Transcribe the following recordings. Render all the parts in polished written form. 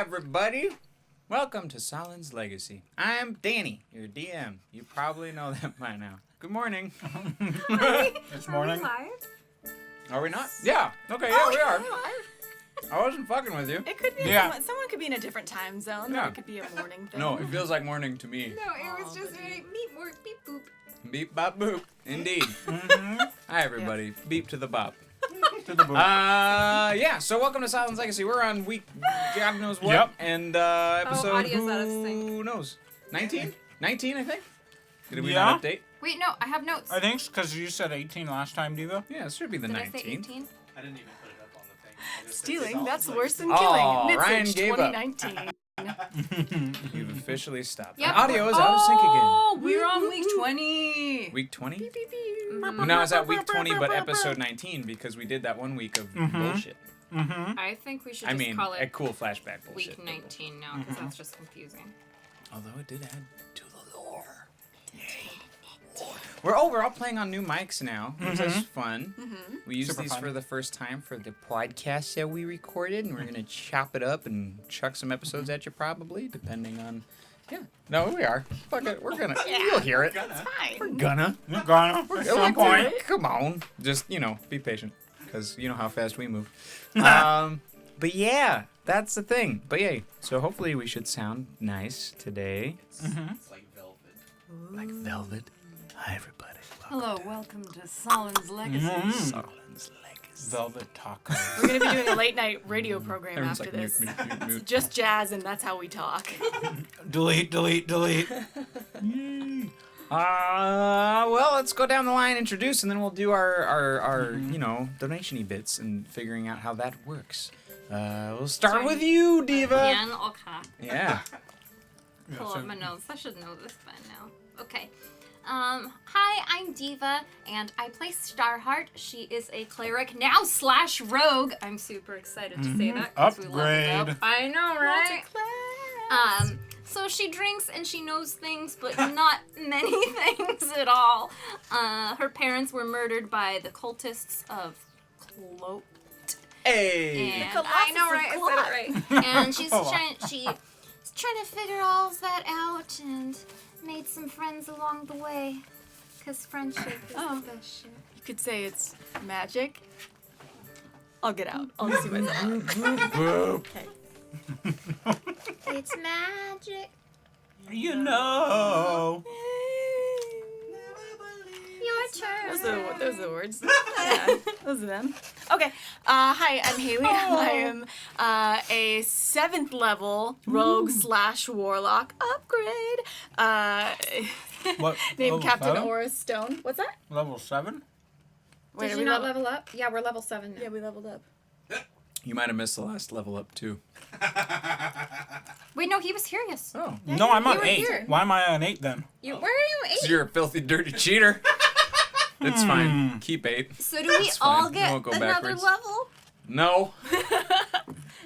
everybody. Welcome to Sahlen's Legacy. I'm Danny, your DM. You probably know that by now. Good morning. It's morning. Are we not? Yeah. Okay, yeah, we are. I wasn't fucking with you. It could be. Yeah. Someone could be in a different time zone. Yeah. It could be a morning thing. No, it feels like morning to me. No, it was just a beep, work, beep, boop. Beep, bop, boop. Indeed. Hi, everybody. Beep to the bop. To the booth. Yeah, so welcome to Sahlen's Legacy. We're on week God knows what. Yep. And episode audio's out of sync. who knows? 19? 19, I think? Did we Yeah. not update? Wait, no, I have notes. I think it's because you said 18 last time, Diva. Yeah, it should be the Did I say 19th. 18? I didn't even put it up on the thing. I just said Stealing, Sahlen's that's Legacy. worse than Oh, killing. Ryan Nitsage gave up. 2019. You've officially stopped. Yep. Audio is out of sync again. Oh, we're on week 20. Week 20? Mhm. No, it's at week 20, but episode 19 because we did that 1 week of bullshit. Mm-hmm. I think we should I just mean, call a it cool flashback bullshit. week 19 now, because that's just confusing. Although it did add to the lore. We're all playing on new mics now, which is fun. We used Super these fun. for the first time for the podcast that we recorded, and we're gonna chop it up and chuck some episodes at you probably, depending on. Yeah. No, we are. Fuck it. We're gonna. You'll hear it. Fine. We're gonna. You're gonna. At some point. Come on. Just, be patient. Because you know how fast we move. But yeah, that's the thing. But yeah, so hopefully we should sound nice today. It's like velvet. Like velvet. Hi, everybody. Hello, welcome to Sahlen's Legacy. Sahlen's Legacy. Velvet taco. We're going to be doing a late night radio program Everyone's after like, this. mute, mute, mute, mute. Just jazz, and that's how we talk. Delete. Well, let's go down the line, introduce, and then we'll do our donation-y bits and figuring out how that works. We'll start with you, Diva. Again? Okay. Yeah. Pull up my notes. I should know this by now. Okay. Hi, I'm Diva, and I play Starheart. She is a cleric now / rogue. I'm super excited to say that. 'Cause we leveled Upgrade. up. I know, right? So she drinks and she knows things, but not many things at all. Her parents were murdered by the cultists of Cloak. Hey. And Colossus I know, of right? I Clot. said it right. And she's Oh, wow. trying to figure all that out and made some friends along the way. Because friendship is the best shit. You could say it's magic. I'll get out. I'll see myself. Okay. It's magic. You know. Your turn. Those are the words. Yeah, those are them. Okay. Hi, I'm Haley. I am a 7th level rogue / warlock upgrade. What? Named level Captain 7? Aura Stone. What's that? Level 7? Wait, Did are you we not level up? Yeah, we're level 7 now. Yeah, we leveled up. You might have missed the last level up, too. Wait, no, he was curious. Oh. No, I'm on were 8. here. Why am I on 8 then? Where are you? 8? You're a filthy, dirty cheater. It's fine. Keep 8. So do we It's fine. all We get won't go another backwards. level? No.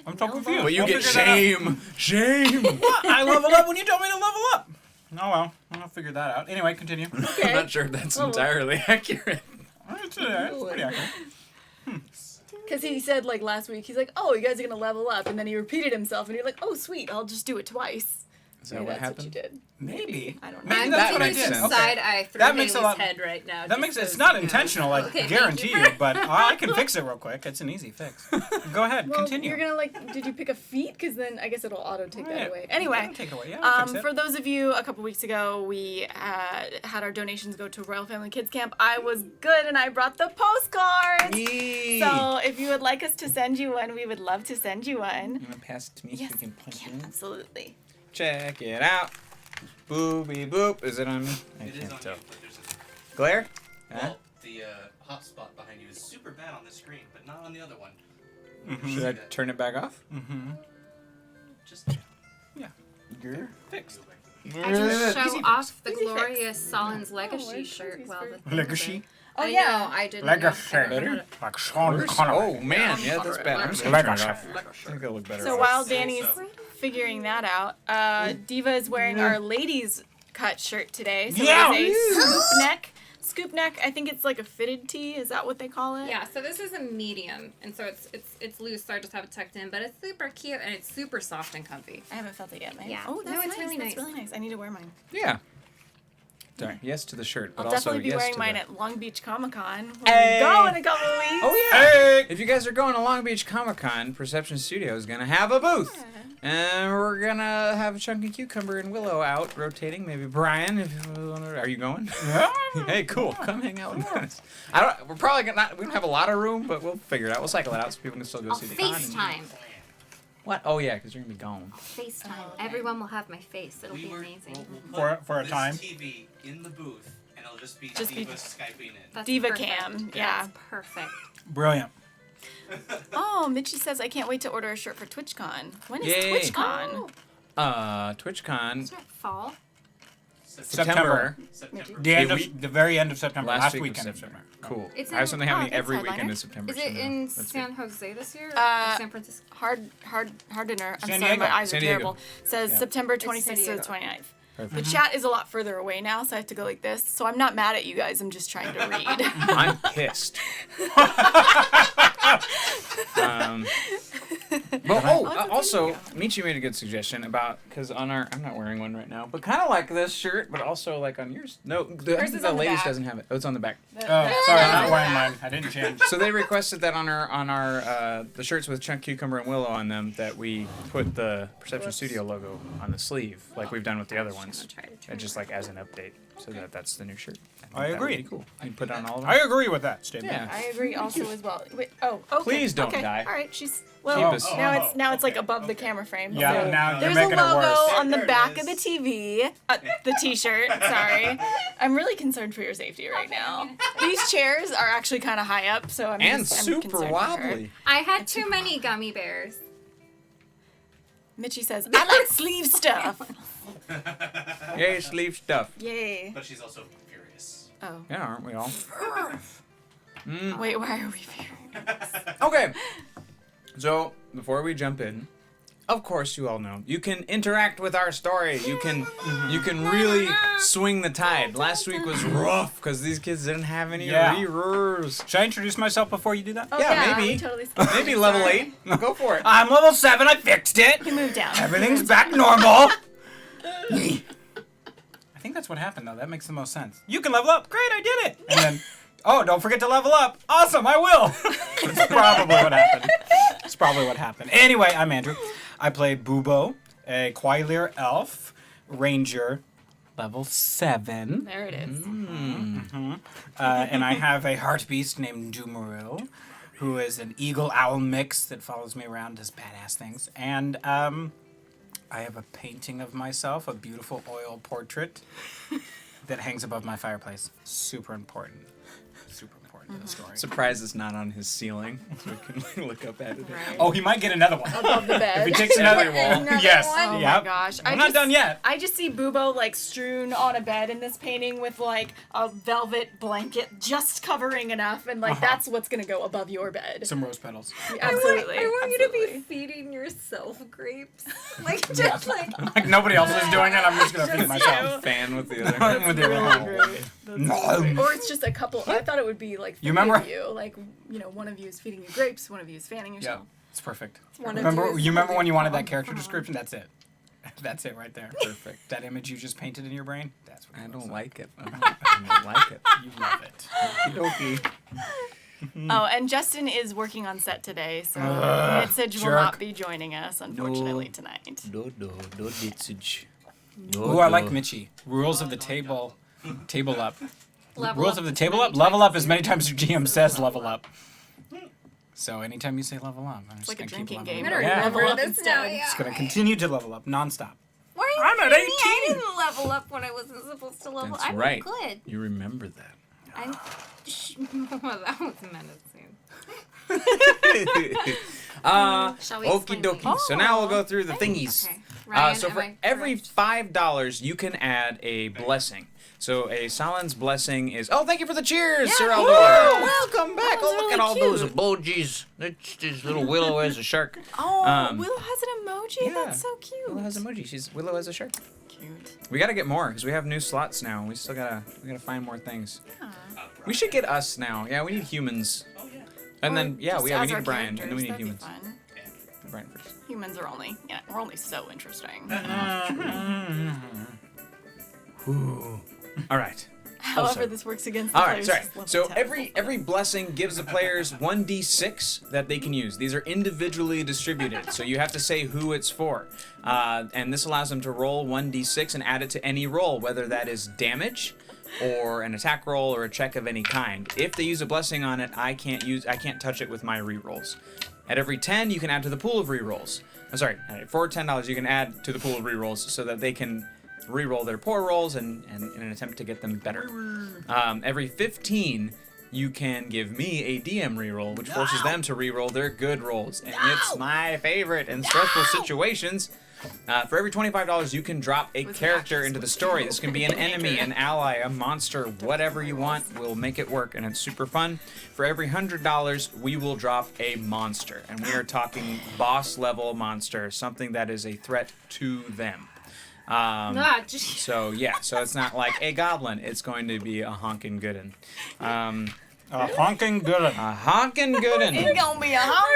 I'm so confused. But you I'll get figure that out. shame. What? I leveled up when you told me to level up. Oh well, I'll figure that out. Anyway, continue. I'm not sure if that's entirely accurate. It's pretty accurate. Because he said, like, last week, he's like, oh, you guys are going to level up. And then he repeated himself, and you're like, oh, sweet, I'll just do it twice. Is that Maybe what that's what you happened? did. Maybe. I don't know. Maybe I'm that's what I getting did. some Okay. side eye through That makes a Haley's lot- head right now. That just makes so it's not you know. intentional, I Okay, thank guarantee you. you, but I can fix it real quick. It's an easy fix. Go ahead, Well, continue. you're gonna did you pick a feat? Because then I guess it'll auto take that Yeah, away. I Anyway, can take it away. Yeah, I'll fix it. for those of you, a couple weeks ago, we had our donations go to Royal Family Kids Camp. I was good, and I brought the postcards. Yee. So if you would like us to send you one, we would love to send you one. You want to pass it to me Yes, so we can punch yeah, in? absolutely. Check it out. Booby boop. Is it on me? I It is can't on tell. you, but there's a... Glare? Huh? Well, the hotspot behind you is super bad on the screen, but not on the other one. Should I turn it back off? Just Fixed. I just Easy show fix. off the Easy glorious Sahlen's Oh, Legacy where's shirt Cody's while first? the Legacy. Oh, I yeah. know, I didn't Legacy. know. I don't know how to- Like Sean Connery. Oh man, yeah, that's bad. I'm just gonna turn it off. I think it'll look better. So off. while Danny's figuring that out, Diva is wearing our ladies cut shirt today. So Yeah. it is a swoop neck. scoop neck. I think it's like a fitted tee. Is that what they call it? Yeah, so this is a medium, and so it's loose, so I just have it tucked in, but it's super cute and it's super soft and comfy. I haven't felt it yet, man. Yeah. Oh, that's No, it's nice. really That's nice. really nice. I need to wear mine. Yeah. Sorry. Yes to the shirt, but I'll also definitely be yes wearing to mine the... at Long Beach Comic Con. Hey! We go in a couple of weeks. Oh yeah. Hey! If you guys are going to Long Beach Comic Con, Perception Studio is gonna have a booth. And we're gonna have Chunky Cucumber and Willow out rotating. Maybe Brian, if you wanna, are you going? Yeah. Hey, cool. Come hang out with us. We're probably we don't have a lot of room, but we'll figure it out. We'll cycle it out so people can still go I'll see the con. and- FaceTime. What? Oh yeah, because you're gonna be gone. FaceTime. Oh, okay. Everyone will have my face. It'll be amazing. We'll For a this time. TV in the booth, and it'll just be Just be- Diva Skyping in. That's Diva perfect. cam, yeah. That's perfect. Brilliant. Oh, Mitchie says I can't wait to order a shirt for TwitchCon. When is Yay. TwitchCon? Oh, TwitchCon, is it fall? September. September. The end Hey, of the very end of September. Last Last week weekend of of September. Cool. It's I have in- something happening oh, every it's weekend headliner. in September. Is so it no, in that's San good. Jose this year? Or Uh, San Francisco? Hard dinner. I'm San sorry, Diego. my eyes San are Diego. terrible. Says Yeah. September San 26th to the Diego. 29th. Perfect. The chat is a lot further away now, so I have to go like this. So I'm not mad at you guys. I'm just trying to read. I'm pissed. But also, Michi made a good suggestion about because on our I'm not wearing one right now, but kind of like this shirt, but also like on yours. No, I Hers think is the on the ladies back. doesn't have it. Oh, it's on the back. Oh, sorry, I'm not wearing mine. I didn't change. So they requested that on our the shirts with Chunk Cucumber and Willow on them that we put the Perception Studio logo on the sleeve like we've done with the other ones, and just like as an update, so that's the new shirt. think I that would agree. be cool. You can put it on all of them. I agree with that statement. Yeah. I agree also as well. Wait, oh, okay. Please don't okay. die. All right, she's Keep well. us- Now it's like above the camera frame. Yeah, so now you're there's making a logo it worse. on the There it back is. of the TV, the T-shirt. Sorry, I'm really concerned for your safety right now. These chairs are actually kind of high up, so I'm And just, I'm super concerned for her. wobbly. I had too many gummy bears. Mitchie says, "I like sleeve stuff." Yay, sleeve stuff. Yay. But she's also furious. Oh. Yeah, aren't we all? Wait, why are we fearing? Okay. So, before we jump in, of course you all know, you can interact with our story. You can really swing the tide. Last week was rough because these kids didn't have any Yeah. rerollers. Should I introduce myself before you do that? Oh, Yeah, we maybe. totally skipped Maybe it. level Sorry. 8. Go for it. I'm level 7. I fixed it. You moved down. Everything's back normal. I think that's what happened, though. That makes the most sense. You can level up. Great, I did it. And then, oh, don't forget to level up. Awesome, I will. That's probably what happened. That's probably what happened. Anyway, I'm Andrew. I play Bubo, a Quailier elf, ranger, level 7. There it is. And I have a heart beast named Dumaril, who is an eagle-owl mix that follows me around, does badass things. And I have a painting of myself, a beautiful oil portrait that hangs above my fireplace. Super important. Super important to the story. Surprised it's not on his ceiling, so we can look up at it. Right. Oh, he might get another one. Above the bed. If he takes another Every wall. Another yes. one? Oh my Yep. gosh. I'm not done yet. I just see Bubo like strewn on a bed in this painting with like a velvet blanket just covering enough, and like that's what's gonna go above your bed. Some rose petals. Absolutely. I want you to be absolutely. feeding yourself grapes. Like, just Yes. like. Like nobody else is doing it, I'm just going to feed myself. Fan with the other. With the Really other great. That's No. great. Or it's just a couple. I thought it would be like three You remember- of you, like one of you is feeding you grapes, one of you is fanning Yeah, yourself. it's perfect. One of Remember, you is you remember when you wanted that holding character palm. description? That's it. That's it right there. Perfect. That image you just painted in your brain? That's what I it don't looks like it. I don't like it. You love it. Okey-dokey. Oh, and Justin is working on set today, so Ugh, Mitsage will jerk. not be joining us, unfortunately, No. tonight. No, Ditsage. Ooh, I like Mitchie. Rules of the table. Table up. Level Rules up of the as table many up. Level times up as many times as your GM says level up. So anytime you say level up, I'm just like a gonna keep drinking leveling game. up. Better Yeah. Level remember up this instead. now, yeah. It's gonna continue to level up nonstop. Why are you I'm at kidding me? I 18. didn't level up when I wasn't supposed to level. That's I'm right. good. You remember that. I'm. Well, that was menacing. Shall we Okie explain dokie. things? So now we'll go through the thingies. Okay. Ryan, So am for I every correct? $5, you can add a blessing. So a Sahlen's blessing is. Oh, thank you for the cheers, Sir woo! Eldor. Welcome back. That was Oh, look really at all cute. those emojis. That's this little Willow as a shark. Oh, Um, Willow has an emoji? yeah. That's so cute. Willow has emoji. Willow has a shark. cute. We gotta get more because we have new slots now. We gotta find more things. We should get us now. Yeah, we need humans. Oh yeah. And Or then we just as need our Brian, and then characters, we need that'd be humans. fun. Brian first. Humans are only, we're only so interesting. All right. However, sorry. this works against the All right, players. sorry. level So 10. every blessing gives the players 1d6 that they can use. These are individually distributed, so you have to say who it's for. And this allows them to roll 1d6 and add it to any roll, whether that is damage or an attack roll or a check of any kind. If they use a blessing on it, I can't touch it with my rerolls. At every 10, you can add to the pool of rerolls. I'm sorry, for $10, you can add to the pool of rerolls so that they can reroll their poor rolls and in an attempt to get them better. Every 15, you can give me a DM reroll, which forces them to reroll their good rolls. And it's my favorite in stressful situations. For every $25, you can drop a character into the story. This can be an enemy, an ally, a monster, whatever you want. We'll make it work, and it's super fun. For every $100, we will drop a monster. And we are talking boss-level monster, something that is a threat to them. So it's not like a goblin. It's going to be a honkin' goodin'. A honking good. A honkin' goodin'. It's gonna be a hard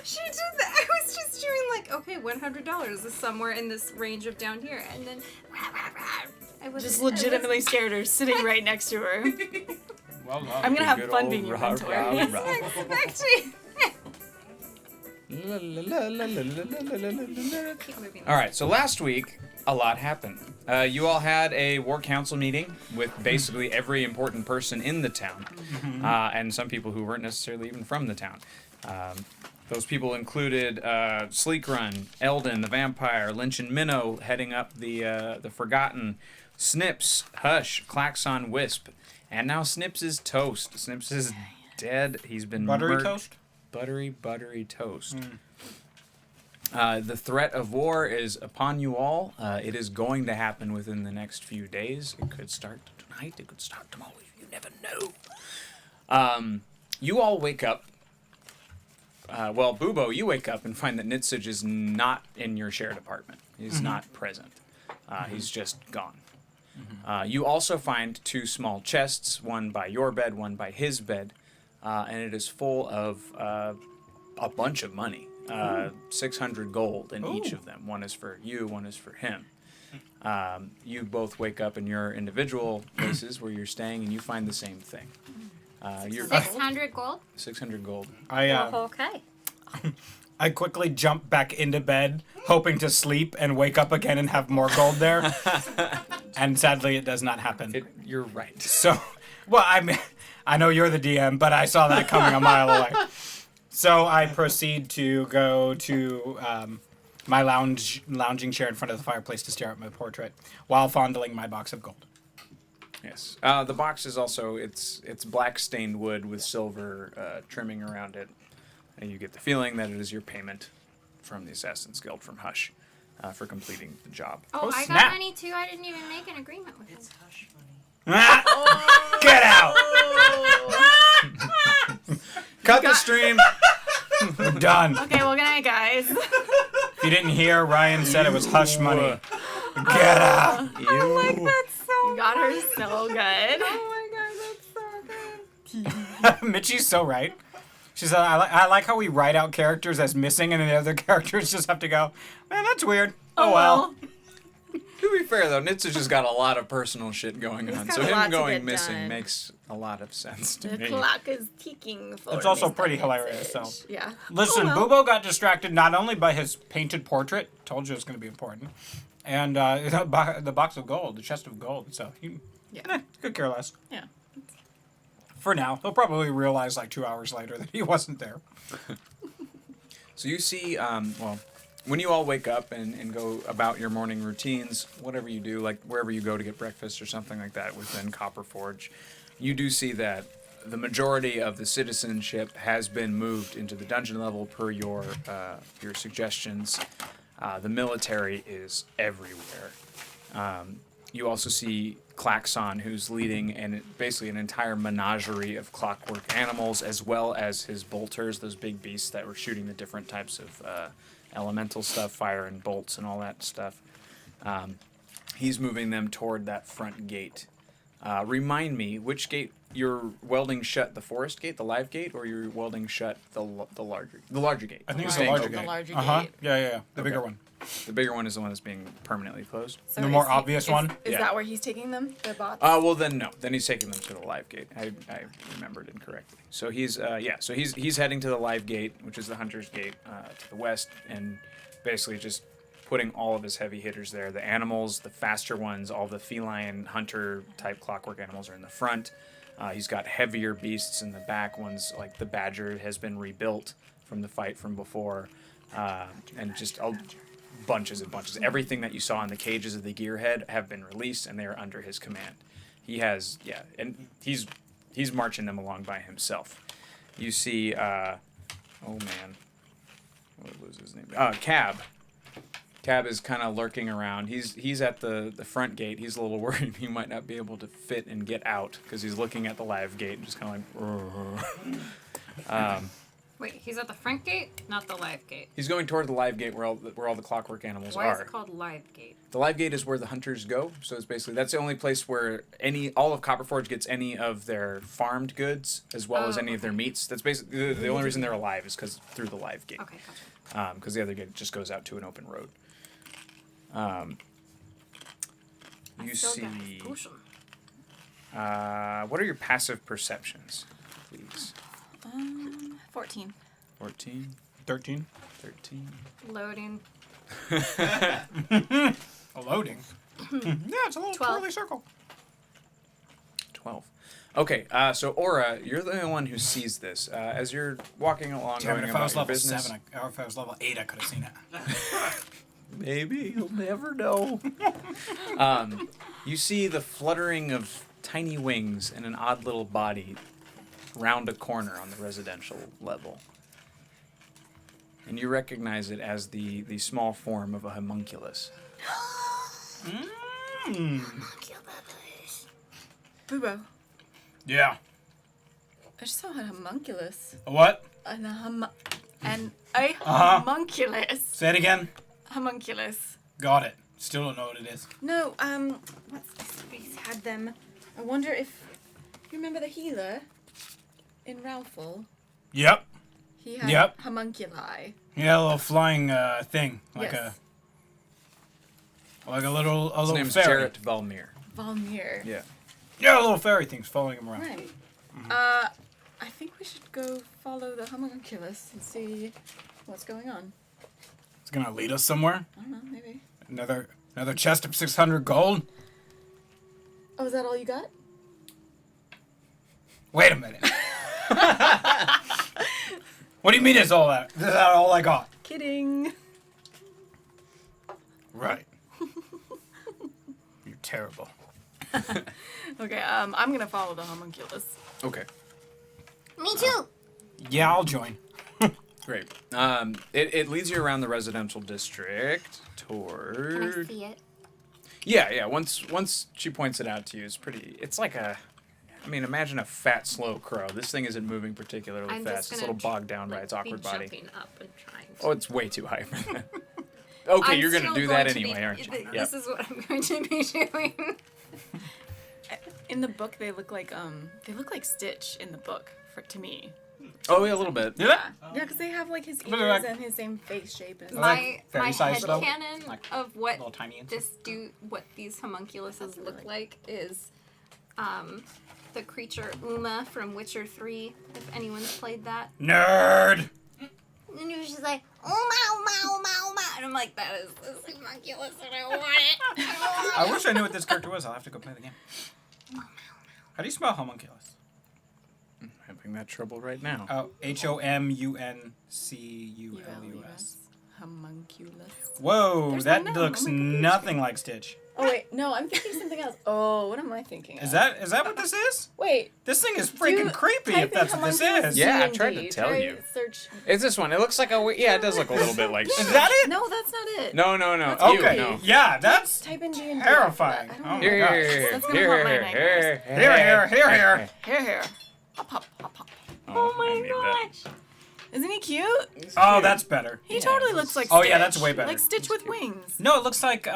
She did that. I was just doing like, okay, $100 is somewhere in this range of down here, and then I was Just legitimately scared her, sitting right next to her. Well done. I'm gonna have Good fun old being your rah, mentor. rah, rah. Actually, All right, so last week, a lot happened. You all had a war council meeting with basically every important person in the town, and some people who weren't necessarily even from the town. Those people included Sleek Run, Eldon, the vampire, Lynch and Minnow heading up the Forgotten, Snips, Hush, Klaxon, Wisp, and now Snips is toast. Snips is dead. He's been Buttery toast? Buttery toast. The threat of war is upon you all. It is going to happen within the next few days. It could start tonight. It could start tomorrow. You never know. You all wake up. Bubo, you wake up and find that Nitsage is not in your shared apartment. He's not present. He's just gone. You also find 2 small chests, one by your bed, one by his bed, and it is full of a bunch of money. 600 gold in each of them. One is for you, one is for him. You both wake up in your individual places where you're staying, and you find the same thing. 600 gold. 600 gold. Okay. I quickly jump back into bed, hoping to sleep and wake up again and have more gold there. And sadly, it does not happen. You're right. So, I know you're the DM, but I saw that coming a mile away. So I proceed to go to my lounging chair in front of the fireplace to stare at my portrait while fondling my box of gold. Yes. The box is also it's black stained wood with silver trimming around it, and you get the feeling that it is your payment from the Assassin's Guild from Hush for completing the job. Oh, I snap. got money too. I didn't even make an agreement with him. It's hush money. Get out! Cut the stream. We're done. Okay, well, good night, guys. If you didn't hear, Ryan said it was hush money. Get out! That's so You got her so good. Oh my god, that's so good. Mitchie's so right. She said, I like how we write out characters as missing and the other characters just have to go, man, that's weird. Oh well. To be fair though, Nitsa just got a lot of personal shit going on, got so a lot him to going get missing done. makes a lot of sense to The me. clock is ticking for It's also Mr. pretty hilarious, so. Nitsage. Yeah. Listen, Oh, well. Bubo got distracted not only by his painted portrait, told you it was going to be important, and the box of gold, the chest of gold, so he could care less. Yeah. For now. He'll probably realize like 2 hours later that he wasn't there. So you see, when you all wake up and go about your morning routines, whatever you do, like wherever you go to get breakfast or something like that within Copperforge, you do see that the majority of the citizenship has been moved into the dungeon level per your suggestions. The military is everywhere. You also see Klaxon, who's leading basically an entire menagerie of clockwork animals, as well as his bolters, those big beasts that were shooting the different types of elemental stuff, fire and bolts and all that stuff. He's moving them toward that front gate. Remind me, which gate you're welding shut? The forest gate, the live gate, or you're welding shut the larger gate? I think it's The the larger the gate. larger Uh-huh. gate. Yeah. The bigger Okay. one. The bigger one is the one that's being permanently closed. So The is more he- obvious one? Is Yeah. that where he's taking them? The bots? Well then no. Then he's taking them to the live gate. I remembered incorrectly. So he's he's heading to the live gate, which is the hunter's gate to the west, and basically just putting all of his heavy hitters there. The animals, the faster ones, all the feline hunter type clockwork animals are in the front. He's got heavier beasts in the back. Ones like the badger has been rebuilt from the fight from before, and just bunches and bunches. Everything that you saw in the cages of the gearhead have been released, and they are under his command. He has, and he's marching them along by himself. You see, oh man, what was his name? Cab. Cab is kind of lurking around. He's at the front gate. He's a little worried he might not be able to fit and get out because he's looking at the live gate and just kind of like. Wait, he's at the front gate, not the live gate. He's going toward the live gate where all the clockwork animals Why are. is it called live gate? The live gate is where the hunters go. So it's basically that's the only place where all of Copperforge gets any of their farmed goods as well as any of their meats. That's basically the only reason they're alive is because through the live gate. Okay, gotcha. Because the other gate just goes out to an open road. You Still got see. his potion. What are your passive perceptions, please? 14. 14, 13. 13. Loading. Loading. Yeah, it's a little 12. twirly circle. 12. Okay, so Aura, you're the only one who sees this. As you're walking along, Damn it, going if I about was your level business, 7, or if I was level 8, I could have seen it. maybe you'll never know. You see the fluttering of tiny wings and an odd little body round a corner on the residential level. And you recognize it as the small form of a homunculus. Boobo. Yeah. I just saw a homunculus. A what? And a Uh-huh. homunculus. Say it again. Homunculus. Got it. Still don't know what it is. No, what's this place had them? I wonder if you remember the healer in Ralphal? Yep. He had Yep. homunculi. Yeah, a little flying thing. Like Yes. a little His name's fairy. Jarrett Valmir. Valmir. Yeah. Yeah, a little fairy thing's following him around. Right. I think we should go follow the homunculus and see what's going on. It's gonna lead us somewhere. I don't know, maybe. Another chest of 600 gold. Oh, is that all you got? Wait a minute. What do you mean is all that? Is that all I got? Kidding. Right. You're terrible. Okay, I'm gonna follow the homunculus. Okay. Me too. Yeah, I'll join. Great. It leads you around the residential district Can I toward. see it? Yeah. Once she points it out to you, it's like a. I mean, imagine a fat, slow crow. This thing isn't moving particularly I'm fast. just It's a gonna little bogged down by its awkward be body. jumping up and trying to. Oh, it's way too high for that. Okay, I'm you're gonna still do going that to be- anyway, aren't you? This is what I'm going to be doing. In the book, they look like Stitch in the book to me. Oh yeah, a little bit. Did it? Yeah, because they have like his But they're ears like- and his same face shape. And Like My fairy-sized though? headcanon Like of what little tiny and what these homunculuses look like is the creature Uma from Witcher 3, if anyone's played that. Nerd! And it was just like, Uma. And I'm like, that is this homunculus and I want it. I wish I knew what this character was. I'll have to go play the game. How do you spell homunculus? I'm having that trouble right now. Oh, Homunculus. homunculus. Whoa, There's that one now. looks Oh my goodness. nothing like Stitch. Oh wait, no, I'm thinking something else. Oh, what am I thinking? Is of? that what this is? Wait. This thing is do freaking creepy type if in that's what this homunculus is. Yeah, I D&D. tried to tell Try you. Search. It's this one. It looks like yeah, it does look a little bit like. Is that it? No, that's not it. No. That's You, Okay, no. yeah, that's Type in D&D. terrifying. I don't Oh know. my Here, gosh. here, That's gonna haunt my nightmares. Here. Here. Hop, hop, hop, hop. Oh my gosh. Isn't he cute? Oh, that's better. He totally looks like Oh, Stitch. yeah, that's way better. Like Stitch with wings. No, it looks like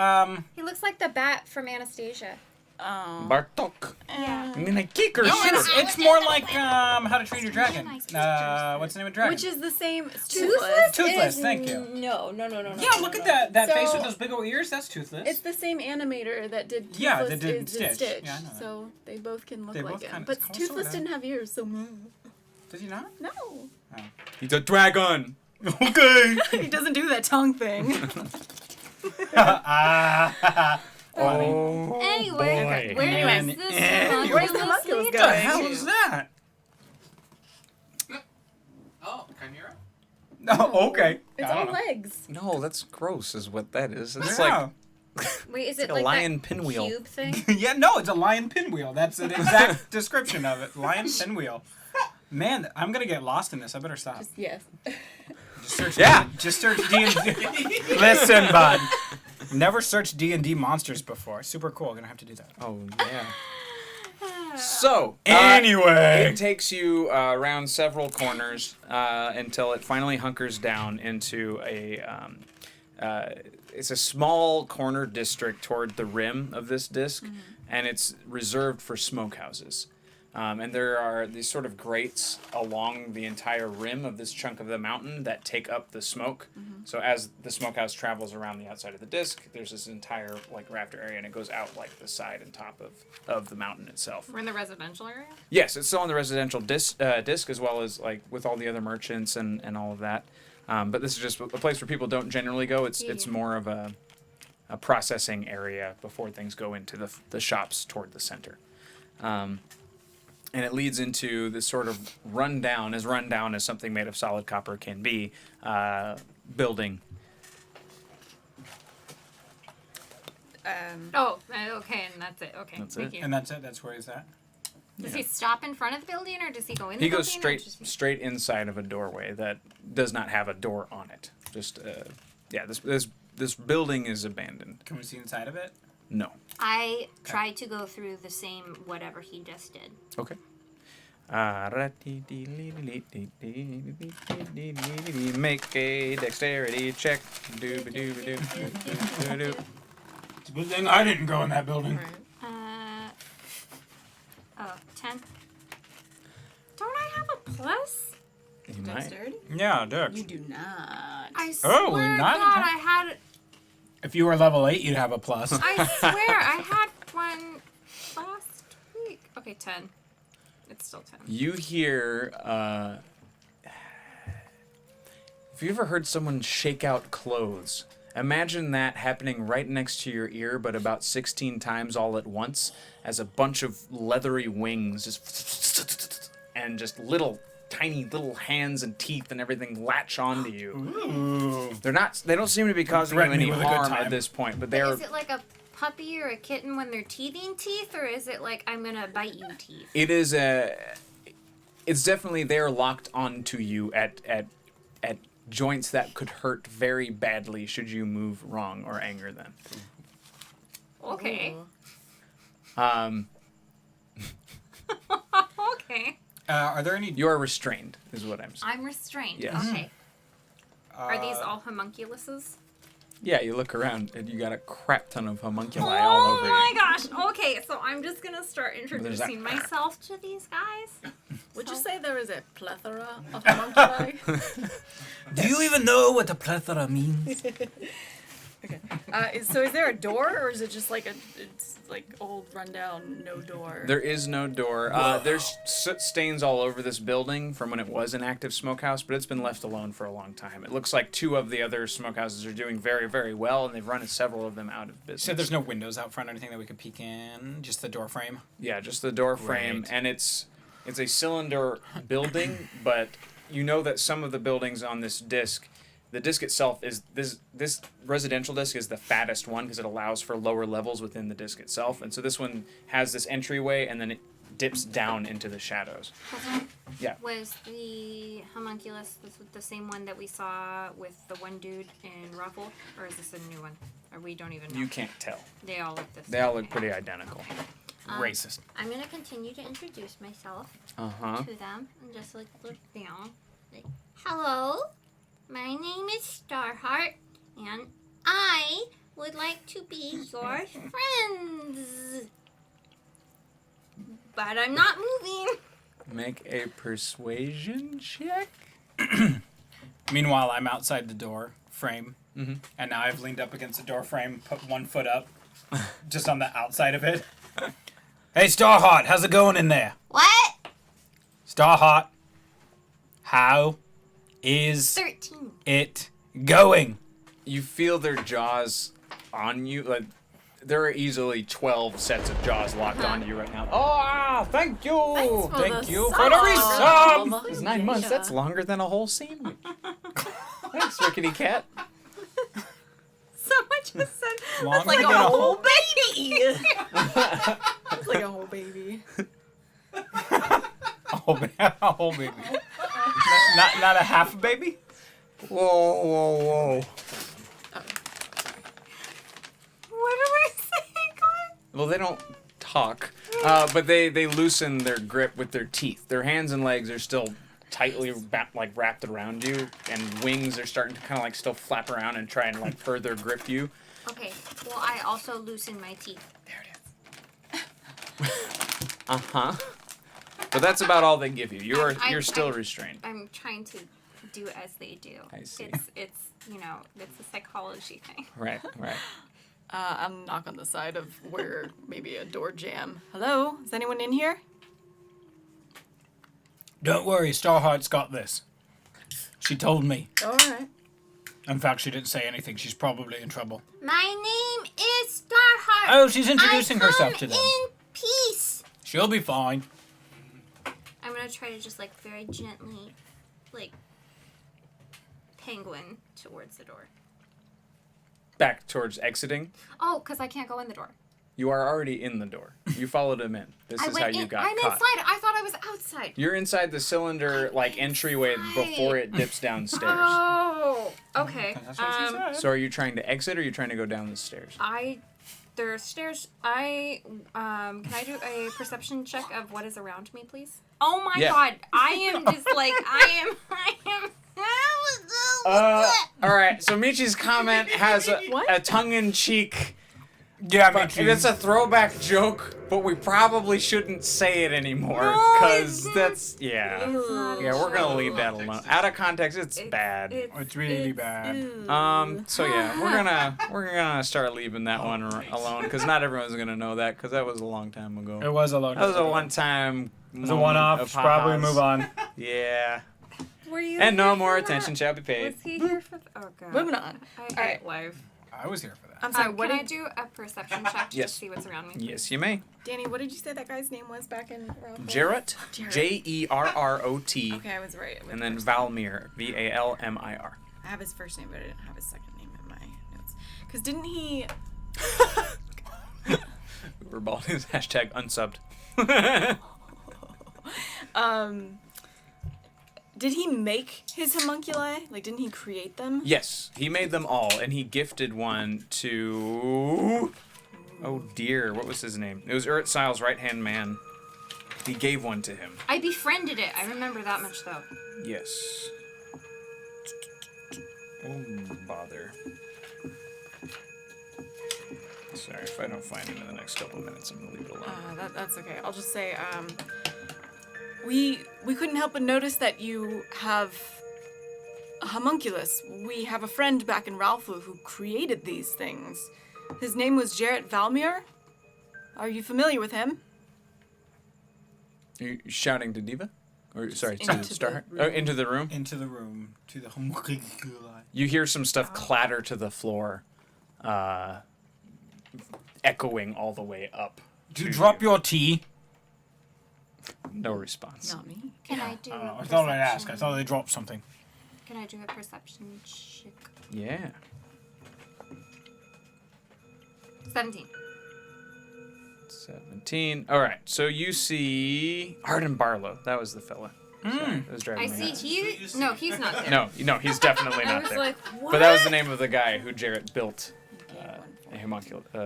He looks like the bat from Anastasia. Oh. Bartok. Yeah. I mean, I kick her No, shit. it's more like How to Train Your Dragon. What's the name of Dragon? Which is the same. It's Toothless? Toothless, is- thank you. No. Yeah, look at that So- face with those big old ears. That's Toothless. It's the same animator that did Toothless Yeah, that did did Stitch. Yeah, I know that. So they both can look They like both him. kinda- But oh, Toothless sorta. didn't have ears, so Did you not? no. He's a dragon. Okay. He doesn't do that tongue thing. Oh, Anyway, boy. Where where do is I- this Where's the homunculus What the going? hell is that? Oh, Chimera? Oh, okay. It's I don't all know. legs. No, that's gross. Is what that is. It's Yeah. Wait, is it a like lion that pinwheel. cube thing? Yeah, no, it's a lion pinwheel. That's an exact description of it. Lion pinwheel. Man, I'm gonna get lost in this. I better stop. Yes. Just search. Yeah. Just search D&D. Listen, bud. Never searched D&D monsters before. Super cool. Gonna have to do that. Oh yeah. So Anyway. it takes you around several corners until it finally hunkers down into it's a small corner district toward the rim of this disc, and it's reserved for smokehouses. And there are these sort of grates along the entire rim of this chunk of the mountain that take up the smoke. So as the smokehouse travels around the outside of the disc, there's this entire like rafter area, and it goes out like the side and top of the mountain itself. We're in the residential area? Yes, it's still on the residential disc as well as like with all the other merchants and all of that. But this is just a place where people don't generally go. It's more of a processing area before things go into the shops toward the center. And it leads into this sort of rundown as something made of solid copper can be, building. Oh, okay, and that's it. Okay, That's thank it. you. And that's it. That's where he's at. Does he stop in front of the building, or does he go in the He building? goes or just- straight inside of a doorway that does not have a door on it. Just this building is abandoned. Can we see inside of it? No. I tried to go through the same whatever he just did. Okay. Make a dexterity check. Dooba-dooba-doo. It's a good thing I didn't go in that building. 10. Don't I have a plus? You might. Dexterity? Yeah, Dirk. You do not. I swear Oh, to not God, in- I had. If you were level 8, you'd have a plus. I swear I had one last week. Okay, 10. It's still 10. You hear. Have you ever heard someone shake out clothes? Imagine that happening right next to your ear, but about 16 times all at once, as a bunch of leathery wings just and just tiny little hands and teeth and everything latch onto you. Ooh. They don't seem to be causing you Threaten me any with a good harm time. at this point, but But they're is it like a puppy or a kitten when they're teething teeth, or is it like I'm gonna bite you teeth? it's definitely they're locked onto you at joints that could hurt very badly should you move wrong or anger them. Okay. Um, Okay. Are there any... you are restrained, is what I'm saying. I'm restrained. Yes. Okay. Are these all homunculuses? Yeah, you look around and you got a crap ton of homunculi all Oh over my you. gosh. Okay, so I'm just gonna start there's introducing that- myself to these guys. Would you say there is a plethora of homunculi? Do you even know what a plethora means? So is there a door, or is it just like it's like old rundown, no door? There is no door. There's soot stains all over this building from when it was an active smokehouse, but it's been left alone for a long time. It looks like 2 of the other smokehouses are doing very, very well, and they've run several of them out of business. So there's no windows out front or anything that we could peek in? Just the door frame? Yeah, just the door frame, Great. and it's a cylinder building, but you know that some of the buildings on this disc, the disc itself is this residential disc is the fattest one because it allows for lower levels within the disc itself, and so this one has this entryway and then it dips down into the shadows. Yeah. Was the homunculus the same one that we saw with the one dude in Ruffle, or is this a new one? Or we don't even know. You can't tell. They all look the same. They all look pretty identical. Racist. I'm gonna continue to introduce myself Uh-huh. to them and just like look down. Like, Hello, my name is Starheart, and I would like to be your friends. But I'm not moving. Make a persuasion check. Meanwhile, I'm outside the door frame, Mm-hmm. and now I've leaned up against the door frame, put one foot up, just on the outside of it. Hey, Starheart, how's it going in there? What? Starheart, how is 13. it going? You feel their jaws on you. Like there are easily 12 sets of jaws locked on you right now. Oh, thank you. Thank you for the resub. It's 9 months. That's longer than a whole sandwich. Thanks, Rickety Cat. Someone just said Longer that's like a than a whole baby. That's like a whole baby. A whole baby. Not a half a baby? Whoa, whoa, whoa. What are we saying, Glenn? Well, they don't talk, but they loosen their grip with their teeth. Their hands and legs are still tightly wrapped around you, and wings are starting to kind of like still flap around and try and like further grip you. Okay, well, I also loosen my teeth. There it is. Uh-huh. But that's about all they give you. You're still restrained. I'm trying to do as they do. I see. It's it's a psychology thing. Right. I'm knock on the side of where maybe a door jam. Hello? Is anyone in here? Don't worry, Starheart's got this. She told me. All right. In fact, she didn't say anything. She's probably in trouble. My name is Starheart. Oh, she's introducing herself to them. In peace. She'll be fine. I'm gonna try to just like very gently, like penguin towards the door. Back towards exiting. Oh, because I can't go in the door. You are already in the door. You followed him in. This is how you got I'm caught. inside. I thought I was outside. You're inside the cylinder entryway before it dips downstairs. Oh, okay. That's what she said. So are you trying to exit or are you trying to go down the stairs? There are stairs. Can I do a perception check of what is around me, please? Oh my Yeah. God, I am just like I am. All right. So Michi's comment has a tongue-in-cheek. Yeah, But it's a throwback joke, but we probably shouldn't say it anymore because that's yeah. Yeah, we're gonna leave that alone. Out of context, it's bad. It's really bad. So yeah, we're gonna start leaving that one alone because not everyone's gonna know that because that was a long time ago. It was a long That was a time. one-time. It was a one-off. Should probably move on. Yeah. Were you And no here more for that? attention shall be paid. Was he here for? Oh God. Moving on. I All hate right. life. I was here for that. I'm sorry, what Can did I do a perception check Yes. to see what's around me? Yes, you may. Danny, what did you say that guy's name was back in Ralph? Jarrett. Jarrett. Jerrot. Okay, I was right. It was And then first. Valmir. Valmir. I have his first name, but I didn't have his second name in my notes. Because didn't he... We're balding is hashtag unsubbed. Did he make his homunculi? Like, didn't he create them? Yes, he made them all, and he gifted one to. Oh dear, what was his name? It was Urtzile's right-hand man. He gave one to him. I befriended it. I remember that much though. Yes. Oh bother. Sorry, if I don't find him in the next couple of minutes, I'm gonna leave it alone. That's okay. I'll just say, we couldn't help but notice that you have a homunculus. We have a friend back in Ralphu who created these things. His name was Jarrett Valmir. Are you familiar with him? Are you shouting to Diva? Or sorry, to Into the Starheart? room. Oh, into the room. Into the room, to the homunculi. You hear some stuff clatter to the floor, echoing all the way up. Do you to drop your tea? No response. Not me. Can I do? I a thought I'd ask. I perception- thought they dropped something. Can I do a perception check? Yeah. 17. 17. All right. So you see Arden Barlow. That was the fella. Sorry, that was driving I me see nuts. he. No, he's not there. No, he's definitely I not was there. like, what? But that was the name of the guy who Jarrett built a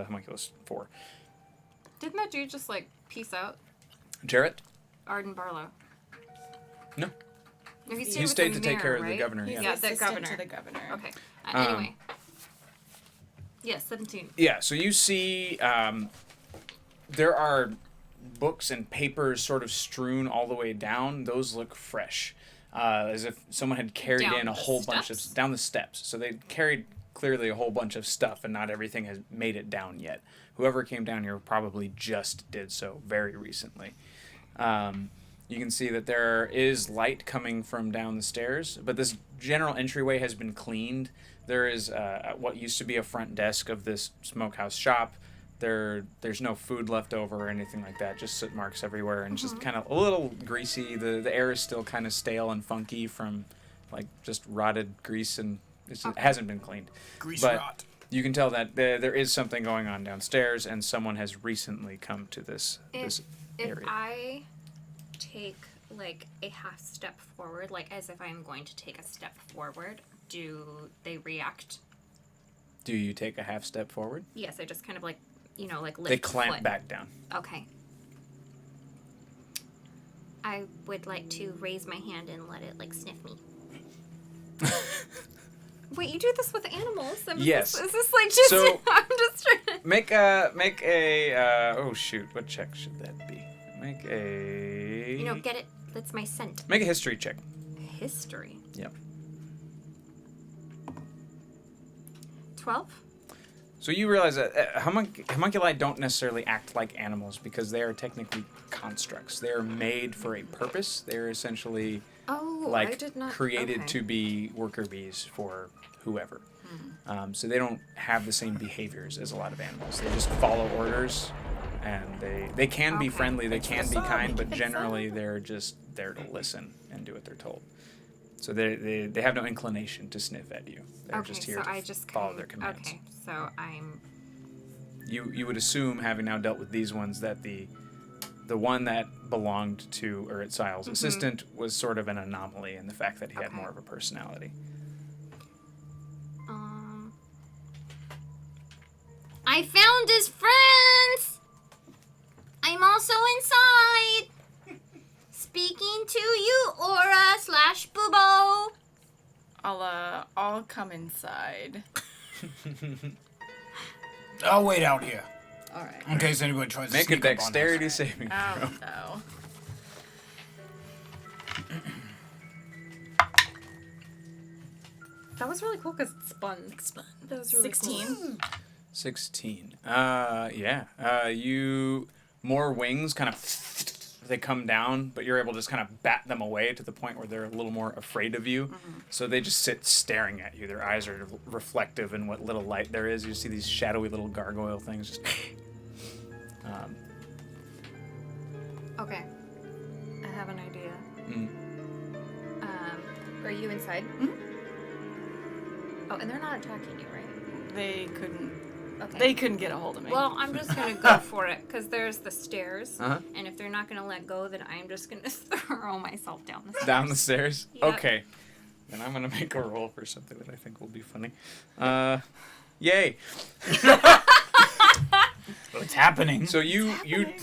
homunculus for. Didn't that dude just like peace out? Jarrett? Arden Barlow. No. Or he stayed You with stayed the to take care mayor, of the right? governor. He's Yeah. the Yeah, the assistant governor. to the governor. Okay. Um, Anyway. Yeah, 17. Yeah, so you see there are books and papers sort of strewn all the way down. Those look fresh, as if someone had carried Down in a the whole bunch of... steps? Down the steps. So they carried clearly a whole bunch of stuff, and not everything has made it down yet. Whoever came down here probably just did so very recently. You can see that there is light coming from down the stairs, but this general entryway has been cleaned. There is what used to be a front desk of this smokehouse shop. There's no food left over or anything like that, just soot marks everywhere and just kind of a little greasy. The air is still kind of stale and funky from like just rotted grease, and it hasn't been cleaned. Grease But rot. you can tell that there is something going on downstairs, and someone has recently come to this If area. I take like a half step forward, like as if I'm going to take a step forward, do they react? Do you take a half step forward? Yes, I just kind of like, like lift They clamp foot. back down. Okay. I would like to raise my hand and let it like sniff me. Wait, you do this with animals? Yes. Is this like just? So- I'm just trying to. Make a oh shoot, what check should that be? Make a Get it. That's my scent. Make a history check. History. Yep. 12. So you realize that homunculi don't necessarily act like animals because they are technically constructs. They are made for a purpose. They are essentially Oh, I like did not. created okay. to be worker bees for whoever. So they don't have the same behaviors as a lot of animals. They just follow orders, and they can be Okay. friendly. They can be kind, but Thanks, generally they're just there to listen and do what they're told. So they have no inclination to sniff at you. They're Okay, just here so to I just follow their commands. Okay, so I'm. You would assume, having now dealt with these ones, that the one that belonged to Sile's assistant was sort of an anomaly in the fact that he had Okay. more of a personality. I found his friends. I'm also inside. Speaking to you, Aura / Boobo. I'll come inside. I'll wait out here All right. in case anybody tries to Make a sneak up on us. dexterity saving throw. Oh no. That was really cool because it spun. That was really 16. cool. 16. Yeah. You more wings kind of they come down, but you're able to just kind of bat them away to the point where they're a little more afraid of you. So they just sit staring at you. Their eyes are reflective in what little light there is. You see these shadowy little gargoyle things. Just, Okay. I have an idea. Mm. Are you inside? Oh, and they're not attacking you, right? They couldn't. Okay. They couldn't get a hold of me. Well, I'm just gonna go for it because there's the stairs, Uh-huh. and if they're not gonna let go, then I'm just gonna throw myself down the stairs. Down the stairs? Yep. Okay. Then I'm going to make a roll for something that I think will be funny. Yay. What's happening? So you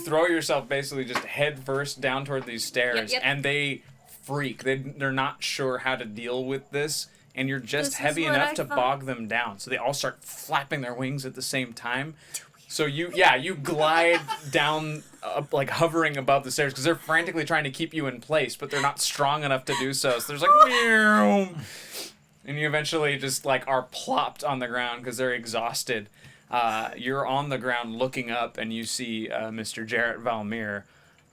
throw yourself basically just head first down toward these stairs, Yep. and they freak. They're not sure how to deal with this, and you're just This is heavy what enough I to thought. bog them down. So they all start flapping their wings at the same time. So you glide down, like hovering above the stairs, because they're frantically trying to keep you in place, but they're not strong enough to do so. So there's like, meow, and you eventually just like are plopped on the ground because they're exhausted. You're on the ground looking up, and you see Mr. Jarrett Valmir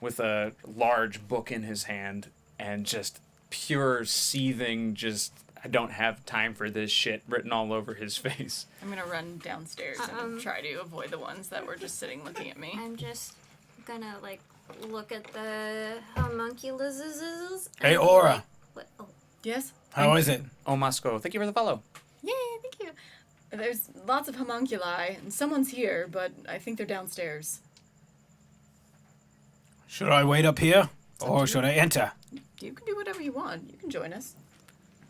with a large book in his hand and just pure seething, just I don't have time for this shit written all over his face. I'm gonna run downstairs and try to avoid the ones that were just sitting looking at me. I'm just gonna like look at the homunculuses. Hey, and be Aura. like, what? Oh, Yes? How is it? Oh, Moscow, thank you for the follow. Yay, thank you. There's lots of homunculi, and someone's here, but I think they're downstairs. Should I wait up here, or should I enter? You can do whatever you want. You can join us.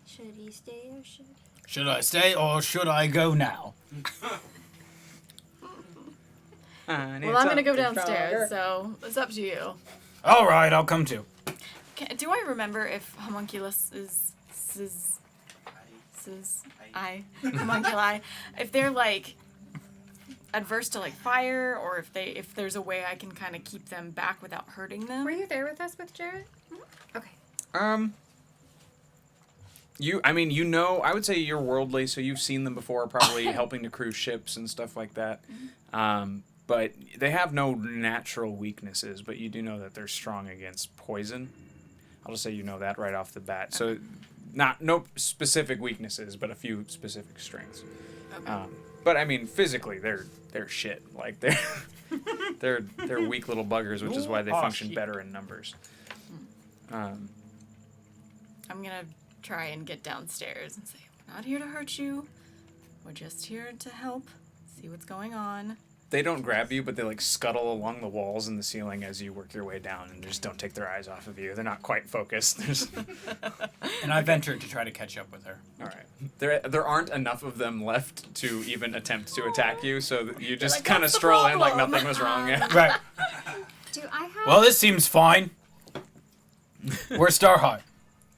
should he stay or should? Should I stay, or should I go now? Well, I'm gonna go downstairs, so it's up to you. All right, I'll come too. Do I remember if homunculus homunculi, if they're like adverse to like fire, or if there's a way I can kind of keep them back without hurting them? Were you there with us with Jarrett? Okay. I would say you're worldly, so you've seen them before, probably helping to cruise ships and stuff like that. But they have no natural weaknesses, but you do know that they're strong against poison. I'll just say you know that right off the bat. So, no specific weaknesses, but a few specific strengths. Okay. But I mean, physically, they're shit. Like they're weak little buggers, which is why they function better in numbers. I'm gonna try and get downstairs and say, we're not here to hurt you. We're just here to help, see what's going on. They don't grab you, but they like scuttle along the walls and the ceiling as you work your way down, and just don't take their eyes off of you. They're not quite focused. And I ventured to try to catch up with her. All right. There aren't enough of them left to even attempt to attack you, so you just like, kind of "What's the stroll in like problem?" nothing was wrong. Yeah. Right. Do I have... Well, this seems fine. Where's Starheart?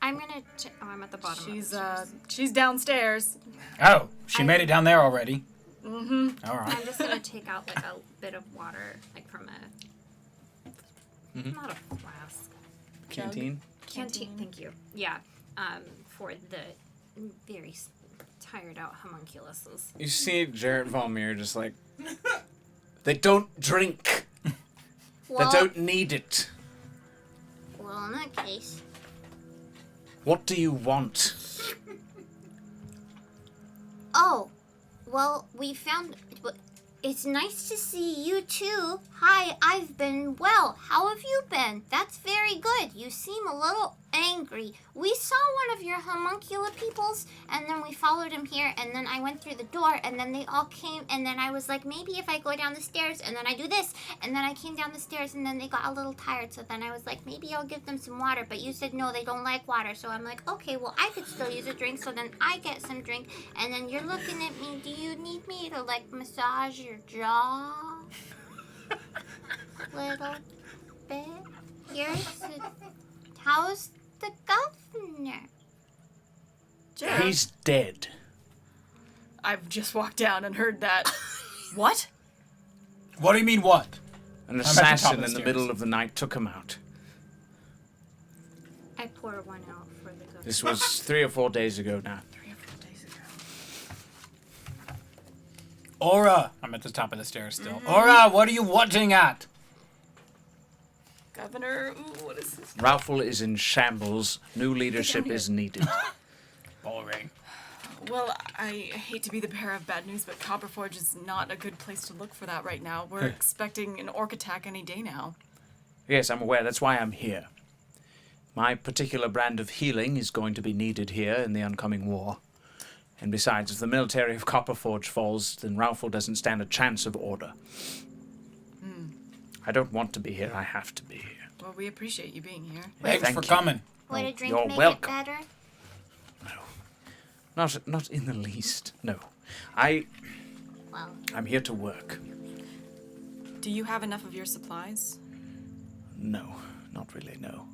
I'm gonna... I'm at the bottom of the stairs. She's downstairs. Oh, she made it down there already. Mm-hmm. All right. I'm just gonna take out like a bit of water, like from a... Not a flask. Canteen. Canteen, thank you. Yeah, for the very tired out homunculuses. You see Jarrett Valmir just like, they don't drink. They don't need it. Well, in that case... What do you want? Oh, well, we found... It's nice to see you too. Hi, I've been well. How have you been? That's very good. You seem a little angry. We saw one of your homuncula peoples, and then we followed him here, and then I went through the door, and then they all came, and then I was like, maybe if I go down the stairs, and then I do this, and then I came down the stairs, and then they got a little tired, so then I was like, maybe I'll give them some water, but you said no, they don't like water, so I'm like, okay, well, I could still use a drink, so then I get some drink, and then you're looking at me, do you need me to, like, massage your jaw? Little bit? How's the governor? Jarrett. He's dead. I've just walked down and heard that. What? What do you mean, what? An at the top assassin of the in the stairs. middle of the night took him out. I pour one out for the governor. This was 3 or 4 days ago now. 3 or 4 days ago. Aura! I'm at the top of the stairs still. Aura, what are you watching at? Governor, ooh, what is this? Ralphel is in shambles. New leadership is needed. Boring. Well, I hate to be the bearer of bad news, but Copperforge is not a good place to look for that right now. We're expecting an orc attack any day now. Yes, I'm aware. That's why I'm here. My particular brand of healing is going to be needed here in the oncoming war. And besides, if the military of Copperforge falls, then Ralphel doesn't stand a chance of order. I don't want to be here. I have to be here. Well, we appreciate you being here. Thanks Thank for you. coming. Would a drink You're make welcome. it better? Not in the least. No. Well, I'm here to work. Do you have enough of your supplies? No, not really, no.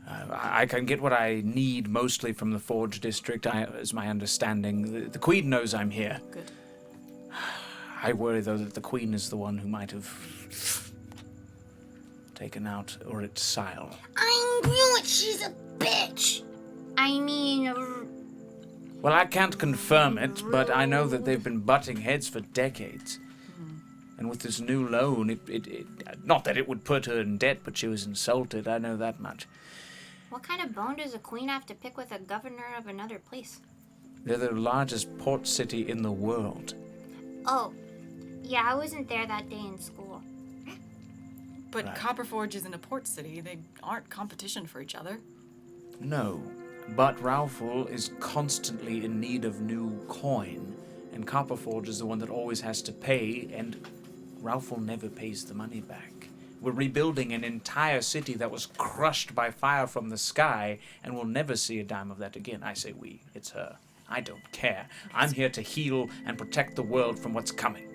I can get what I need mostly from the Forge District, is my understanding. The Queen knows I'm here. Good. I worry, though, that the Queen is the one who might have taken out Urit Sile. I knew it. She's a bitch. I mean, Well, I can't confirm it, but I know that they've been butting heads for decades. And with this new loan, it not that it would put her in debt, but she was insulted, I know that much. what kind of bone does a queen have to pick with a governor of another place? They're the largest port city in the world. Oh, yeah, I wasn't there that day in school. But Right. Copperforge isn't a port city. They aren't competition for each other. No, but Ralphel is constantly in need of new coin, and Copperforge is the one that always has to pay, and Ralphel never pays the money back. We're rebuilding an entire city that was crushed by fire from the sky, and we'll never see a dime of that again. I say we, it's her. I don't care. I'm here to heal and protect the world from what's coming.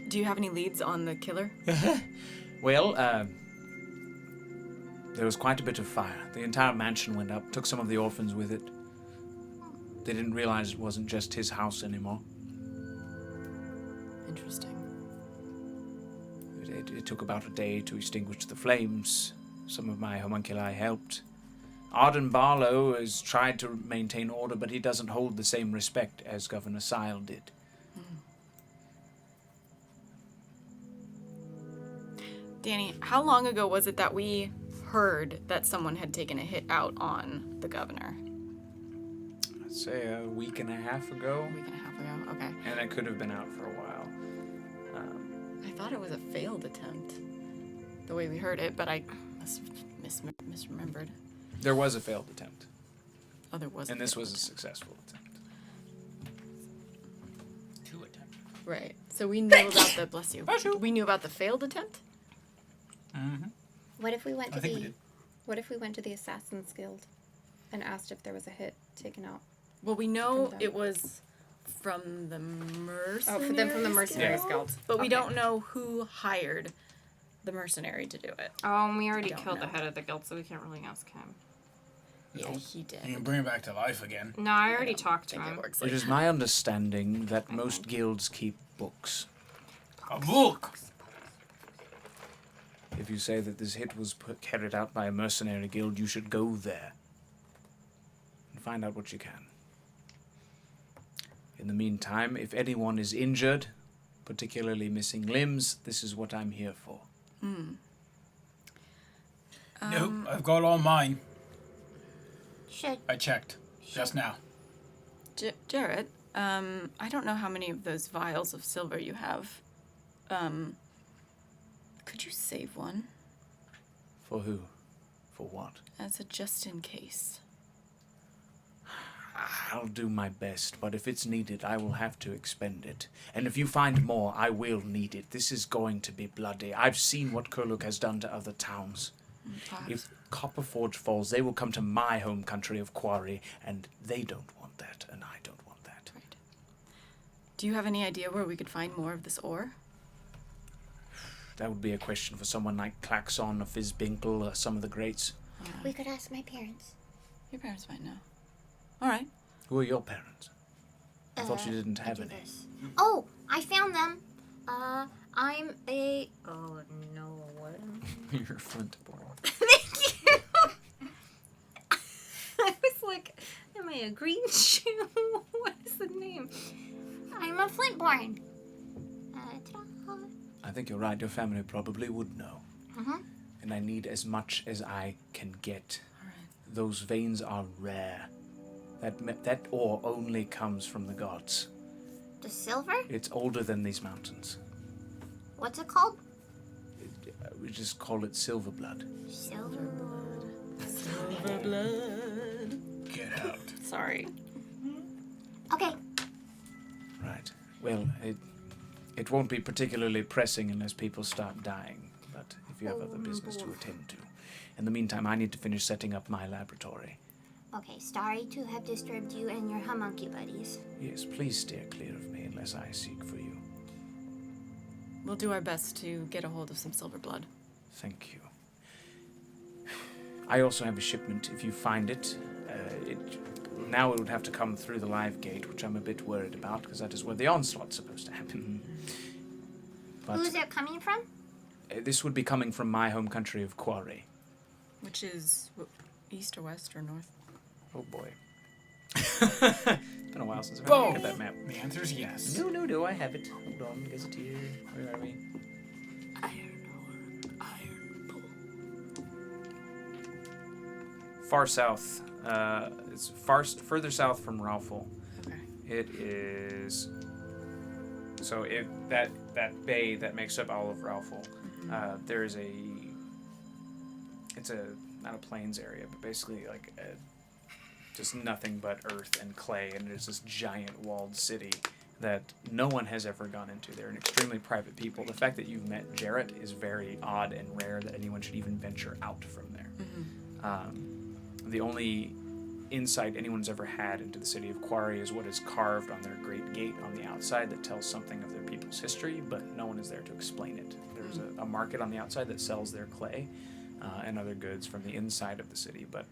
Do you have any leads on the killer? Well, There was quite a bit of fire. The entire mansion went up, took some of the orphans with it. They didn't realize it wasn't just his house anymore. Interesting. It took about a day to extinguish the flames. Some of my homunculi helped. Arden Barlow has tried to maintain order, but he doesn't hold the same respect as Governor Sahlen did. Danny, how long ago was it that we heard that someone had taken a hit out on the governor? I'd say a week and a half ago. A week and a half ago? Okay. And it could have been out for a while. I thought it was a failed attempt, the way we heard it, but I must have misremembered. There was a failed attempt. Oh, there was. And this was a successful attempt. 2 attempts. Right. So we knew about the bless you. We knew about the failed attempt. Mm-hmm. What if we went to I think we did. What if we went to the Assassin's Guild and asked if there was a hit taken out? Well, we know From them. it was from the mercenaries. Oh, for them from the Mercenaries Guild, Guild. but we Okay. don't know who hired the mercenary to do it. Oh, and we already Don't killed know. the head of the guild, so we can't really ask him. Yeah, he did. You can bring it back to life again. No, I I already don't talked to think him. it works It like is that. my understanding that most guilds keep books. A book! If you say that this hit was carried out by a mercenary guild, you should go there and find out what you can. In the meantime, if anyone is injured, particularly missing limbs, this is what I'm here for. Nope, I've got all mine. Should I checked. Just now. Jarrett, I don't know how many of those vials of silver you have. Could you save one For who? For what? as a just in case? I'll do my best, but if it's needed, I will have to expend it. And if you find more, I will need it. This is going to be bloody. I've seen what Kurluk has done to other towns. If Copperforge falls, they will come to my home country of Quarry, and they don't want that, and I don't want that. Right. Do you have any idea where we could find more of this ore? That would be a question for someone like Klaxon or Fizzbinkle or some of the greats. we could ask my parents? Your parents might know. All right. Who are your parents? I thought you didn't have any. Oh, I found them. I'm a. Oh no, what? You're Flintborn. Thank you. I was like, am I a green shoe? What is the name? I'm a Flintborn. Ta-da. I think you're right. Your family probably would know. And I need as much as I can get. All right. Those veins are rare. That ore only comes from the gods. The silver? It's older than these mountains. What's it called? We just call it silver blood. Silver. Silver blood. Get out. Sorry. Okay. Right. Well, it won't be particularly pressing unless people start dying. But if you have other business to attend to. In the meantime, I need to finish setting up my laboratory. Okay, sorry to have disturbed you and your homunculus buddies. Yes, please steer clear of me unless I seek for you. We'll do our best to get a hold of some silver blood. Thank you. I also have a shipment. If you find it, now it would have to come through the live gate, which I'm a bit worried about because that is where the onslaught's supposed to happen. But Who's it coming from? this would be coming from my home country of Quarry. Which is east or west or north? Oh boy. It's been a while since I've looked at that map. The answer is yes. No, I have it. Hold on, Gazetteer. Where are we? Far south. It's further south from Raufel. Okay. It is. So that bay that makes up all of Raufel, there is a. It's not a plains area, but basically like just nothing but earth and clay, and there's this giant walled city that no one has ever gone into. They're an extremely private people. The fact that you've met Jarrett is very odd and rare that anyone should even venture out from there. The only insight anyone's ever had into the city of Quarry is what is carved on their great gate on the outside that tells something of their people's history, but no one is there to explain it. There's a market on the outside that sells their clay, and other goods from the inside of the city, but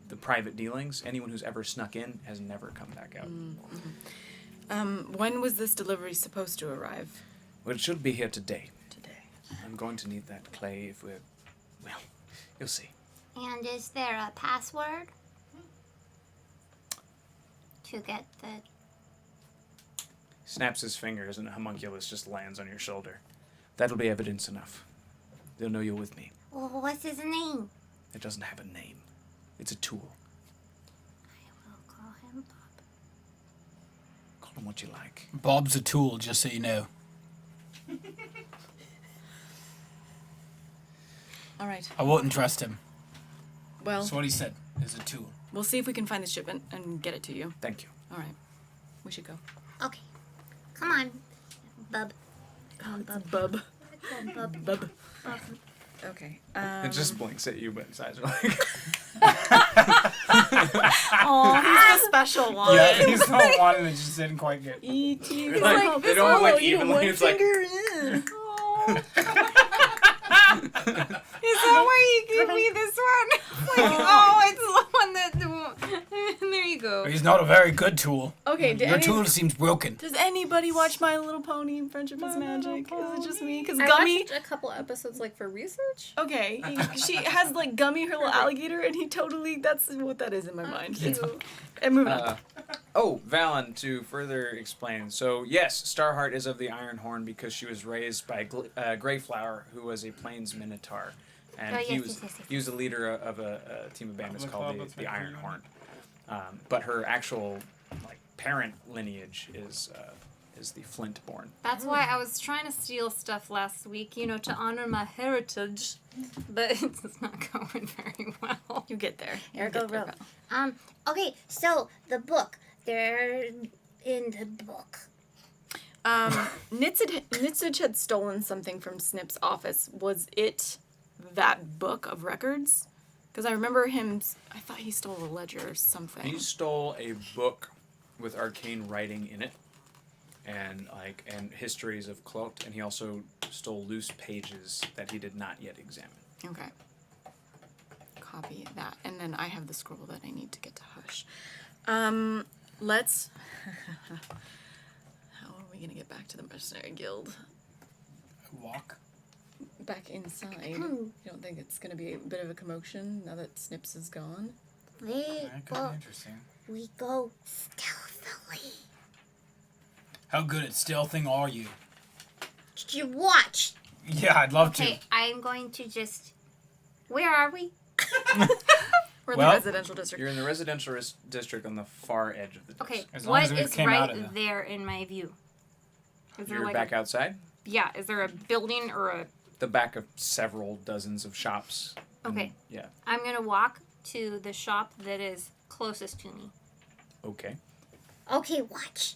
the private dealings, anyone who's ever snuck in has never come back out. When was this delivery supposed to arrive? Well, it should be here today. Today. I'm going to need that clay if we're... Well, you'll see. And is there a password to get the... Snaps his fingers and a homunculus just lands on your shoulder. That'll be evidence enough. They'll know you're with me. Well, what's his name? It doesn't have a name. It's a tool. I will call him Bob. Call him what you like. Bob's a tool, just so you know. All right. I wouldn't trust him. Well, That's what he said. Is a tool. we'll see if we can find the shipment and get it to you. Thank you. All right. We should go. Okay. Come on, Bub. Come on, Bub. Bub. Come on, Bub. Bub. Bub. Okay. It just blinks at you, but his eyes are like... Oh, he's the special one. Yeah, he's the one that just didn't quite get. E.T. They're like, they don't blink evenly. It's like... Is that why you give me this one? Like, oh, it's the one that... There you go. He's not a very good tool. Okay, Your tool seems broken. does anybody watch My Little Pony Friendship is Magic? Is it just me? Because I Gummy... watched a couple episodes like for research. Okay, she has like Gummy, her little alligator, and he totally... That's what that is in my mind. It's fine. And moving on. Valen, to further explain. So, yes, Starheart is of the Iron Horn because she was raised by Greyflower, who was a Plains Minotaur. And he was the leader of a team of bandits called the Iron Horn. But her actual parent lineage is the Flintborn. That's why I was trying to steal stuff last week, to honor my heritage. But it's not going very well. You get there. Ergo Row. Okay, so the book. They're in the book. Nitsage had stolen something from Snip's office. Was it that book of records? Because I remember him... I thought he stole a ledger or something. He stole a book with arcane writing in it, and histories of Cloaked, and he also stole loose pages that he did not yet examine. Okay. Copy that. And then I have the scroll that I need to get to Hush. Let's... How are we going to get back to the Mercenary Guild? Walk. Back inside? You don't think it's going to be a bit of a commotion now that Snips is gone? That could be interesting. We go stealthily. How good at stealthing are you? Did you watch? Yeah, I'd love Okay, I'm going to just... Where are we? We're in Well, the residential district. You're in the residential district on the far edge of the Okay, district. As long what as we is came out right of the- there in my view? Is there You're back outside? Yeah, is there a building or a... The back of several dozens of shops. and- Okay. Yeah. I'm going to walk to the shop that is closest to me. Okay. Okay, watch.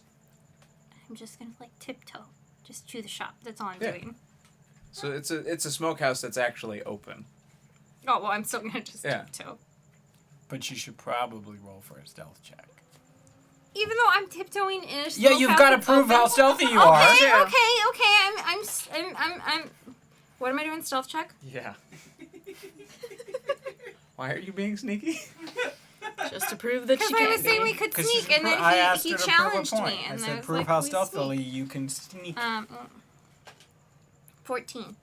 I'm just going to tiptoe just to the shop. That's all I'm Yeah. doing. So it's a smokehouse that's actually open. Oh, well, I'm still going to just tiptoe. But you should probably roll for a stealth check. Even though I'm tiptoeing in a Yeah, you've smokehouse got to that's prove open. how stealthy you are. Okay. I'm. What am I doing? Stealth check? Yeah. Why are you being sneaky? Just to prove that she Because I can was saying be. we could 'Cause sneak, and then I asked he her to prove a challenged point. me, I and said, was prove like, how we stealthily sneak. you can sneak. 14.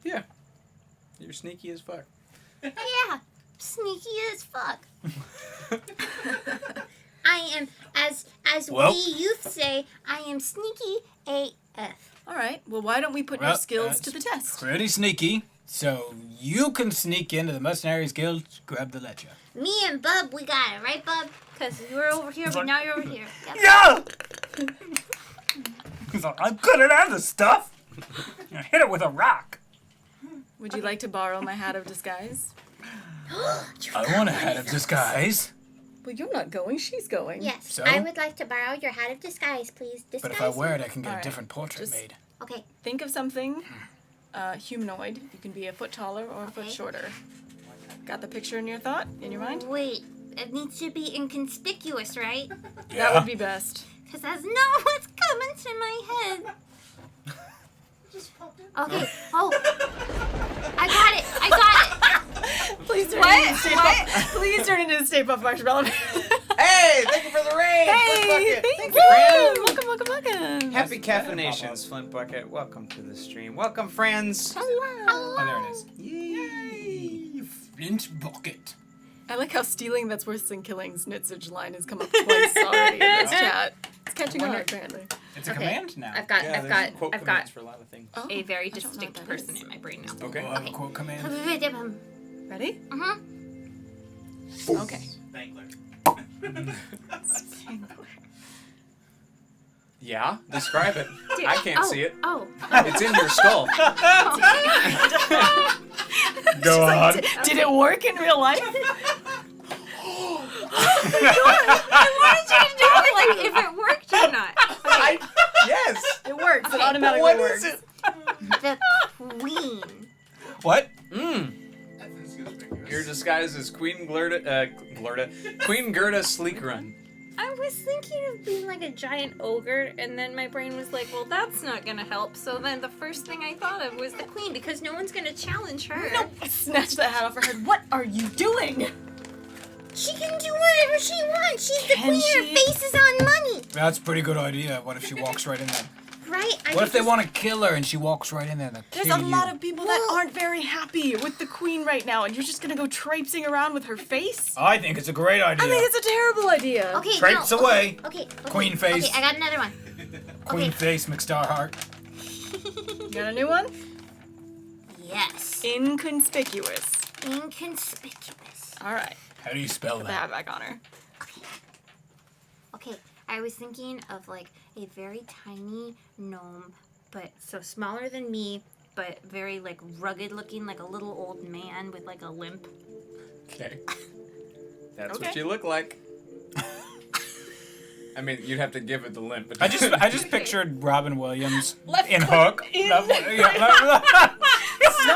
Yeah. You're sneaky as fuck. Yeah, sneaky as fuck. I am, as Well. we youth say, I am sneaky AF. All right. Well, why don't we put your Well, skills to that's the test? Pretty sneaky. So you can sneak into the Mercenaries Guild, grab the ledger. Me and Bub, we got it, right, Bub? Because you were over here, but now you're over here. Yep. Yeah! He's like, I'm good at other stuff. I hit it with a rock. Would you like to borrow my hat of disguise? I want a hat of disguise. Well, you're not going. She's going. Yes, So? I would like to borrow your hat of disguise, please. Disguise But if I wear it, I can get a Alright, different portrait just- made. Okay. Think of something humanoid. You can be a foot taller or a foot Okay. shorter. Got the picture in your thought? In your mind? Wait, it needs to be inconspicuous, right? That would be best. Because that's not what's coming to my head. Okay. Oh, I got it. I got it. Please turn What? into the Stay What? Puft. Please turn into the Stay Puft Marshmallow Man. Hey, thank you for the raid. Hey, Flint Bucket. thank you, friend. you. Welcome. Happy That's- caffeinations, Flint Bucket. Welcome to the stream. Welcome, friends. Oh, there it is. Yay. Flint bucket. I like how stealing that's worse than killing Snitzage line has come up twice already in this chat. It's catching on apparently. It's a Okay. command now. I've got Yeah, I've there's got quote I've commands got for a lot of things. Oh, a very I don't know what distinct that person is. in my brain now. Okay. We'll have a quote command. Ready? Mm-hmm. Okay. Thankler. Yeah, describe it. I can't see it. Oh. It's in your skull. Go on. Did it work in real life? Like if it worked or not. Yes. It works. It Okay, automatically What works. is it? The queen. What? Your disguise is Queen Glurda, Queen Gerda Sleek Run. I was thinking of being like a giant ogre, and then my brain was like, well, that's not gonna help. So then the first thing I thought of was the queen, because no one's gonna challenge her. Snatch that hat off her head. What are you doing? She can do whatever she wants. She's the Can queen. Her she? face is on money. That's a pretty good idea. What if she walks right in there? Right? What if they want to kill her and she walks right in there? They'll There's kill a you. lot of people that aren't very happy with the queen right now, and you're just gonna go traipsing around with her face? I think it's a great idea. I think it's a terrible idea. Okay, Traipse no. away. Okay. Queen face. Okay, I got another one. Queen okay. face, McStarheart. You got a new one? Yes. Inconspicuous. Inconspicuous. All right. How do you spell Put the that? hat back on her. Okay, I was thinking of like a very tiny gnome, but so smaller than me, but very like rugged looking, like a little old man with like a limp. Okay. That's Okay. what you look like. I mean, you'd have to give it the limp. But I just pictured Robin Williams Left in foot Hook. in.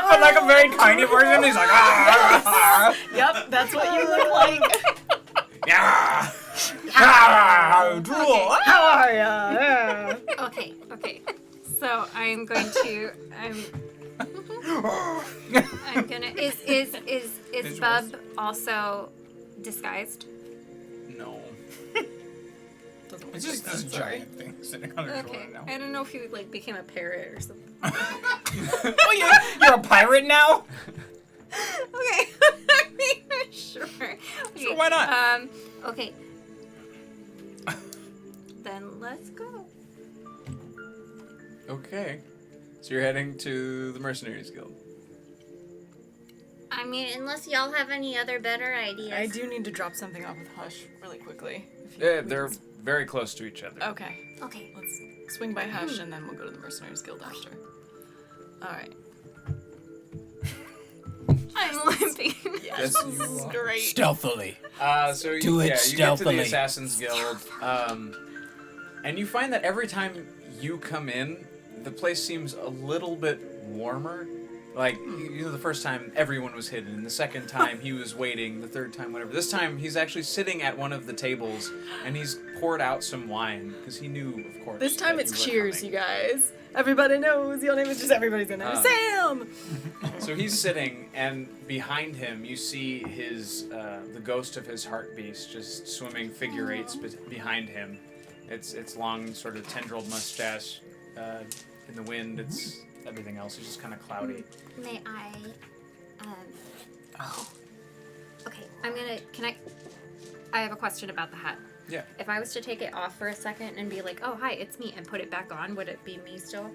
But like a very tiny version. He's like, ah, Yep, that's what you look like. ah, ah, drool. How are ya? Okay. So I'm going to I'm gonna is Bub also disguised? No. It's just this giant thing sitting on her Okay. shoulder now. I don't know if he like became a parrot or something. Oh, you're a pirate now? Okay. Sure. Okay. Sure, why not? Okay. Then let's go. Okay. So you're heading to the Mercenaries Guild. I mean, unless y'all have any other better ideas. I do need to drop something off with Hush really quickly. if you Yeah, please. they're very close to each other. Okay. Okay. Let's swing by Hush and then we'll go to the Mercenaries Guild after. Alright. I'm limping. Yes, This is great. Stealthily. So you, Do it you get to stealthily. the Assassin's Guild, and you find that every time you come in, the place seems a little bit warmer. Like, you know, the first time everyone was hidden, and the second time he was waiting, the third time whatever. This time he's actually sitting at one of the tables, and he's poured out some wine, because he knew, of course. This time that it's you were cheers, coming. you guys. Everybody knows your name is just everybody's gonna know. Sam! So he's sitting, and behind him you see his the ghost of his heart beast just swimming figure eights behind him. It's long, sort of tendrilled mustache. In the wind, it's everything else is just kind of cloudy. May I? Okay. I have a question about the hat. Yeah. If I was to take it off for a second and be like, "Oh, hi, it's me," and put it back on, would it be me still?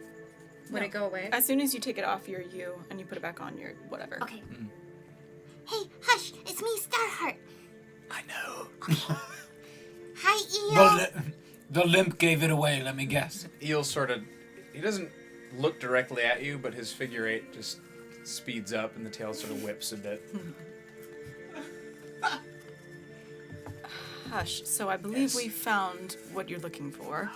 Would No. it go away? As soon as you take it off, you're you, and you put it back on, you're whatever. Okay. Hey, Hush! It's me, Starheart. I know. Hi, Eo. The limp gave it away, let me guess. Eel sort of, he doesn't look directly at you, but his figure eight just speeds up and the tail sort of whips a bit. Hush, so I believe we found what you're looking for.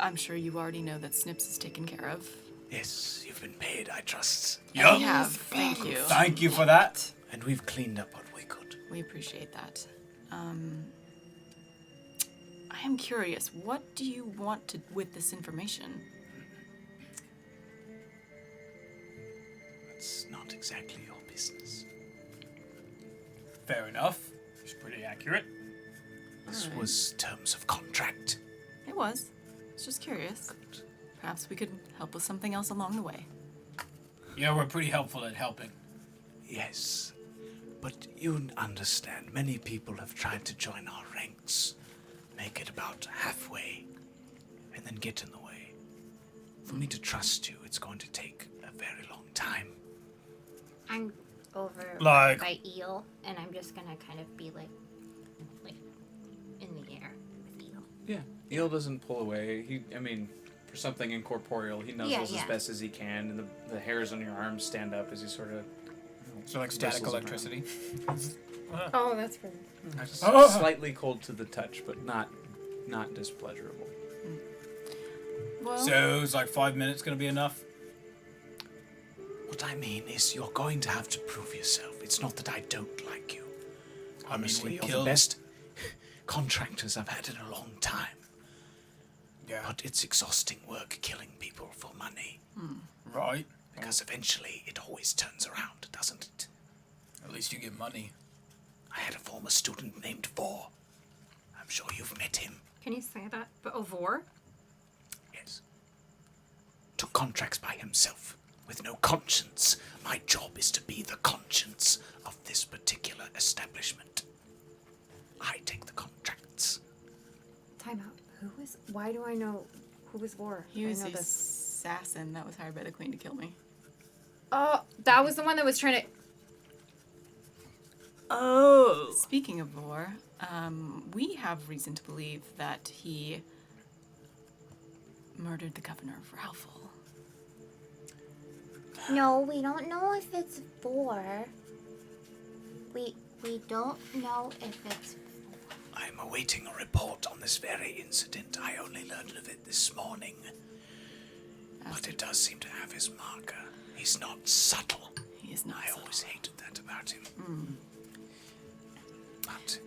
I'm sure you already know that Snips is taken care of. Yes, you've been paid, I trust. We Yup. have, thank you. Thank you for that. And we've cleaned up what we could. We appreciate that. I am curious, what do you want with this information? That's not exactly your business. Fair enough. It's pretty accurate. This Alright. was terms of contract. It was. I was just curious. Perhaps we could help with something else along the way. Yeah, we're pretty helpful at helping. Yes. But you understand, many people have tried to join our ranks, make it about halfway, and then get in the way. For me to trust you, it's going to take a very long time. I'm over Like- by Eel, and I'm just gonna kind of be like in the air with Eel. Yeah. Eel doesn't pull away. For something incorporeal, he nuzzles Yeah. as best as he can, and the hairs on your arms stand up as he sort of So like static Bristles electricity. Oh, that's for. slightly cold to the touch, but not displeasurable. Well, So it's like 5 minutes gonna be enough? What I mean is, you're going to have to prove yourself. It's not that I don't like you. Honestly, we you're the killed- best contractors I've had in a long time. Yeah. But it's exhausting work killing people for money. Right. Because eventually it always turns around, doesn't it? At least you get money. I had a former student named Vor. I'm sure you've met him. Can you say that? But Ovor? Yes. Took contracts by himself, with no conscience. My job is to be the conscience of this particular establishment. I take the contracts. Time out. Why do I know who was Vor? he was I the know this. assassin that was hired by the queen to kill me. Oh, that was the one that was trying to. Oh. Speaking of Vor, we have reason to believe that he murdered the governor of Ralphal. No, we don't know if it's Vor. We don't know if it's. I'm awaiting a report on this very incident. I only learned of it this morning. But it does seem to have his marker. He's not subtle. He is not. I subtle. always hated that about him. But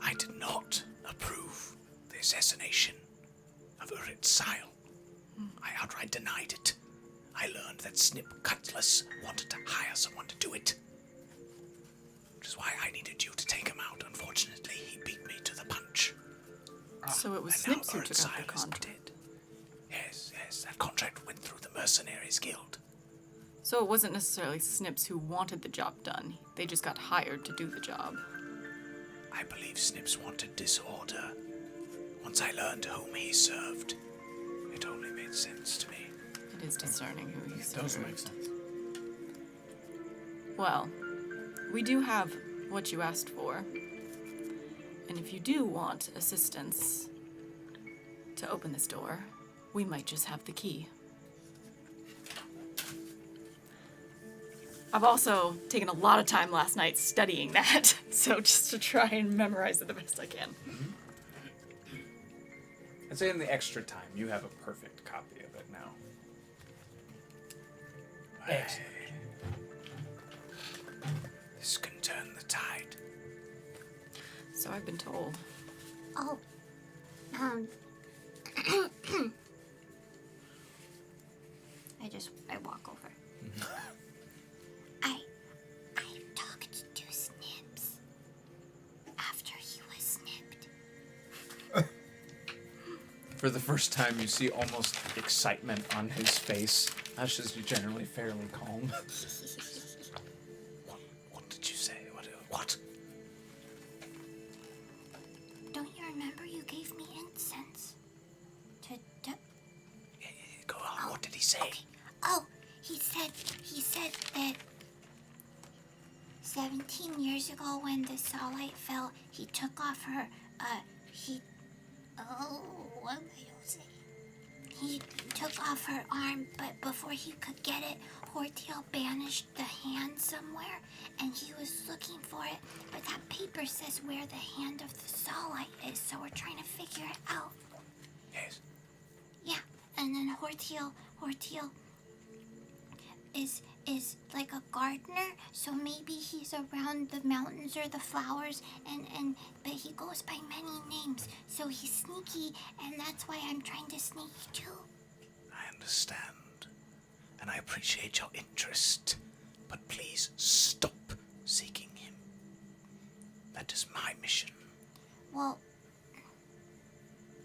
I did not approve the assassination of Urit Sile. I outright denied it. I learned that Snip Cutlass wanted to hire someone to do it. Which is why I needed you to take him out. Unfortunately, he beat me to the punch. So it was And now Snips who Urit took out the Sile is contract. dead. Yes, that contract went through the Mercenaries Guild. So it wasn't necessarily Snips who wanted the job done. They just got hired to do the job. I believe Snips wanted disorder. Once I learned whom he served, it only made sense to me. It is discerning who he It does served. make sense. Well, we do have what you asked for. And if you do want assistance to open this door, we might just have the key. I've also taken a lot of time last night studying that, so just to try and memorize it the best I can. I'd say in the extra time, you have a perfect copy of it now. Excellent. This can turn the tide. So I've been told. Oh. I walk over. I talked to Snips after he was snipped. For the first time, you see almost excitement on his face. Ash is generally fairly calm. What did you say? What? Don't you remember you gave me incense? Go on. What did he say? Oh, he said that 17 years ago when the Sahlen fell, he took off her, what am I gonna say? He took off her arm, but before he could get it, Hortiel banished the hand somewhere, and he was looking for it, but that paper says where the hand of the Sahlen is, so we're trying to figure it out. Yes. Yeah, and then Hortiel is like a gardener, so maybe he's around the mountains or the flowers, but he goes by many names, so he's sneaky, and that's why I'm trying to sneak too. understand, and I appreciate your interest, but please stop seeking him. That is my mission. Well,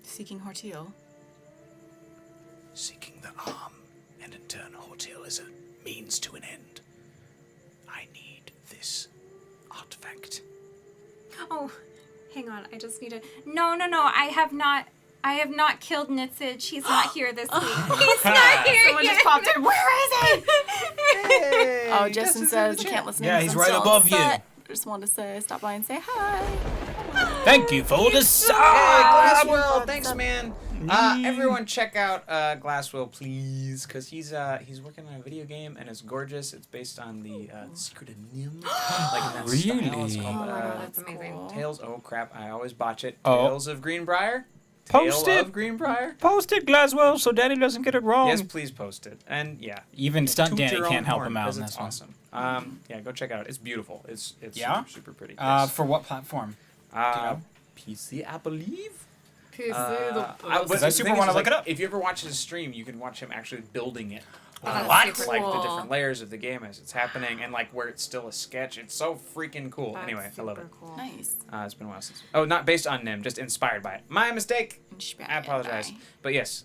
Seeking Hortiel. Seeking the arm, and in turn, Hortiel is a means to an end. I need this artifact. oh, hang on. I just need to. No. I have not killed Nitsage. He's not here this week. He's not here Someone yet. just popped in. Where is he? Hey, Oh, Justin says you can't listen to Yeah, him he's since right he's above all you. set. Just wanted to say, stop by and say hi. Thank you for the sub. Glasswell, thanks, man. Everyone, check out Glasswell, please, because he's working on a video game and it's gorgeous. It's based on the Secret of Nim, like in that style. It's Really? called, That's amazing. Tales. Oh crap! I always botch it. Oh. Tales of Greenbrier. Post Tale it. of Greenbrier. Post it, Glaswell, so Danny doesn't get it wrong. Yes, please post it. And yeah, Even Stunt toot Danny your own can't help horn, him out 'cause in it's this one. awesome. Yeah, go check it out. It's beautiful. It's Yeah? super pretty. Yes. For what platform? know? PC, I believe. PC, But I the super thing wanna is, look like, it up. If you ever watch his stream, you can watch him actually building it. that's Like super the cool. different layers of the game as it's happening, and like where it's still a sketch. It's so freaking cool. Anyway, I love it. Cool. Nice. It's been a while since. Oh, not based on Nim, just inspired by it. My mistake. I apologize. But yes.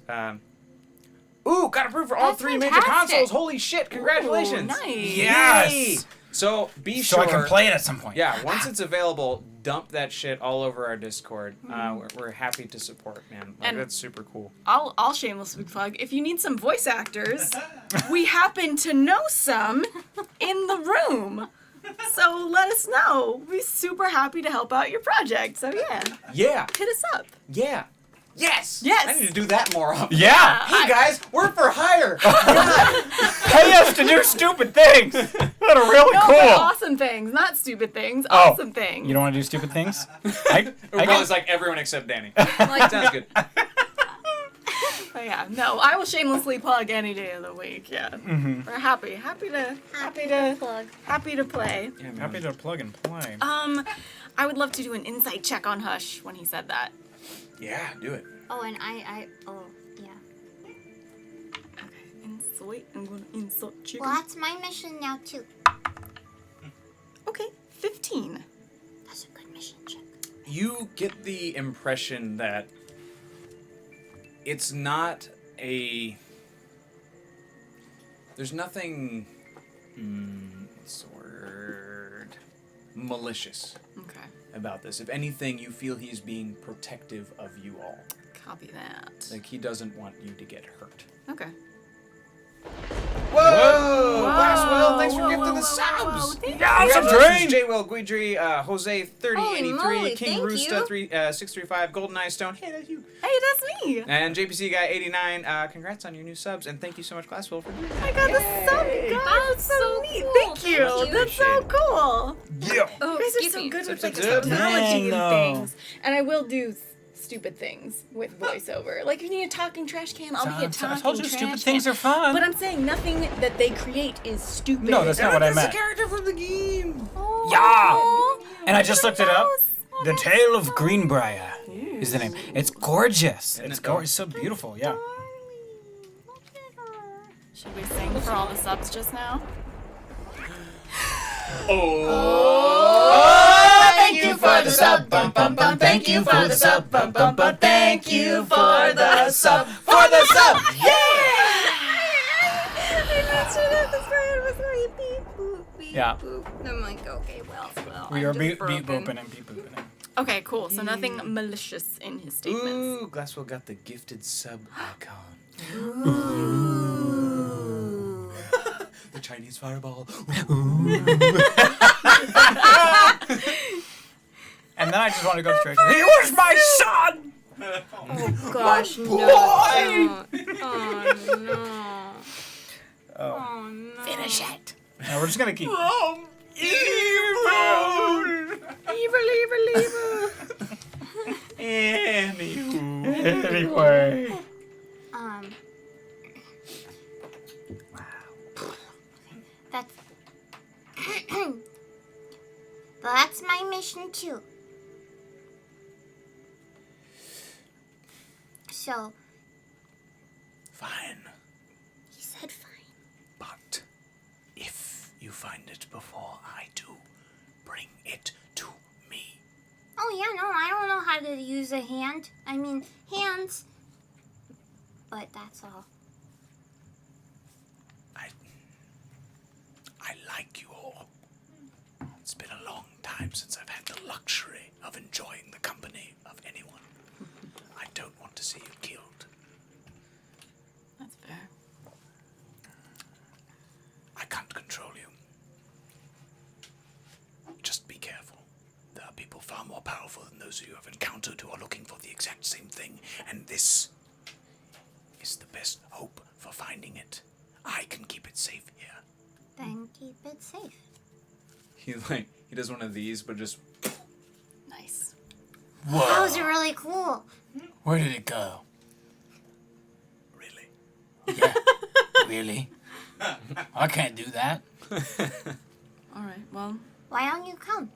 Ooh, got approved for all That's 3 major fantastic. consoles. Holy shit! Congratulations. Ooh, nice. Yes! Yay! So be So sure. I can play it at some point. Yeah, once it's available, dump that shit all over our Discord. We're happy to support, man. Like, And- that's super cool. I'll shamelessly plug. If you need some voice actors, we happen to know some in the room. So let us know. We'd be super happy to help out your project. So yeah, Yeah, hit us up. yeah. Yes! Yes. I need to do that more often. Yeah! Hey guys, we're for hire! Pay us to do stupid things! That are really No, cool! but awesome things, not stupid things. Oh, Awesome things. You don't want to do stupid things? I Well, it's like everyone except Danny. Sounds good. But yeah, no, I will shamelessly plug any day of the week. Yeah, we're happy to play. Yeah, man. Happy to plug and play. I would love to do an insight check on Hush when he said that. Yeah, do it. Oh, and oh, yeah. Okay, insight. I'm gonna insert chicken. Well, that's my mission now, too. Okay, 15. That's a good mission check. You get the impression that it's not a. There's nothing. What's the word? Malicious Okay, about this. If anything, you feel he's being protective of you all. copy that. Like he doesn't want you to get hurt. Okay. Whoa! Glasswell, thanks for gifting the subs. Yeah, some Congratulations, train! J. Will, Guidry, Jose 3083, Holy moly, King thank Roosta you. 635, Golden Eye Stone. Hey, that's you. Hey, that's me. And JPC Guy 89. Congrats on your new subs, and thank you so much, Glasswell, for doing that. I got the sub, guys. That's so neat. cool. Thank you. Thank you. That's so cool. Yeah! Oh, You guys are excuse so me. good with Zip, like zip, zip. technology Man, and things. And I will do stupid things with voiceover. Like if you need a talking trash can, I'll be a talking I told you trash stupid can. things are fun. But I'm saying nothing that they create is stupid. No, that's not what I meant. character from the game. Yeah! And I just looked it up. The Tale of Greenbrier is the name. It's gorgeous. Isn't It's it, though? gorgeous. So beautiful, yeah. Should we sing for all the subs just now? Thank you for the sub, bum bum bum. Thank you for the sub, bum bum bum. Thank you for the sub, for the sub. Yeah. I'm like, okay, well. We I'm are just beat broken. booping and beat booping. Okay, cool. So nothing malicious in his statements. Ooh, Glasswell got the gifted sub icon. The Chinese fireball. And then I just want to go straight to he was my son! Gosh, no. Boy! Oh, no. Oh. Oh, no. Finish it. No, we're just gonna keep. Evil. Anyway. That's... That's my mission, too. So, Fine. before I do. Bring it to me. Oh yeah, no, I don't know how to use a hand. I mean, hands. But that's all. I like you all. It's been a long time since I've had the luxury of enjoying the company of anyone. I don't want to see you killed. That's fair. I can't control you. Just be careful. There are people far more powerful than those you have encountered who are looking for the exact same thing, and this is the best hope for finding it. I can keep it safe here. Then keep it safe. He does one of these, but just Nice. Whoa. That was really cool. Where did it go? Really? Yeah. Really? I can't do that. All right. Well, Why don't you come?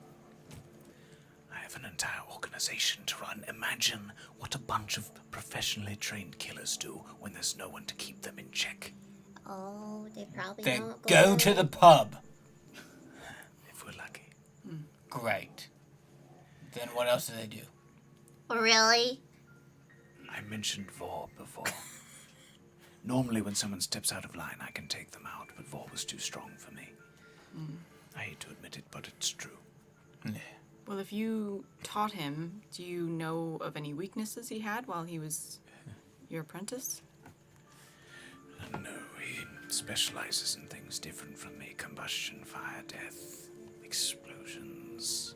I have an entire organization to run. Imagine what a bunch of professionally trained killers do when there's no one to keep them in check. Oh, they probably Then don't go to the pub. If we're lucky. Great. Then what else do they do? Really? I mentioned Vor before. Normally when someone steps out of line, I can take them out, but Vor was too strong for me. I hate to admit it, but it's true. Yeah. well, if you taught him, do you know of any weaknesses he had while he was your apprentice? No, he specializes in things different from me. Combustion, fire, death, explosions.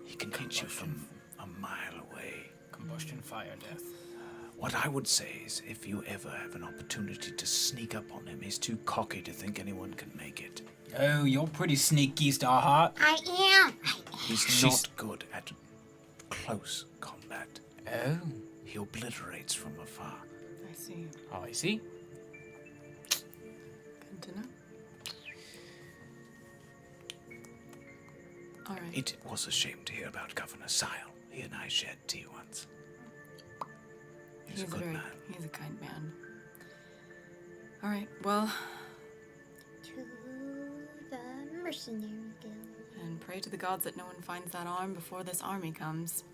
He can hit you from a mile away. Combustion, fire, death. What I would say is, if you ever have an opportunity to sneak up on him, he's too cocky to think anyone can make it. Oh, you're pretty sneaky, Starheart. I am. He's not good at close combat. Oh. He obliterates from afar. I see. Oh, I see. Good to know. All right. It was a shame to hear about Governor Sahlen. He and I shared tea once. He's a good man. He's a kind man. All right. Well, To the mercenary guild. and pray to the gods that no one finds that arm before this army comes.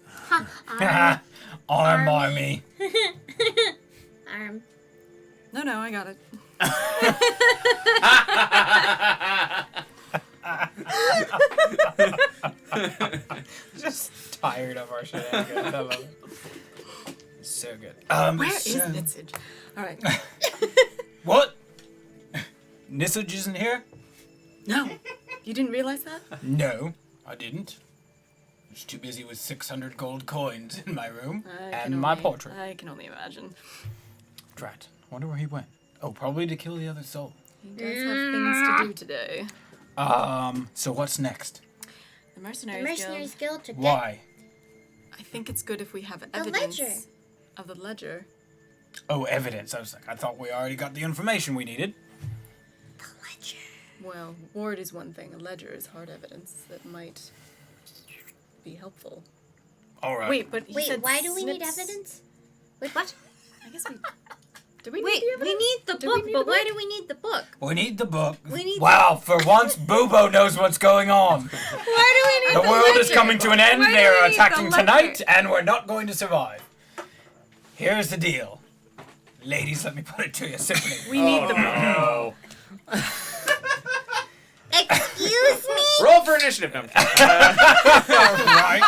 Arm army. Arm. No, I got it. Just tired of our shenanigans. I love it. So good. Where is Nitsage? All right. What? Nissage isn't here? No, you didn't realize that? No, I didn't. I was too busy with 600 gold coins in my room and my portrait. I can only imagine. Drat. Wonder where he went. Oh, probably to kill the other soul. He does have things to do today. So what's next? The The Mercenaries, mercenaries guild to get Why? I think it's good if we have the evidence ledger. of the ledger. Oh, evidence. I thought we already got the information we needed. The ledger. Well, ward is one thing. A ledger is hard evidence that might be helpful. All right. Wait, but he Wait, said why do we need snips. evidence? Wait, what? I guess we. Do we Wait, need the evidence? we need the Do we book, need but the why book? do we need the book? We need the book. We need Wow, for once, Boobo knows what's going on. Why do we need The world is ledger? coming to an end. Why do They are we need attacking the tonight, ledger? and we're not going to survive. Here's the deal. Ladies, let me put it to you simply. We need the book. no. Excuse me? Roll for initiative. No, I'm kidding. Right?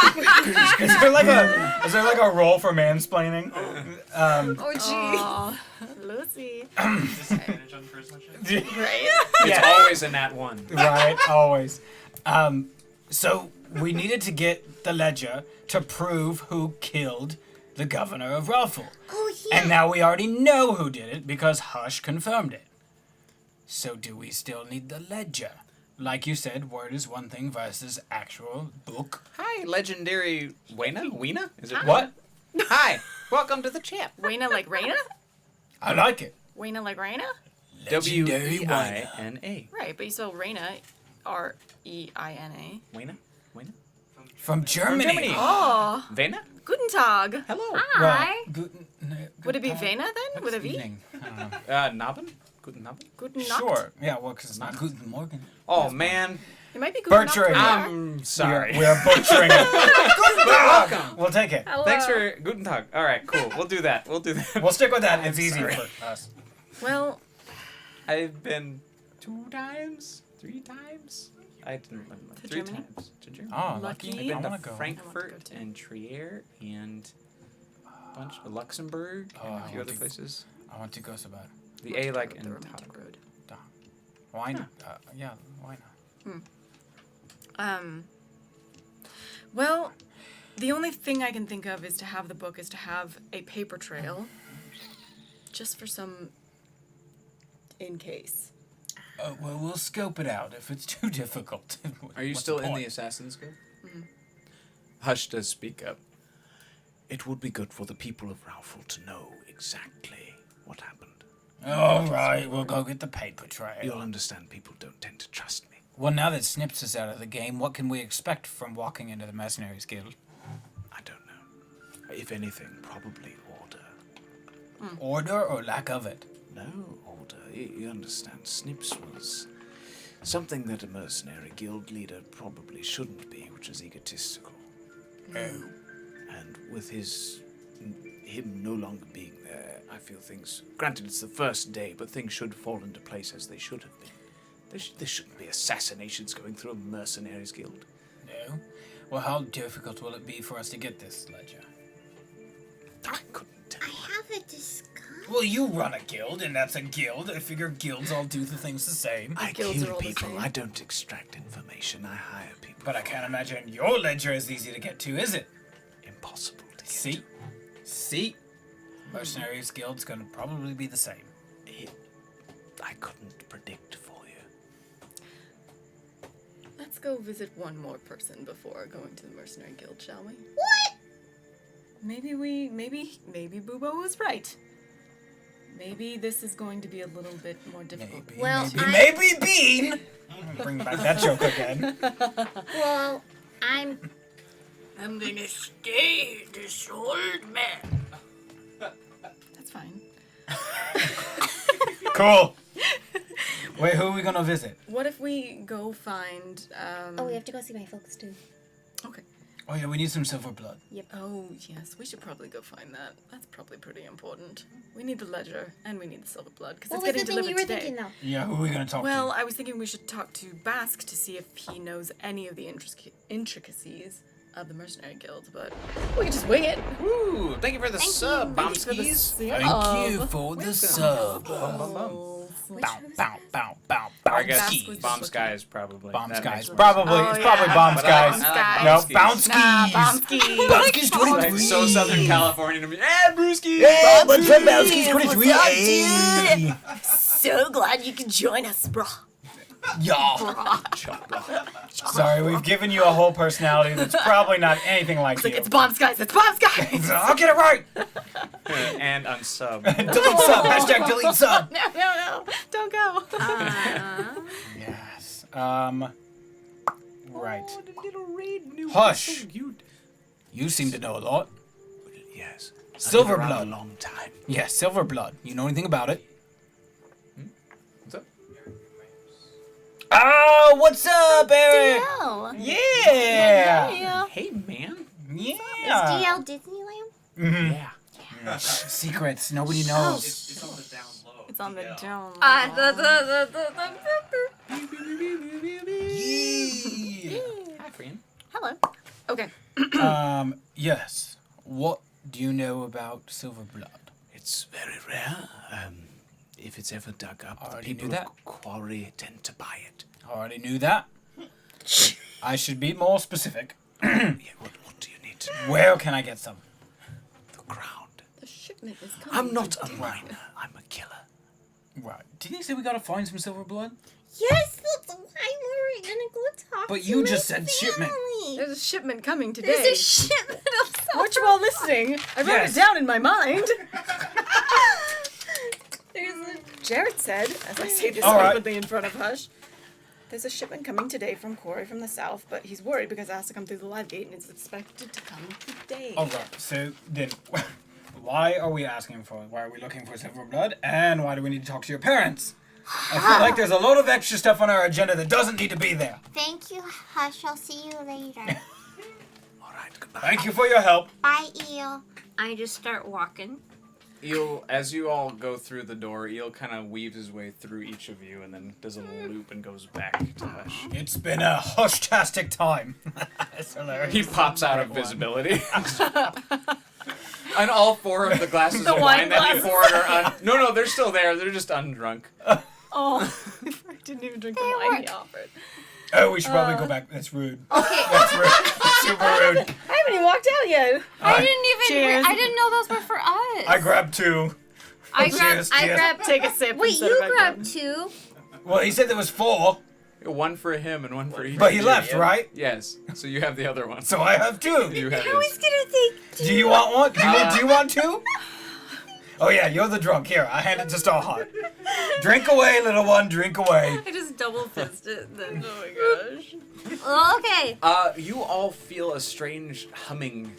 Is there like a roll for mansplaining? Oh, gee. Aw, Lucy. Disadvantage on first one check? Right? It's always a nat one. Right, always. So we needed to get the ledger to prove who killed the governor of Ruffle. Oh, yeah. And now we already know who did it because Hush confirmed it. So do we still need the ledger? Like you said, word is one thing versus actual book. Hi, legendary Weena? Is it What? Hi, welcome to the chat. Wayna like Raina? I like it. Wayna like Raina? Legendary Weina. W-E-I-N-A. Right, but you spell Raina, R-E-I-N-A. Weena? Weena? From Germany. Germany. Oh, Vena? guten Tag. Hello. Well, Hi. guten- Would it be uh, Vena then? With a V? evening. Naben? Guten Abend? Guten Nacht. Sure. Yeah, well, because it's not Guten Morgen. Oh, man. It might be Guten Nacht Butchering. over there. I'm sorry. We are butchering it. Welcome. We'll take it. Thanks for Guten Tag. All right, cool. We'll do that. We'll do that. We'll stick with that. It's easy sorry. for us. Well, I've been 2 times? 3 times? I didn't remember. To 3 Germany? times to Germany. Oh, Lucky. lucky. I've been I to want to go. Frankfurt too. and Trier and a bunch of Luxembourg Oh, and I a few want other to- places. I want to go so bad. The A like the in romantic Tag. road. Why not? Yeah, why not? Well, the only thing I can think of is to have the book is to have a paper trail, just for some, in case. Well, we'll scope it out if it's too difficult. Are you What's still in the point? Assassin's Guild? Hush does speak up. It would be good for the people of Ralphal to know exactly what happened. All right, we'll go get the paper trail. You'll understand people don't tend to trust me. Well, now that Snips is out of the game, what can we expect from walking into the Mercenaries Guild? I don't know. If anything, probably order. Order or lack of it? No, order. You understand, Snips was something that a mercenary guild leader probably shouldn't be, which is egotistical. Oh. And with him no longer being there, I feel things... Granted, it's the first day, but things should fall into place as they should have been. There shouldn't be assassinations going through a mercenaries guild. No? Well, how difficult will it be for us to get this ledger? I couldn't tell. I have a disguise. Well, you run a guild, and that's a guild. I figure guilds all do the things the same. I guilds are kill all the people. same. I don't extract information. I hire people. But I can't imagine your ledger is easy to get to, is it? Impossible to get See? to. See? Mercenaries Guild's gonna probably be the same. I couldn't predict for you. Let's go visit one more person before going to the Mercenary Guild, shall we? What? Maybe Bubo was right. Maybe this is going to be a little bit more difficult. Maybe, Well, maybe Bean! Bring back that joke again. Well, I'm gonna stay this old man. That's fine. Cool. Wait, who are we gonna visit? What if we go find, Oh, we have to go see my folks too. Okay. Oh yeah, we need some silver blood. Oh, yes, we should probably go find that. That's probably pretty important. We need the ledger, and we need the silver blood, because What it's was the getting thing delivered you were today. thinking though? Yeah, who are we gonna talk Well, to? I was thinking we should talk to Bask to see if he knows any of the intricacies of the Mercenary Guild, but we can just wing it. Woo! Thank you for the sub, Thank you for the Bombskis. Thank you for the sub. Bum, bum, bum. Which Bow, was bow, bow, bow, I bow. guess Bask was Bomb just Skies probably. Bomb That skies. makes more Probably. Oh, It's probably yeah. bomb But I skies. like No, Bombskis. bounce skis. Nah, Bombski. Bounce skis It's 23. like so Southern California to me. Hey, Brewski! Hey, what's up, bounce skis What's 23? up, Hey. So glad you could join us, bro. Yeah. Sorry, we've given you a whole personality that's probably not anything like you. It's Bomb Skies, it's Bomb Skies! I'll get it right. And unsub. Delete sub. Hashtag delete sub. No, don't go. Yes. Right. Oh, the little raid knew Hush. so cute. You seem to know a lot. Yes. I've Silver been around blood. a long time. Yes, silver blood. You know anything about it? What's up? Oh, what's up, Eric? DL. Yeah. Hey, man. Yeah. Is DL Disneyland? Mhm. Yeah. Secrets. Nobody knows. It's on the down low. It's on the Yeah. dome. Yeah. Hi, friend. Hello. Okay. Yes. What do you know about silver blood? It's very rare. If it's ever dug up, the Already knew people that. of Quarry tend to buy it. Already knew that. I should be more specific. Yeah, what do you need to know? Where can I get some? The ground. The shipment is coming. I'm not a miner. I'm a killer. Right. Didn't you say we gotta find some silver blood? Yes, that's why we're gonna go talk But to you my just said shipment. family. There's a shipment coming today. There's a shipment of silver. Weren't you all listening? I wrote Yes. it down in my mind. Jared said, as I say this All right. awkwardly in front of Hush, there's a shipment coming today from Corey from the south, but he's worried because it has to come through the live gate and it's expected to come today. All right. So then, Why are we asking for it? Why are we looking for silver blood? And why do we need to talk to your parents? I feel like there's a load of extra stuff on our agenda that doesn't need to be there. Thank you, Hush. I'll see you later. All right, goodbye. Thank you for your help. Bye, Eel. I just start walking. Eel, as you all go through the door, Eel kind of weaves his way through each of you and then does a little loop and goes back to Hush. It's been a hush-tastic time. It's hilarious. He pops out of visibility. And all 4 of the glasses The of wine wine that he glasses. poured are No, they're still there. They're just undrunk. Oh, I didn't even drink the wine he offered. Oh, we should probably go back. That's rude. Okay. That's rude. Super rude. I haven't even walked out yet. I didn't even. Cheers. I didn't know those were for us. I grabbed 2. I Cheers, grabbed. I cheers. grabbed. Take a sip. Wait, instead you of grabbed echoing. 2. Well, he said there was 4, 1 for him and 1 for each. but he of left, you. right? Yes. So you have the other one. So I have 2. You have I was his. gonna think. Do you want one? Do you want 2? Oh yeah, you're the drunk. Here, I hand it to Starheart. Drink away, little one. Drink away. I just double fisted then. Oh my gosh. Okay. You all feel a strange humming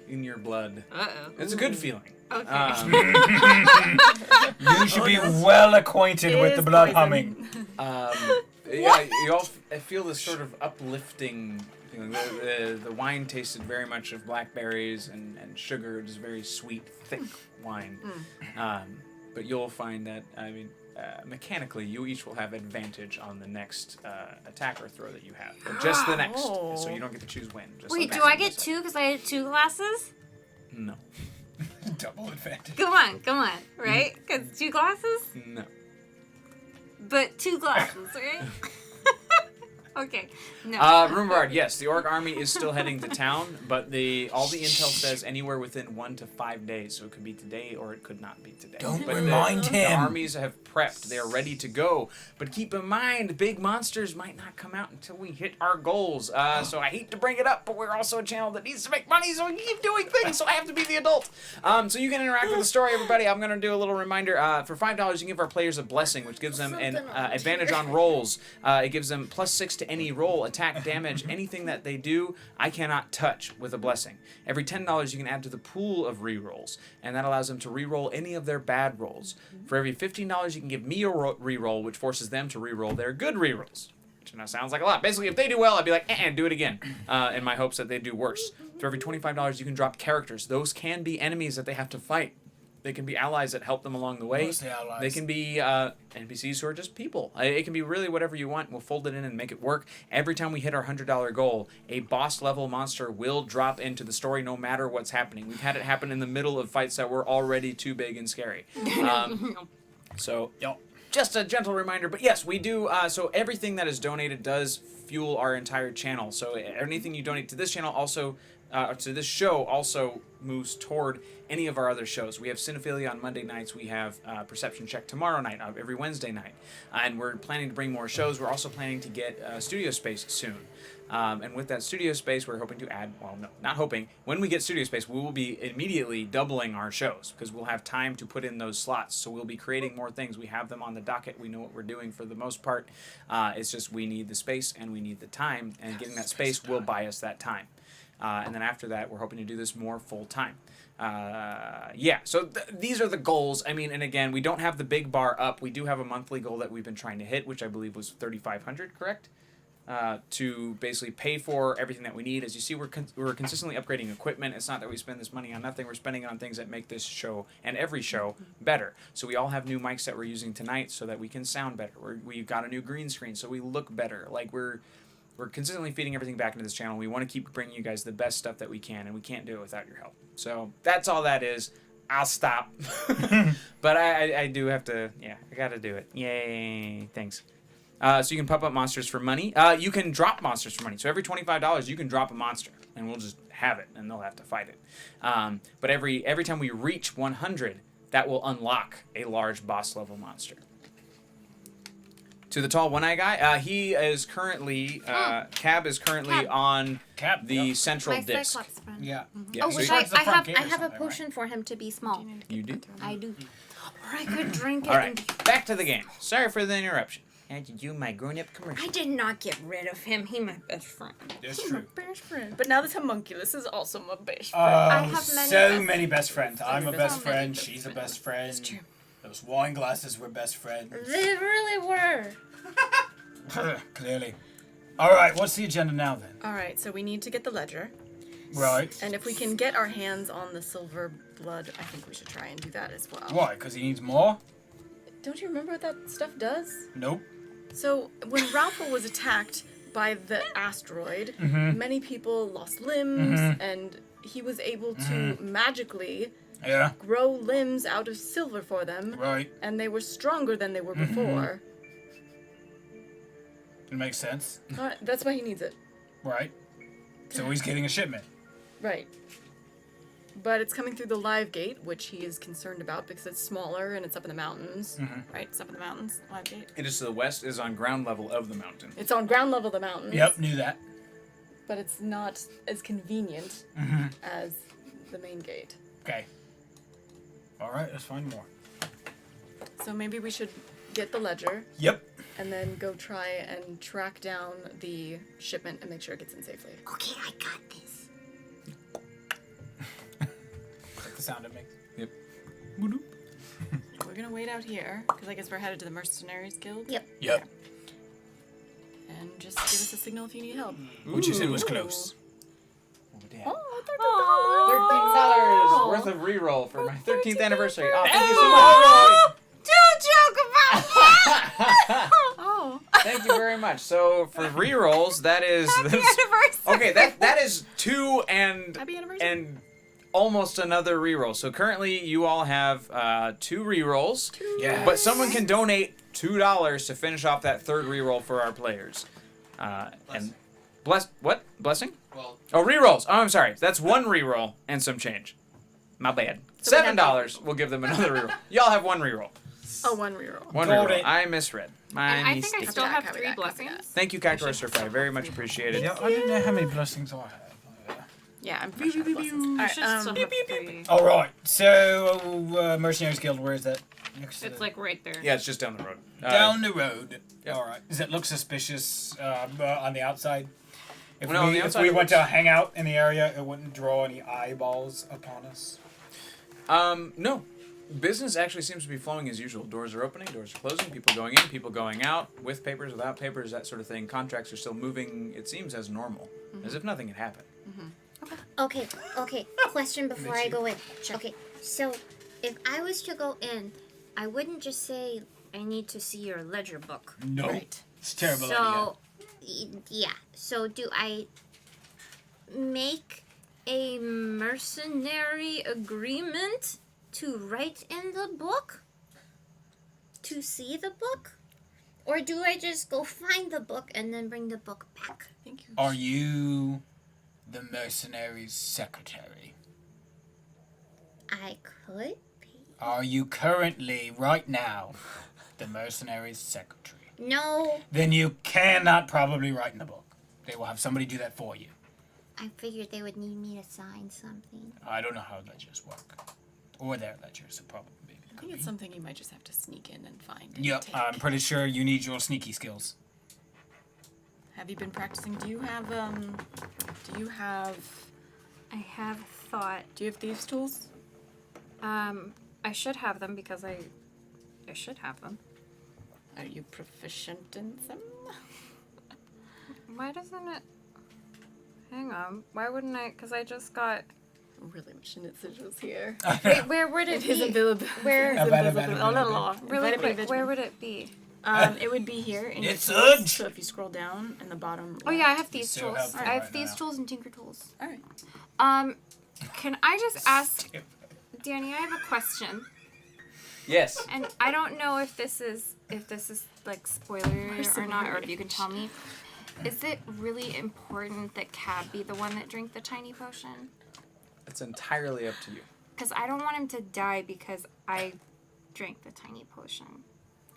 in your blood. Uh-oh. It's a good feeling. Okay. You should be well acquainted with the blood humming. Yeah, you all feel this sort of uplifting feeling. The wine tasted very much of blackberries and sugar. It is very sweet, thick wine. But you'll find that, mechanically, you each will have advantage on the next attack or throw that you have. But just the next. Oh. So you don't get to choose when. Just Wait, the do next I one get this 2 because I had 2 glasses? No. Double advantage. Come on, right? Because 2 glasses? No. But 2 glasses, right? Okay. No. Rumbard, yes, the orc army is still heading to town, but all the intel says anywhere within 1 to 5 days, so it could be today or it could not be today. Don't But remind the him. armies have prepped; they are ready to go. But keep in mind, big monsters might not come out until we hit our goals. So I hate to bring it up, but we're also a channel that needs to make money, so we can keep doing things. So I have to be the adult. So you can interact with the story, everybody. I'm gonna do a little reminder. For $5, you can give our players a blessing, which gives them an advantage on rolls. It gives them +6 to any roll, attack, damage, anything that they do, I cannot touch with a blessing. Every $10 you can add to the pool of rerolls, and that allows them to reroll any of their bad rolls. For every $15 you can give me a reroll, which forces them to reroll their good rerolls. Which sounds like a lot. Basically, if they do well, I'd be like, do it again, in my hopes that they do worse. For every $25 you can drop characters. Those can be enemies that they have to fight. They can be allies that help them along the way. Mostly allies. They can be NPCs who are just people. It can be really whatever you want. We'll fold it in and make it work. Every time we hit our $100 goal, a boss level monster will drop into the story no matter what's happening. We've had it happen in the middle of fights that were already too big and scary. So, just a gentle reminder. But yes, we do. So everything that is donated does fuel our entire channel. So anything you donate to this channel also, to this show also moves toward any of our other shows. We have Cinephilia on Monday nights. We have Perception Check tomorrow night, every Wednesday night. And we're planning to bring more shows. We're also planning to get studio space soon. And with that studio space, we're hoping to add, well, no, not hoping. When we get studio space, we will be immediately doubling our shows because we'll have time to put in those slots. So we'll be creating more things. We have them on the docket. We know what we're doing for the most part. It's just we need the space and we need the time. And getting that space will buy us that time. And then after that, we're hoping to do this more full time. So these are the goals. I mean, and again, we don't have the big bar up. We do have a monthly goal that we've been trying to hit, which I believe was 3,500, correct? To basically pay for everything that we need. As you see, we're consistently upgrading equipment. It's not that we spend this money on nothing. We're spending it on things that make this show and every show better. So we all have new mics that we're using tonight so that we can sound better. We've got a new green screen so we look better. Like we're consistently feeding everything back into this channel. We want to keep bringing you guys the best stuff that we can, and we can't do it without your help. So that's all that is. I'll stop. But I do have to, I got to do it. Yay. Thanks. So you can pop up monsters for money. You can drop monsters for money. So every $25, you can drop a monster, and we'll just have it, and they'll have to fight it. But every time we reach 100, that will unlock a large boss level monster. To the tall one-eye guy, he is currently, Cab is currently on the central My disc. Cyclops friend. Yeah. Yeah, Oh, so which you- I the front have. gate or I have a something, right? potion for him to be small. You do? I do. Or I could drink it. All right, back to the game. Sorry for the interruption. Had to do my grown-up commercial. I did not get rid of him. He my best friend. That's true. Best friend. But now this homunculus is also my best friend. I have many so best many best friends. I'm a best So many friend. best She's a best friend. That's true. Those wine glasses were best friends. They really were. Clearly. All right. What's the agenda now then? All right, so we need to get the ledger. Right. And if we can get our hands on the silver blood, I think we should try and do that as well. Why? Because he needs more? Don't you remember what that stuff does? Nope. So, when Ralph was attacked by the asteroid, many people lost limbs, and he was able to magically Yeah. grow limbs out of silver for them, Right. and they were stronger than they were before. It makes sense. That's why he needs it. Right. So he's getting a shipment. Right. But it's coming through the live gate, which he is concerned about because it's smaller and it's up in the mountains. Right? It's up in the mountains, live gate. It is to the west, is on ground level of the mountain. It's on ground level of the mountains. Yep. Knew that. But it's not as convenient as the main gate. Okay. All right. Let's find more. So maybe we should get the ledger Yep. and then go try and track down the shipment and make sure it gets in safely. Okay, I got this. That's the sound it makes. Yep. We're gonna wait out here because I guess we're headed to the Mercenaries Guild. Yep. Yep. And just give us a signal if you need help. Which you said was close. Oh, $13 worth of reroll for my 13th anniversary. Oh, thank you so much. Don't joke about that. Oh. Thank you very much. So for rerolls, that is Anniversary. okay. That is 2 and Happy anniversary. and almost another reroll. So currently you all have 2 rerolls. Yeah. But someone can donate $2 to finish off that third reroll for our players. And blessing? Well, Oh, rerolls. Oh, I'm sorry. That's 1 reroll and some change. My bad. So we have $7. We'll give them another reroll. Y'all have 1 reroll. Oh, one reroll. 1 Got reroll. it. I misread. My And I think mistake. I still Copy have that, 3 copy that, copy blessings. Thank you, Cactuar Surfire. Very much appreciated. Yeah, I didn't know how many blessings I had. Yeah, I'm pretty sure I have lessons. All right, Should still have 3. All right. So Mercenaries Guild, where is that? Next to It's the- like right there. Yeah, it's just down the road. down the road. Yep. All right. Does it look suspicious on the outside? If No, on the if outside we it went to looks- hang out in the area, it wouldn't draw any eyeballs upon us. No. Business actually seems to be flowing as usual. Doors are opening, doors are closing, people going in, people going out, with papers, without papers, that sort of thing. Contracts are still moving, it seems, as normal. As if nothing had happened. Okay, question before I go in. Okay, so if I was to go in, I wouldn't just say I need to see your ledger book. No. Right. It's a terrible idea. So, yeah. So do I make a mercenary agreement to write in the book? To see the book? Or do I just go find the book and then bring the book back? Thank you. Are you the mercenary's secretary? I could be. Are you currently, right now, the mercenary's secretary? No, Then you cannot probably write in the book. They will have somebody do that for you. I figured they would need me to sign something. I don't know how ledgers work. Or their ledgers, so probably. I think it's something you might just have to sneak in and find. And Yep, take. I'm pretty sure you need your sneaky skills. Have you been practicing? Do you have I have thought. thieves tools? I should have them because I should have them. Are you proficient in them? Why doesn't it? Hang on. Why wouldn't I? Because I just got. Really wishing it sigils here. Wait, where would it His be? availability. Where- His invisibility. Oh, no, no. Really Invisibility. quick, where would it be? It would be here in It's your tools. urge. So if you scroll down in the bottom. Oh yeah, I have these So tools. helpful I have right these now. tools and Tinker tools. All right. Can I just ask, Danny? I have a question, Yes. and I don't know if this is like spoiler or not, or if you can tell me. Is it really important that Cab be the one that drank the tiny potion? It's entirely up to you. Because I don't want him to die because I drank the tiny potion.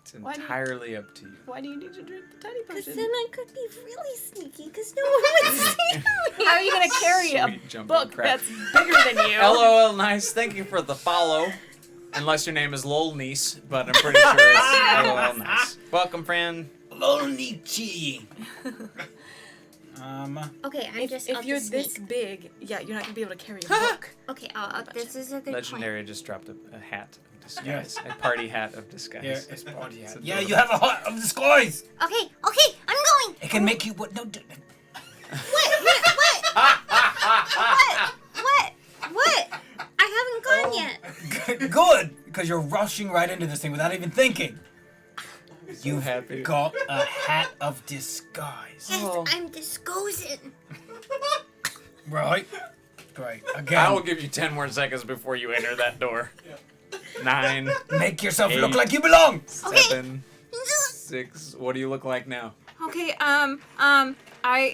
It's Why do you- entirely up to you. Why do you need to drink the tiny Because potion? then I could be really sneaky because no one would see me. How are you gonna carry a Sweet jumping book crap. that's bigger than you? LOL, nice. Thank you for the follow. Unless your name is Lol Niece, but I'm pretty sure it's LOL, nice. Welcome, friend. Volnichi. Okay, I'm just. If I'll you're just this sneak. big, yeah, you're not gonna be able to carry a book. Okay, this is a good Legendary just dropped a hat of disguise. A party hat of disguise. Yeah, it's body hat. It's Yeah, adorable. you have a hat of disguise. point. Okay, I'm going. It can make you what? No. What? I haven't gone yet. Good, because you're rushing right into this thing without even thinking. You happy. got a hat of disguise. Yes, Oh. I'm disclosing. Right? Great. Again, I will give you 10 more seconds before you enter that door. 9, make yourself look 8. like you belong. 7, 6. What do you look like now? Okay, I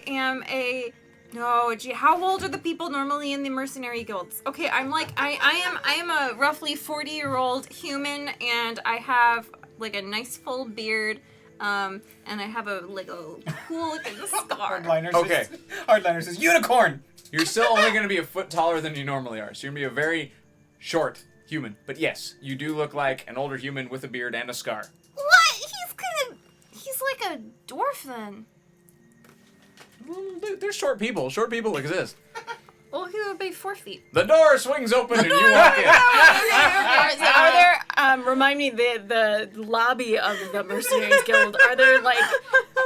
am a. No, gee, how old are the people normally in the mercenary guilds? Okay, I'm like, I am a roughly 40-year-old human, and I have like a nice full beard, and I have a cool looking scar. Hardliner Okay. says, Hardliner says unicorn. You're still only going to be a foot taller than you normally are, so you're going to be a very short human. But yes, you do look like an older human with a beard and a scar. What? He's like a dwarf then. Well, there's short people. Short people exist. Well, he would be 4 feet. The door swings open and you walk in. Are there, remind me, the lobby of the Mercenaries Guild, are there, like,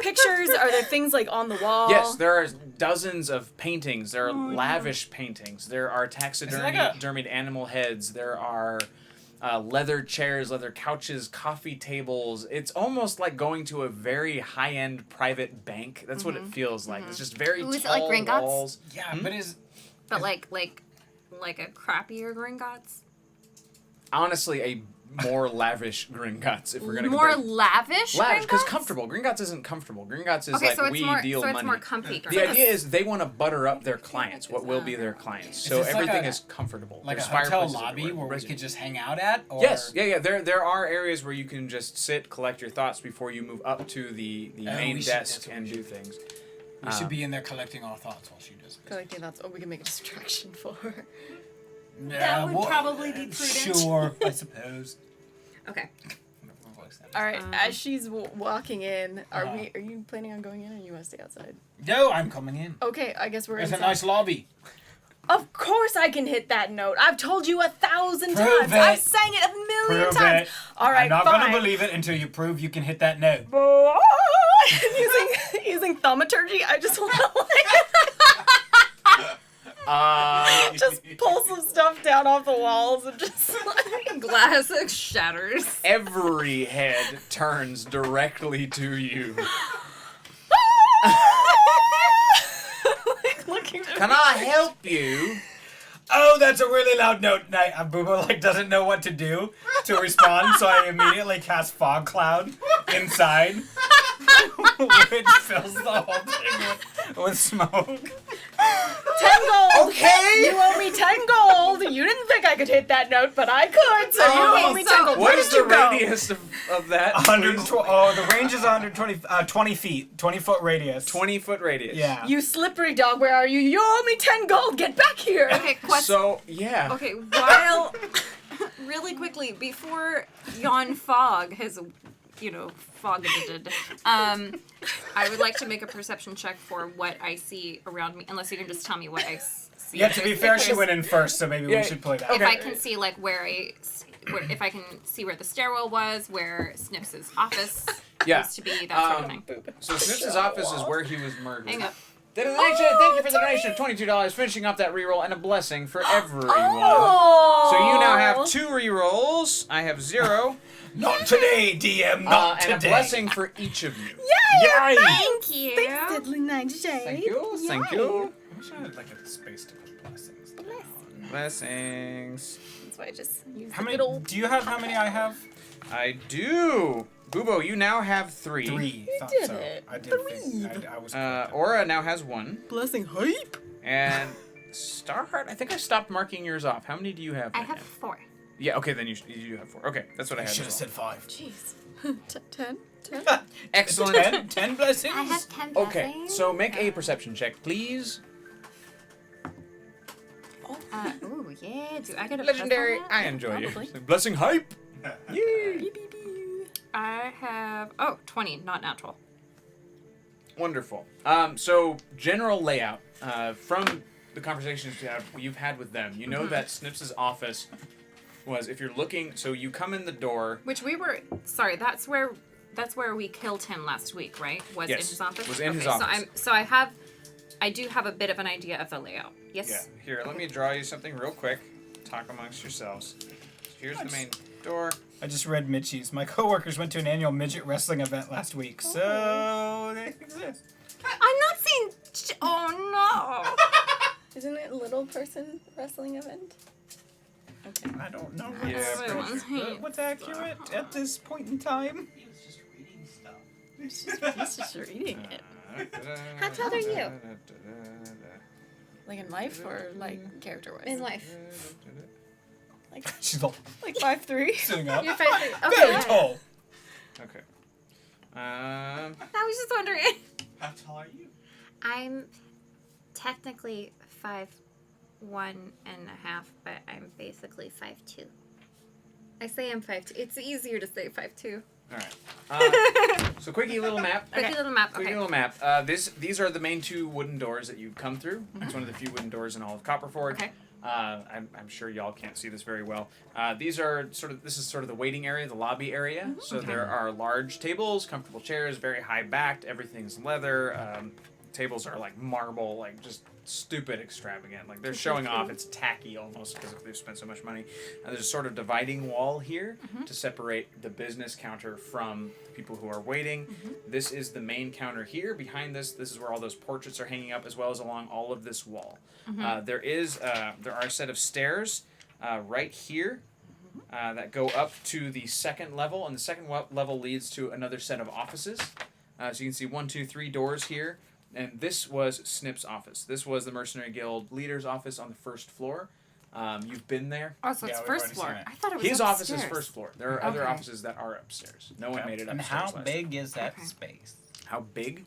pictures? Are there things, like, on the wall? Yes, there are dozens of paintings. There are lavish paintings. There are taxidermied animal heads. There are leather chairs, leather couches, coffee tables. It's almost like going to a very high-end private bank. That's what it feels like. It's just very Ooh, is it tall like Gringotts? walls. Yeah, but is But like a crappier Gringotts? Honestly, a more lavish Gringotts, if we're gonna More compare. lavish Lavish, because Gringotts? comfortable. Gringotts isn't comfortable. Gringotts is Okay, like so it's we more deal money. more comfy Gringotts. The idea is they want to butter up their clients, what will be their clients. So this like everything a- is comfortable. like There's a hotel fireplaces lobby everywhere. where we could just hang out at? Or... Yes, yeah. There are areas where you can just sit, collect your thoughts before you move up to the main we should- desk that's what and we do should things. We should be in there collecting our thoughts while she does it. Collecting that's what we can make a distraction for. Yeah, would probably be prudent. Sure, I suppose. Okay. All right, as she's walking in, are you planning on going in, or you want to stay outside? No, I'm coming in. Okay, I guess we're There's inside. a nice lobby. Of course I can hit that note. I've told you 1,000 Prove times. it. I've sang it a million Prove times. it. All right, I'm not fine. gonna believe it until you prove you can hit that note. using thaumaturgy, I just want to just pull some stuff down off the walls and just like Glass shatters. Every head turns directly to you. like looking. Can I help you? Oh, that's a really loud note. Boobo doesn't know what to do to respond, so I immediately cast Fog Cloud inside, which fills the whole thing with smoke. 10 gold. Okay. You owe me 10 gold. You didn't think I could hit that note, but I could. So you owe me 10 gold. What Where is did you the go? radius of that? 120. Oh, the range is 120. 20 feet. 20-foot radius. 20-foot radius. Yeah. You slippery dog, where are you? You owe me 10 gold. Get back here. Okay, question. So, yeah. Okay, while really quickly before yon fog has, fogged, I would like to make a perception check for what I see around me. Unless you can just tell me what I see. Yeah, to be fair, she If went in first, so maybe Yeah. we should play that. If I can see like if I can see where the stairwell was, where Snips's office Yeah. used to be, that sort of thing. So Snips's office is where he was murdered. Hang up. The donation, thank you for the donation of $22, finishing up that reroll, and a blessing for everyone. Oh. So you now have 2 rerolls. I have 0. Not today, DM. Not and today. a blessing for each of you. Yay! Thank you. Thanks, Diddly 90 Thank you. Thank you. I wish I had like a space to put blessings down. Blessings. That's why I just used How the many? good old... Do you have how many I have? I do. Bubo, you now have 3. 3. Thought did so. it. I did think I was. Aura now has 1. Blessing hype. And Starheart, I think I stopped marking yours off. How many do you have? I right have now? 4. Yeah, okay, then you do have 4. Okay, that's what I I had. should have as said 5. Jeez. 10? well. Excellent. 10 blessings. I have 10 Okay, blessings. so make a perception check, please. Ooh, yeah. Do I get a Legendary. plus on that? I enjoy Probably. you. Blessing hype. Yay. I have 20, not natural. Wonderful. So general layout from the conversations you've had with them, you know that Snips's office was, if you're looking, so you come in the door. Which we were. Sorry, that's where we killed him last week, right? Was Yes, in his office. was in his So office. I do have a bit of an idea of the layout. Yes. Yeah. Here, let me draw you something real quick. Talk amongst yourselves. Here's the main door. I just read Mitchie's. My coworkers went to an annual midget wrestling event last week, so they exist. I'm not saying. Oh Isn't it a little person wrestling event? Okay. I don't know Yeah, what's accurate at this point in time. He was just reading stuff. He's just reading it. How tall are you? Like in life or like character-wise? In life. She's all Like 5'3". sitting up. You're 5'3". Okay. Very tall. Okay. I was just wondering. How tall are you? I'm technically 5'1.5", but I'm basically 5'2". I say I'm 5'2". It's easier to say 5'2". All right. So quickie little map. Quickie little map. Quickie Okay. little map. These are the main 2 wooden doors that you've come through. It's one of the few wooden doors in all of Copperford. Okay. I'm sure y'all can't see this very well. This is sort of the waiting area, the lobby area. So there are large tables, comfortable chairs, very high backed. Everything's leather. Tables are like marble, like just stupid extravagant. Like they're showing off. It's tacky almost because they've spent so much money. There's a sort of dividing wall here to separate the business counter from people who are waiting. This is the main counter here. Behind this is where all those portraits are hanging up, as well as along all of this wall. There are a set of stairs right here that go up to the second level, and the second level leads to another set of offices. So you can see 1, 2, 3 doors here. And this was Snip's office. This was the Mercenary Guild leader's office on the first floor. You've been there. Oh, so it's we've first already floor. seen it. I thought it was His office is upstairs. first floor. There are other Okay. offices that are upstairs. No one made it And upstairs. how last big is that Okay. space? How big?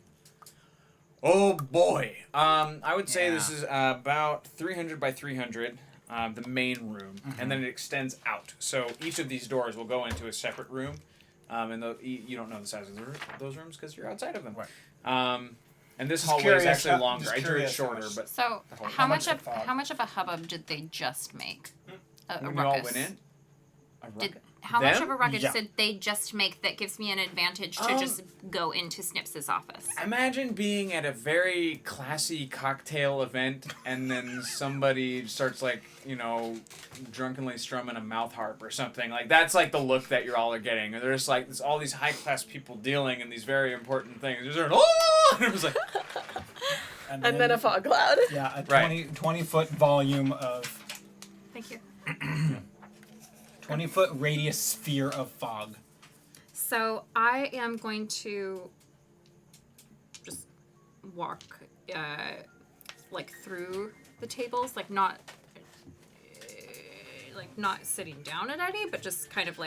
Oh boy. I would say this is about 300 by 300, the main room, and then it extends out. So each of these doors will go into a separate room, and you don't know the size of those rooms because you're outside of them. Right. And this Just hallway is curious actually how- longer. just I drew it curious how shorter, much- but So whole- how much much fog? of a hubbub did they just make? A when you all ruckus. went in, a ruckus. How much Them? of a ruckus Yeah. did they just make that gives me an advantage to just go into Snips's office? Imagine being at a very classy cocktail event and then somebody starts drunkenly strumming a mouth harp or something. Like that's like the look that you're all are getting. And there's like there's all these high class people dealing in these very important things. There's and it was like And then a fog cloud. Yeah, a Right. 20-foot volume of Thank you. 20-foot radius sphere of fog. So I am going to just walk through the tables, not sitting down at any, but just kind of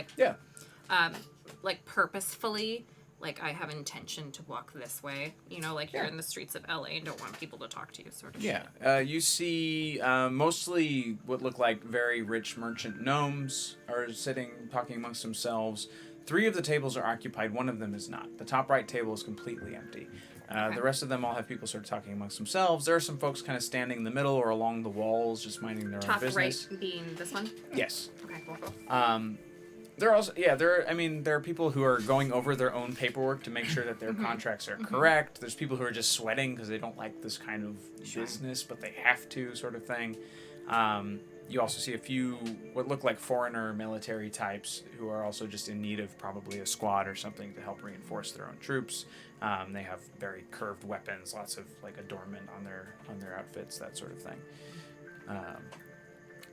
purposefully. Like I have intention to walk this way, you're in the streets of LA and don't want people to talk to you, sort of. yeah. shit. You see mostly what look like very rich merchant gnomes are sitting talking amongst themselves. 3 of the tables are occupied. 1 of them is not. The top right table is completely empty. The rest of them all have people sort of talking amongst themselves. There are some folks kind of standing in the middle or along the walls, just minding their own Top business. right being this one. Yes. Okay, cool. There are also there are people who are going over their own paperwork to make sure that their contracts are correct. There's people who are just sweating because they don't like this kind of business, but they have to, sort of thing. You also see a few what look like foreigner military types who are also just in need of probably a squad or something to help reinforce their own troops. They have very curved weapons, lots of adornment on their outfits, that sort of thing.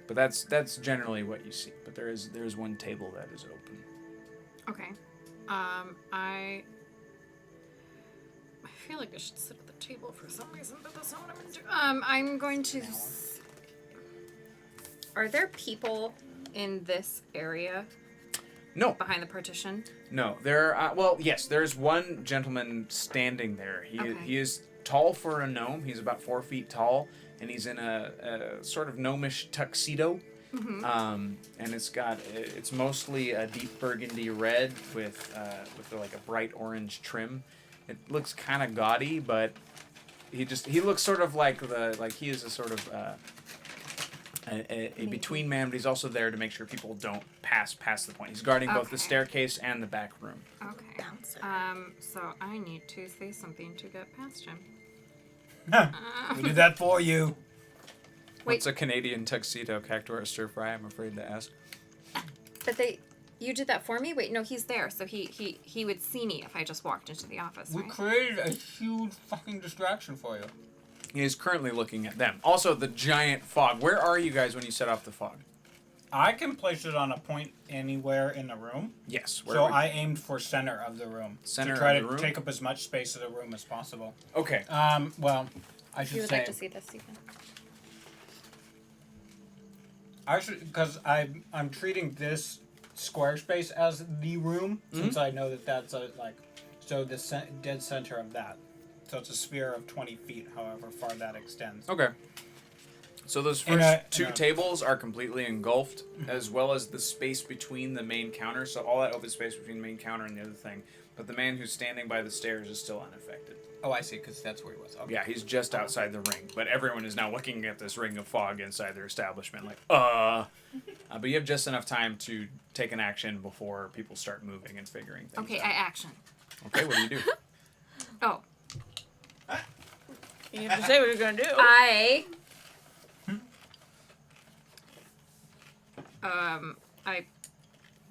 But that's generally what you see. But there is one table that is open. Okay. I feel like I should sit at the table for some reason, but that's not what I'm going to do. I'm going to... Are there people in this area No, behind the partition? no. Yes. There's one gentleman standing there. He is tall for a gnome. He's about 4 feet tall, and he's in a sort of gnomish tuxedo. And it's mostly a deep burgundy red with like a bright orange trim. It looks kind of gaudy, but he looks sort of like he is a sort of a between man, but he's also there to make sure people don't pass past the point. He's guarding both the staircase and the back room. Okay. So I need to say something to get past him. We did that for you. What's a Canadian tuxedo cactuar stir fry? I'm afraid to ask. But you did that for me? Wait, no, he's there, so he would see me if I just walked into the office, We right? created a huge fucking distraction for you. He is currently looking at them. Also, the giant fog. Where are you guys when you set off the fog? I can place it on a point anywhere in the room. Yes. So I aimed for center of the room. Center to try of to the room? take up as much space of the room as possible. Okay. Well, I If should you would say. like to see this, Stephen. I should, because I'm treating this square space as the room, since I know that that's the dead center of that. So it's a sphere of 20 feet, however far that extends. Okay. So those In first a- two in a- tables are completely engulfed, as well as the space between the main counter. So all that open space between the main counter and the other thing. But the man who's standing by the stairs is still unaffected. Oh, I see, because that's where he was. Okay. Yeah, he's just outside the ring. But everyone is now looking at this ring of fog inside their establishment, like, but you have just enough time to take an action before people start moving and figuring things Okay, out. I action. Okay, what do you do? Oh, You have to say what you're gonna do. I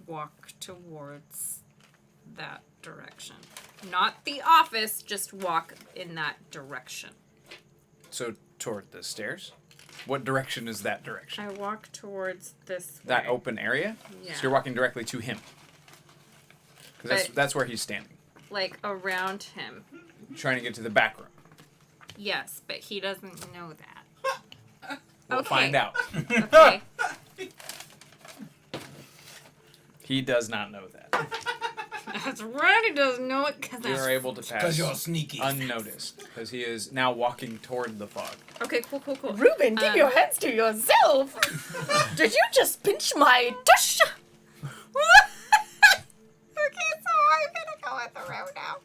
walk towards that direction. Not the office, just walk in that direction. So, toward the stairs? What direction is that direction? I walk towards this That way. open area? Yeah. So you're walking directly to him. Because But- that's where he's standing. Like around him. Trying to get to the back room. Yes, but he doesn't know that. We'll Okay. find out. Okay. He does not know that. That's right, he doesn't know it because You are able to pass Because you're sneaky. unnoticed. Because he is now walking toward the fog. Okay, cool. Ruben, keep your hands to yourself. Did you just pinch my tush? Okay, so I'm gonna go with the road now.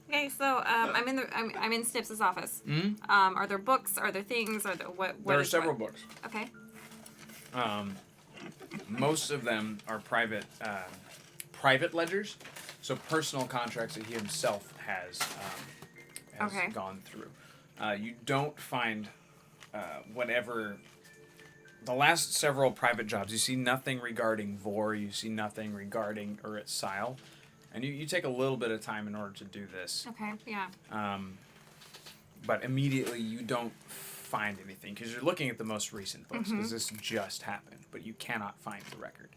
Okay, so I'm in Snips's office. Are there books? Are there things? Are there what There are is several what? books. Okay. Most of them are private ledgers, so personal contracts that he himself has Okay. gone through. You don't find whatever the last several private jobs. You see nothing regarding Vor. You see nothing regarding Urit Sile, and you take a little bit of time in order to do this. Okay. Yeah. But immediately you don't find anything because you're looking at the most recent books because this just happened, but you cannot find the record.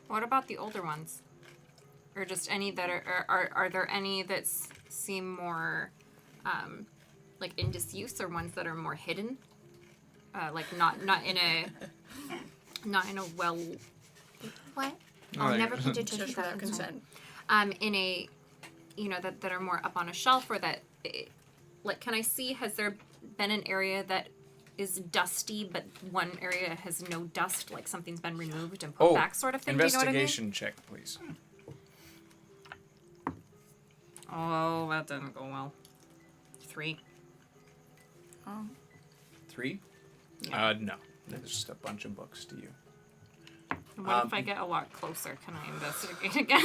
What about the older ones? Or just any that are there any that seem more like in disuse or ones that are more hidden? Like not in a well What? Oh, I'll there never you put go. your tissue Just back without in consent. in a that are more up on a shelf or that like can I see has there been an area that is dusty but one area has no dust like something's been removed and put back sort of thing? Investigation check, please. Do you know what I mean? Oh, that didn't go well. 3. Oh. 3? Yeah. No. There's just a bunch of books to you. What if I get a lot closer? Can I investigate again?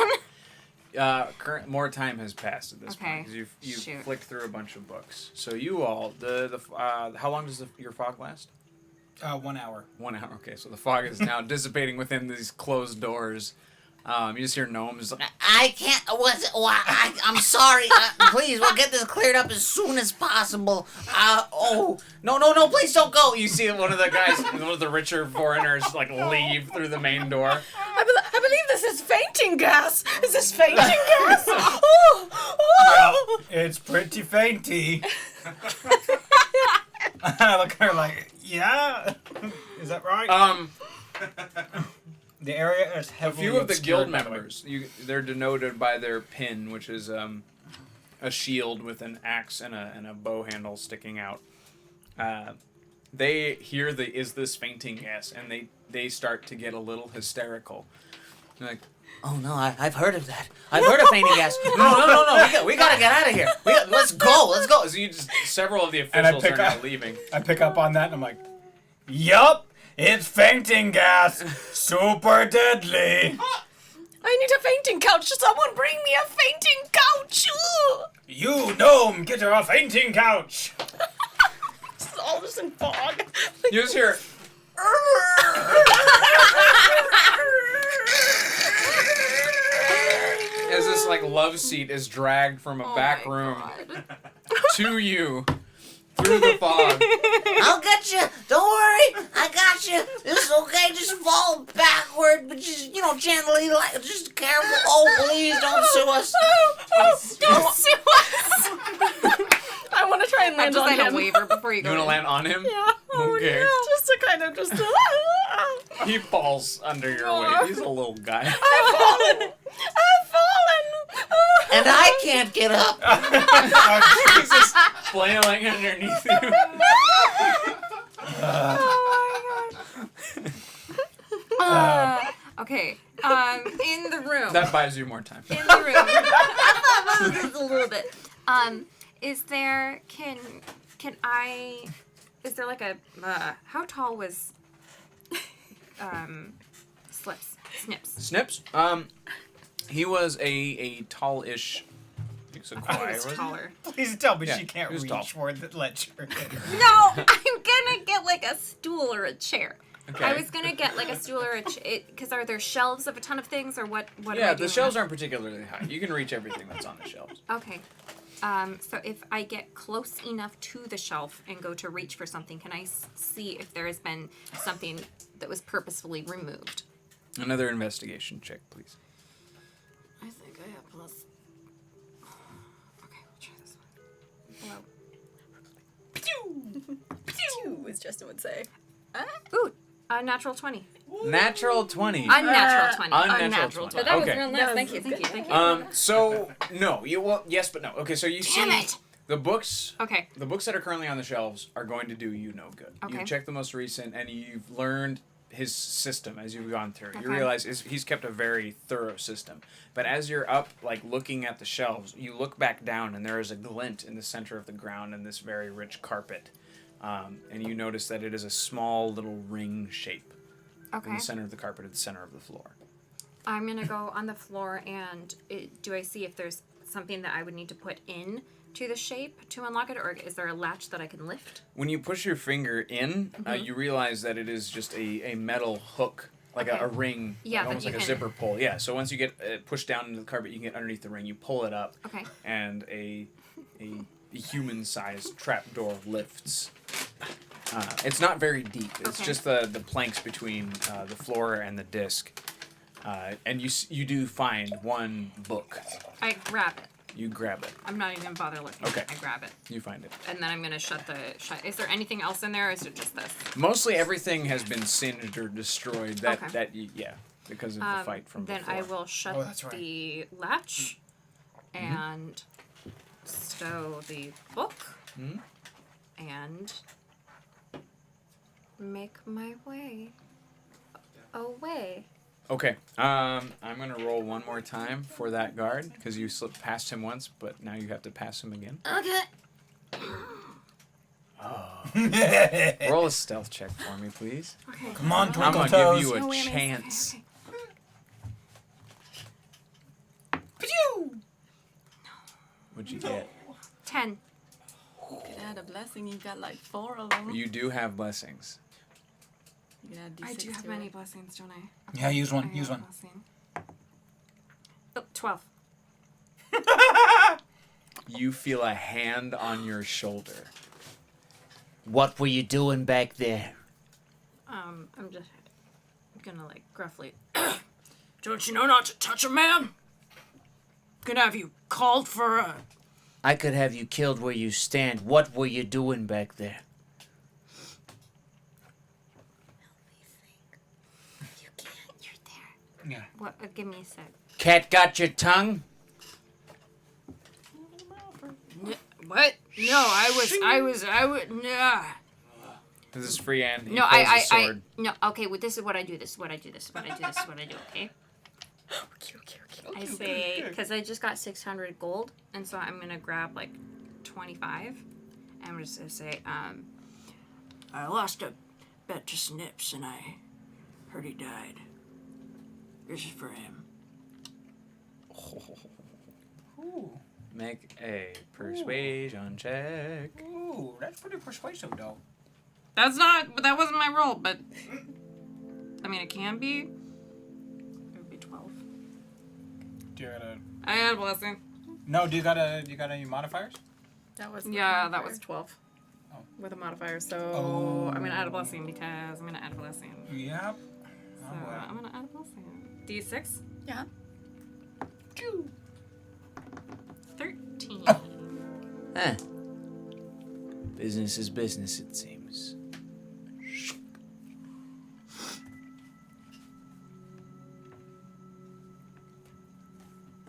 More time has passed at this point Okay. because you've Shoot. flicked through a bunch of books. So you all, how long does your fog last? 1 hour. 1 hour. Okay, so the fog is now dissipating within these closed doors. You just hear gnomes. I can't. I'm sorry. Please, we'll get this cleared up as soon as possible. No, please don't go. You see one of the guys, one of the richer foreigners, like leave through the main door. I believe this is fainting gas. Is this fainting gas? Oh. It's pretty fainty. I look at her like, yeah. Is that right? The area is A heavily few of the obscured, guild by the way. members, they're denoted by their pin, which is a shield with an axe and a bow handle sticking out. They hear the "is this fainting gas?" and they start to get a little hysterical. They're like, Oh no, I've heard of that. I've heard of fainting gas. No. We gotta get out of here. Let's go. So you just several of the officials are now leaving. I pick up on that and I'm like, yup, it's fainting gas. Super deadly. I need a fainting couch. Someone bring me a fainting couch. You gnome, get her a fainting couch. This is all just in fog. You just hear. As this like love seat is dragged from a back room to you through the fog. I'll get you. Don't worry. I got you. This is okay. Just fall backward, but just, gently, just careful. Oh, please don't sue us. Don't sue us. I want to try and land Just on sign him. a waiver before you You go. want to in. land on him? Yeah. Oh, Okay. yeah. Just to kind of just. He falls under your weight. He's a little guy. I've fallen. And I can't get up. He's just flailing underneath you. Okay. In the room. That buys you more time. In the room. Just a little bit. Is there is there like a how tall was Snips? Snips? He was a tall-ish. He's a choir, wasn't he? Taller. Please tell me Yeah, she can't he was reach tall. for the ledger. No, I'm gonna get like a stool or a chair. Okay. I was gonna get like a stool or a chair, because are there shelves of a ton of things, or what am Yeah, I the doing? shelves aren't particularly high. You can reach everything that's on the shelves. Okay. So if I get close enough to the shelf and go to reach for something, can I see if there has been something that was purposefully removed? Another investigation check, please. I think I have plus. Okay, we'll try this one. Pew! Pew, as Justin would say. Ooh, a natural 20. Natural 20. Unnatural 20. Unnatural 20. That was Okay. real nice. Thank you. So no, yes, but no. Okay, so you Damn see it. the books. Okay. The books that are currently on the shelves are going to do you no good. Okay. You've checked the most recent, and you've learned his system as you've gone through. You Okay. realize he's kept a very thorough system. But as you're up, like looking at the shelves, you look back down, and there is a glint in the center of the ground in this very rich carpet, and you notice that it is a small little ring shape in Okay. the center of the carpet, at the center of the floor. I'm gonna go on the floor and do I see if there's something that I would need to put in to the shape to unlock it, or is there a latch that I can lift? When you push your finger in, you realize that it is just a metal hook, like Okay. a ring, Yeah, like but almost you like a can- zipper pull. Yeah, so once you get pushed down into the carpet, you can get underneath the ring, you pull it up, Okay. and a human-sized trapdoor lifts. It's not very deep. It's Okay. just the planks between the floor and the disc. And you do find one book. I grab it. You grab it. I'm not even bother looking. Okay. I grab it. You find it. And then I'm gonna shut. Is there anything else in there, or is it just this? Mostly everything has been singed or destroyed. Okay. Because of the fight from Then before. I will shut Oh, that's right. the latch and stow the book and make my way away. Okay. I'm gonna roll one more time for that guard because you slipped past him once, but now you have to pass him again. Okay. Roll a stealth check for me, please. Okay. Come on, I'm Twinkle gonna Toes. give you a No whammies. chance. What'd you get? 10. You can add a blessing. You've got like 4 of them. You do have blessings. You can add D6 I do have to many it. blessings, don't I? Yeah, use one. I Use have one. a blessing. Oh, 12. You feel a hand on your shoulder. What were you doing back there? I'm just gonna like gruffly. Don't you know not to touch a man? Gonna have you called for a. I could have you killed where you stand. What were you doing back there? You can't. You're there. Yeah. What? Give me a sec. Cat got your tongue? What? No, I was. Nah. This is free and he No, pulls his sword. no. Okay, well, this is what I do. Okay. I say, because I just got 600 gold, and so I'm gonna grab like 25. And I'm just gonna say, I lost a bet to Snips, and I heard he died. This is for him. Ooh. Make a persuasion check. Ooh, that's pretty persuasive, though. That wasn't my roll, but I mean, it can be. It would be 12. Do you gotta... I had a blessing. No, do you got any modifiers? That was Yeah, that was 12. Oh. With a modifier, so Oh. I'm gonna add a blessing because I'm gonna add a blessing. Yep. So Oh, well. I'm gonna add a blessing. D6? Yeah. 13. Huh. Business is business, it seems.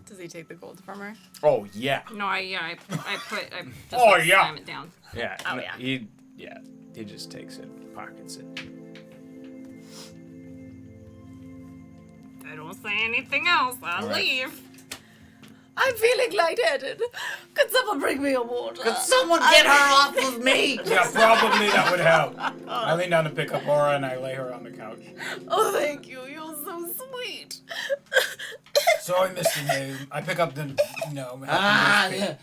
Does he take the gold from her? Oh yeah. No, I just Oh, like, yeah. slam it down. Yeah. Oh, no, yeah. He just takes it, pockets it. I don't say anything else. I'll All right. leave. I'm feeling lightheaded. Could someone bring me a water? Could someone get her off of me? Yeah, probably that would help. I lean down to pick up Aura and I lay her on the couch. Oh, thank you. You're so sweet. Sorry, Mr. Gnome. I pick up the gnome. Yeah.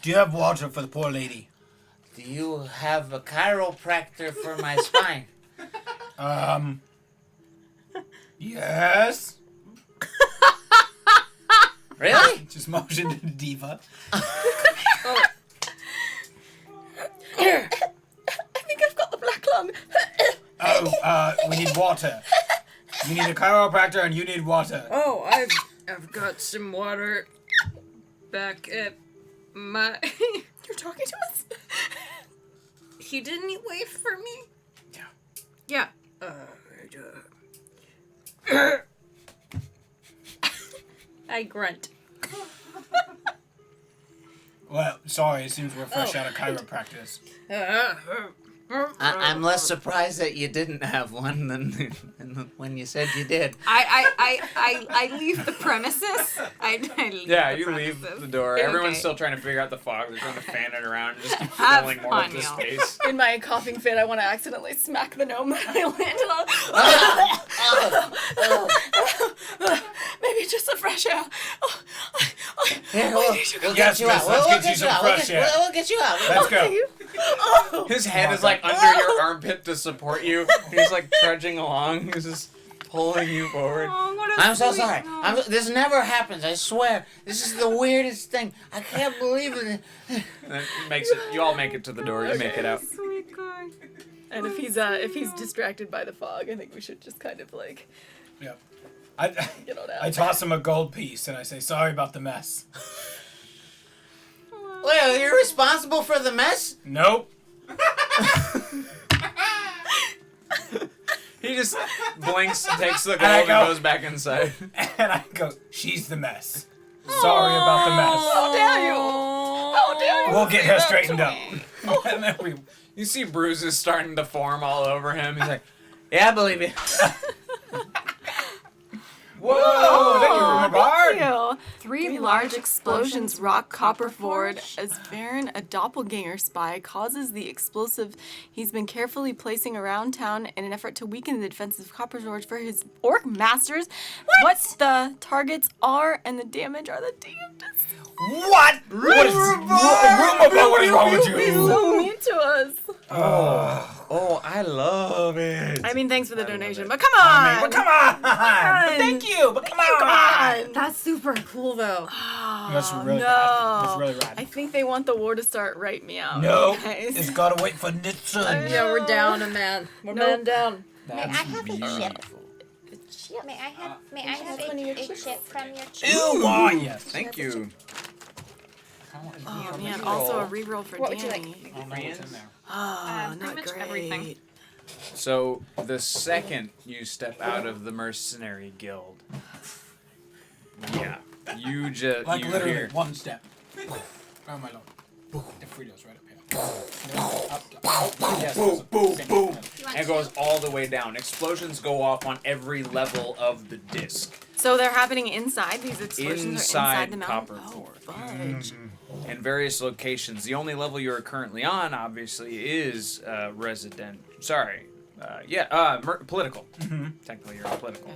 Do you have water for the poor lady? Do you have a chiropractor for my spine? Yes. Really? Just motion to Diva. I think I've got the black lung. Oh, we need water. You need a chiropractor and you need water. Oh, I've got some water back at my. You're talking to us? He didn't wait for me. Yeah. I grunt. Well, sorry, it seems we're fresh out of chiropractors. I'm less surprised that you didn't have one than when you said you did. I leave the premises. I leave Yeah, the you premises. leave the door. Okay. Everyone's still trying to figure out the fog. They're trying to fan it around and just keep Have filling more of fun, the y'all. space. In my coughing fit, I want to accidentally smack the gnome that I landed on. Maybe just some fresh air. Here, we'll Yes, get you miss, out. let's We'll get you some out. fresh air. We'll get you out. Let's go. Oh, His head is like under your armpit to support you. He's like trudging along. He's just pulling you forward. Oh, what a I'm so sweet sorry. gnome. This never happens. I swear. This is the weirdest thing. I can't believe it. And it makes it. You all make it to the door. You make it out. Sweet guy. and if he's distracted by the fog, I think we should just kind of like Yep. get on out. I toss him a gold piece and I say, sorry about the mess. Well, you're responsible for the mess? Nope. He just blinks, takes the gold, I and go- goes back inside. And I go, she's the mess. Sorry about the mess. How dare you? How dare you? We'll get say her that straightened to up. me? And then we... You see bruises starting to form all over him. He's like, Yeah, I believe you. Whoa! Thank you, Rhubarb. Thank you. Three Large explosions rock Copperford as Varen, a doppelganger spy, causes the explosive he's been carefully placing around town in an effort to weaken the defenses of Copperford for his orc masters. What the targets are and the damage are the damnedest. What? What is Rhubarb? What is wrong with He's you? so mean to us. oh, I love it. I mean, thanks for the donation, but come on. But come on! Thank you, but come on! That's super cool, though. That's really no. rad. That's really I rad. think they want the war to start. Write me out. No, guys. it's gotta wait for Nitsun. Yeah, we're down a man. We're man down. May I have a chip? Beautiful. May I have a chip from your chip? Ew, oh, yes. Thank you. Oh man, also a reroll for What would you Danny. Oh, not much great. everything. So the second you step out of the mercenary guild, yeah, you just Like you literally hear one step. Oh my lord. The Fritos right up here. Yes, boom, boom, boom, You want and it goes all the way down. Explosions go off on every level of the disc. So they're happening inside? These explosions are inside the mountain? Copperford. Fudge. In various locations. The only level you are currently on, obviously, is resident. Sorry. Political. Technically, you're political.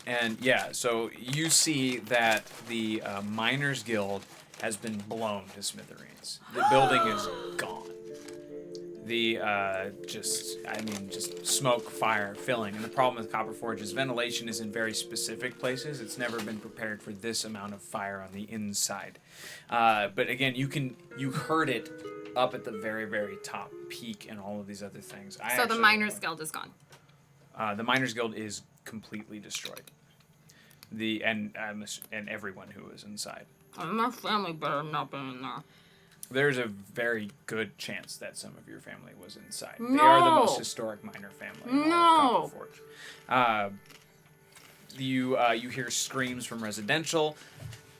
And yeah, so you see that the Miners Guild has been blown to smithereens. The building is gone. The just smoke, fire, filling. And the problem with Copperforge is ventilation is in very specific places. It's never been prepared for this amount of fire on the inside. But again, you heard it up at the very, very top peak and all of these other things. So the Miners Guild is gone. The Miners Guild is completely destroyed. And everyone who was inside. My family better not be in there. There's a very good chance that some of your family was inside. No. They are the most historic miner family in all of Copperforge. You hear screams from residential.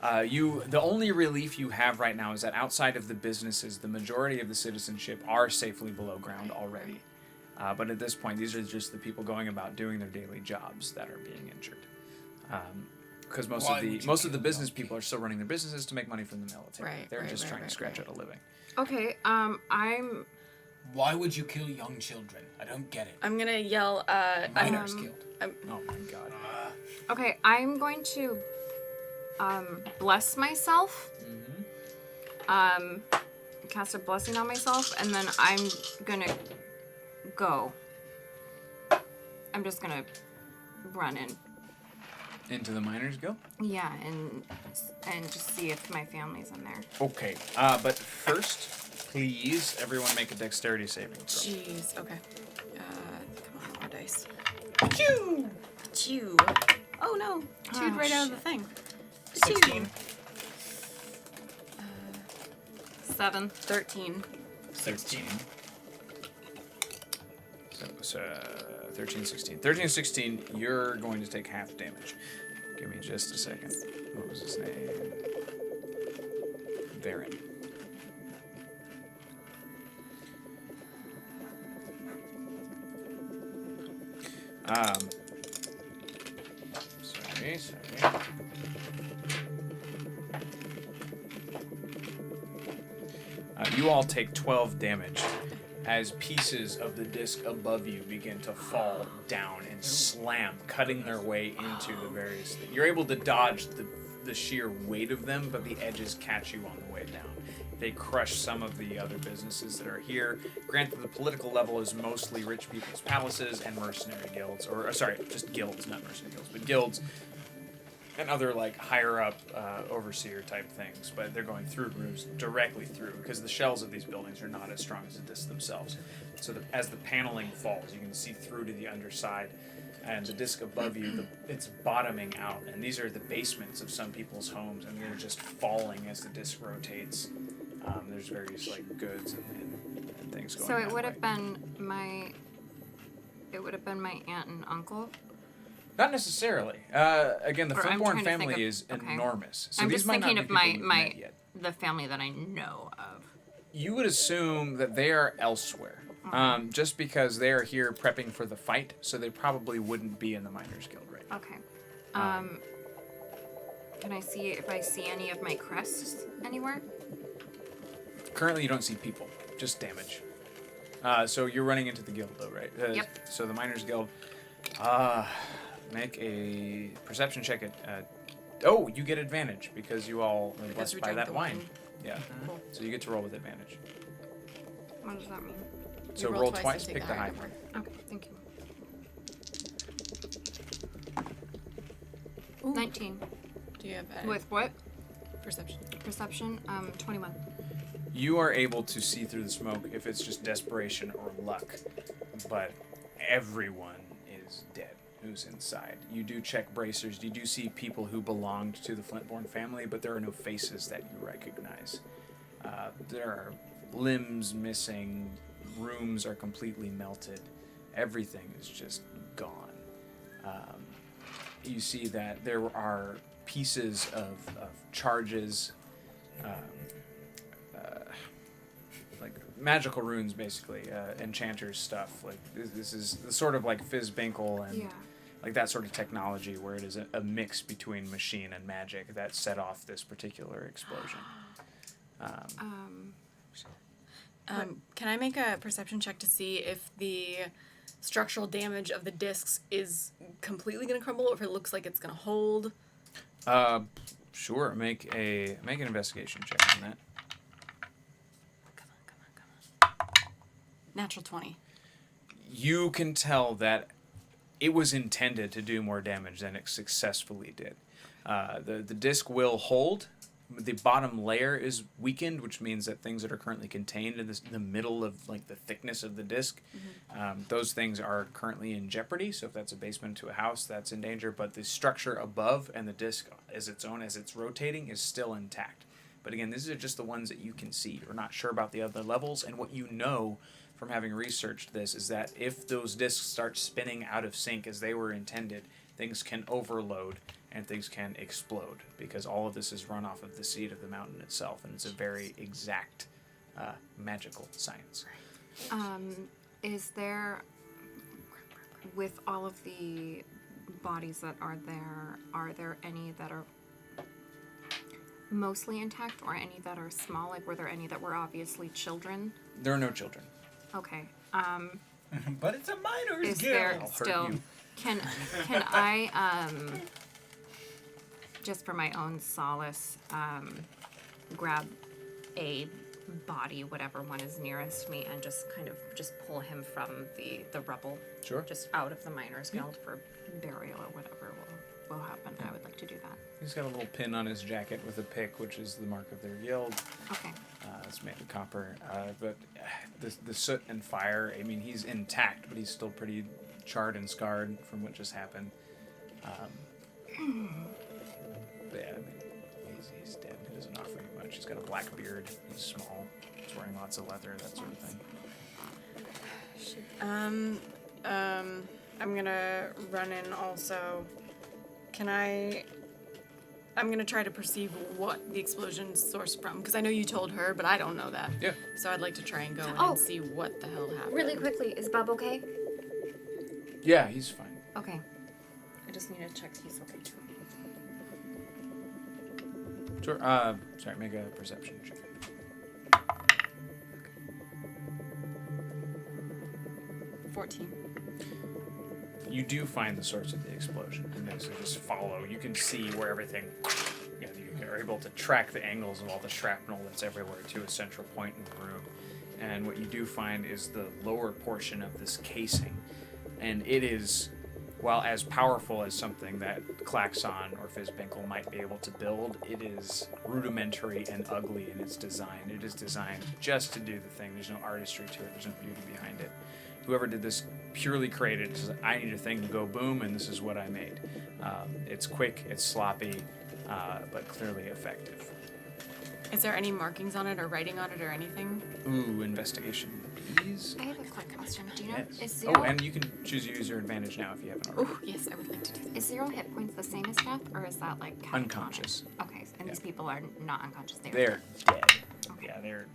The only relief you have right now is that outside of the businesses, the majority of the citizenship are safely below ground already. But at this point, these are just the people going about doing their daily jobs that are being injured. Because most of the business people are still running their businesses to make money from the military. They're just trying to scratch out a living. Okay, Why would you kill young children? I don't get it. I'm gonna yell, Miners Guild. Oh my god. Okay, I'm going to bless myself. Cast a blessing on myself, and then I'm gonna go. I'm just gonna run in. Into the Miners Guild? Yeah, and just see if my family's in there. Okay, but first, please, everyone make a dexterity saving throw. Jeez, okay. Come on, more dice. Achoo! Achoo. Oh no, chewed Oh, right out of shit. the thing. 16. 7. 13. 16. So 13, 16. 13, 16, you're going to take half damage. Give me just a second. What was his name? Varen. Sorry. You all take 12 damage as pieces of the disc above you begin to fall down and slam, cutting their way into the various things. You're able to dodge the sheer weight of them, but the edges catch you on the way down. They crush some of the other businesses that are here. Granted, the political level is mostly rich people's palaces and mercenary guilds, just guilds, not mercenary guilds, but guilds and other like higher up overseer type things, but they're going through roofs directly through because the shells of these buildings are not as strong as the discs themselves. So as the paneling falls, you can see through to the underside, and the disc above you, it's bottoming out, and these are the basements of some people's homes, and they're just falling as the disc rotates. There's various like goods and things going on. So it would have been my aunt and uncle. Not necessarily. Again, the Or I'm Flintborn trying to think family of- is okay. enormous. So I'm these just might thinking not of be my people you've met yet. the family that I know of. You would assume that they are elsewhere, just because they are here prepping for the fight. So they probably wouldn't be in the Miners Guild right now. Okay. Can I see if I see any of my crests anywhere? Currently, you don't see people, just damage. So you're running into the guild, though, right? Yep. So the Miners Guild. Make a perception check at. You get advantage because you all were blessed we by drank that the wine. wine. Yeah. Cool. So you get to roll with advantage. What does that mean? So roll roll twice twice, and take pick the the higher high. number. Okay, thank you. Ooh. 19. Do you have With what? perception? Perception? 21. You are able to see through the smoke if it's just desperation or luck, but everyone is dead who's inside. You do check bracers. You do see people who belonged to the Flintborn family, but there are no faces that you recognize. There are limbs missing. Rooms are completely melted. Everything is just gone. You see that there are pieces of charges, like magical runes, basically, enchanters stuff. Like this is the sort of like Fizzbinkle and Yeah. like that sort of technology where it is a mix between machine and magic that set off this particular explosion. Can I make a perception check to see if the structural damage of the discs is completely going to crumble, or if it looks like it's going to hold? Sure. Make an investigation check on that. Come on. Natural 20. You can tell that it was intended to do more damage than it successfully did. The disc will hold. The bottom layer is weakened, which means that things that are currently contained in the middle of like the thickness of the disc, those things are currently in jeopardy. So if that's a basement to a house, that's in danger. But the structure above and the disc as its own, as it's rotating, is still intact. But again, these are just the ones that you can see. You're not sure about the other levels. And what you know from having researched this is that if those discs start spinning out of sync as they were intended, things can overload and things can explode, because all of this is run off of the seed of the mountain itself, and it's a very exact magical science. Is there, with all of the bodies that are there any that are mostly intact, or any that are small? Like, were there any that were obviously children? There are no children. Okay. But it's a minor's Is guild. there I'll hurt still? you. Can I just for my own solace grab a body, whatever one is nearest me, and just kind of pull him from the rubble, Sure. just out of the Miners Guild for burial or whatever will happen. I would like to do that. He's got a little pin on his jacket with a pick, which is the mark of their guild. Okay. It's made of copper. But the soot and fire, I mean, he's intact, but he's still pretty charred and scarred from what just happened. But yeah, I mean, he's dead. He doesn't offer you much. He's got a black beard. He's small. He's wearing lots of leather, that sort of thing. I'm gonna run in also. I'm gonna try to perceive what the explosion's sourced from, because I know you told her, but I don't know that. Yeah. So I'd like to try and go in Oh. and see what the hell happened. Really quickly, is Bob okay? Yeah, he's fine. Okay. I just need to check he's okay too. Sure. Sorry, make a perception check. Okay. 14. You do find the source of the explosion, and as you just follow, you can see where everything. You are able to track the angles of all the shrapnel that's everywhere to a central point in the room. And what you do find is the lower portion of this casing, and it is, while as powerful as something that Klaxon or Fizzbinkle might be able to build, it is rudimentary and ugly in its design. It is designed just to do the thing. There's no artistry to it. There's no beauty behind it. Whoever did this purely created, says, I need a thing to go boom, and this is what I made. It's quick, it's sloppy, but clearly effective. Is there any markings on it or writing on it or anything? Ooh, investigation, please. I have a quick question. Do you know, Yes. is 0, Oh, and you can choose to use your advantage now if you haven't already. Oh, yes, I would like to do that. is 0 hit points the same as death, or is that like catatonic? Unconscious. Okay, and Yeah. these people are not unconscious. They're dead. Okay. Yeah, they're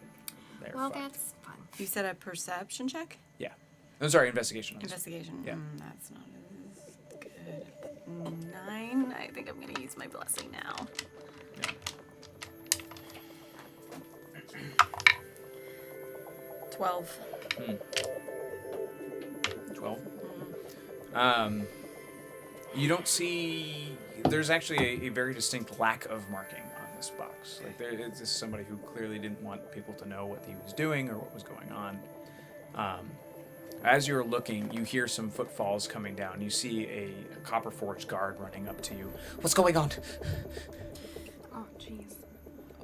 Well, fucked. that's fun. You said a perception check? Yeah. I'm sorry, investigation. Investigation. Yeah. That's not as good. 9. I think I'm gonna use my blessing now. Yeah. 12. 12. You don't see. There's actually a very distinct lack of marking on this box. Like this is somebody who clearly didn't want people to know what he was doing or what was going on. As you're looking, you hear some footfalls coming down. You see a Copperforge guard running up to you. What's going on? Oh, jeez.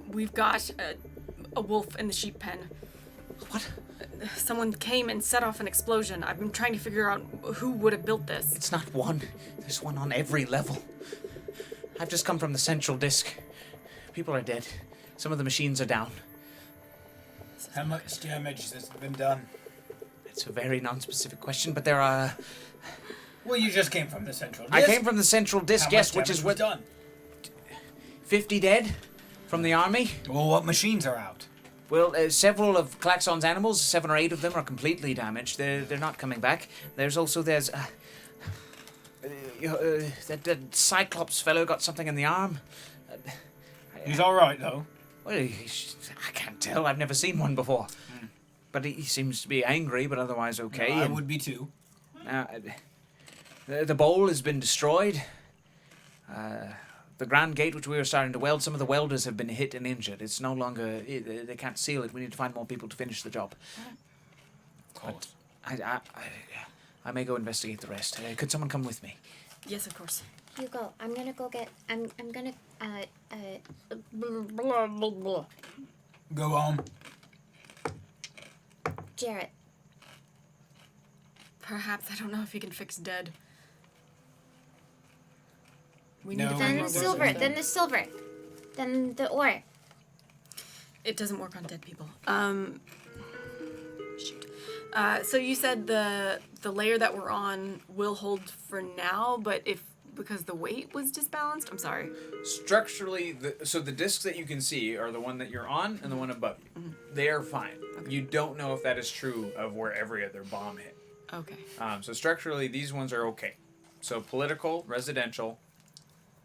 We've got a wolf in the sheep pen. What? Someone came and set off an explosion. I've been trying to figure out who would have built this. It's not one. There's one on every level. I've just come from the central disk. People are dead. Some of the machines are down. How much damage has been done? It's a very non-specific question, but there are... Well, you just came from the central I disk. came from the central disk, How yes, much which is damage was what... done. 50 dead from the army. Well, what machines are out? Well, several of Klaxon's animals, 7 or 8 of them, are completely damaged. They're not coming back. There's that Cyclops fellow got something in the arm. He's all right though. Well, I can't tell. I've never seen one before. But he seems to be angry, but otherwise okay. No, I would be too. The bowl has been destroyed. The grand gate, which we were starting to weld, some of the welders have been hit and injured. It's no longer... They can't seal it. We need to find more people to finish the job. Of course. I may go investigate the rest. Could someone come with me? Yes, of course. You go. I'm gonna go get. I'm gonna. Blah, blah, blah. Go on. Jarrett. Perhaps, I don't know if he can fix dead. We No, need to we find Then more the will. silver. welders. Then the silver. Then the ore. It doesn't work on dead people. Shoot. So you said the layer that we're on will hold for now, but because the weight was disbalanced, I'm sorry. Structurally, the discs that you can see are the one that you're on and the one above you. Mm-hmm. They are fine. Okay. You don't know if that is true of where every other bomb hit. Okay. So structurally, these ones are okay. So political, residential,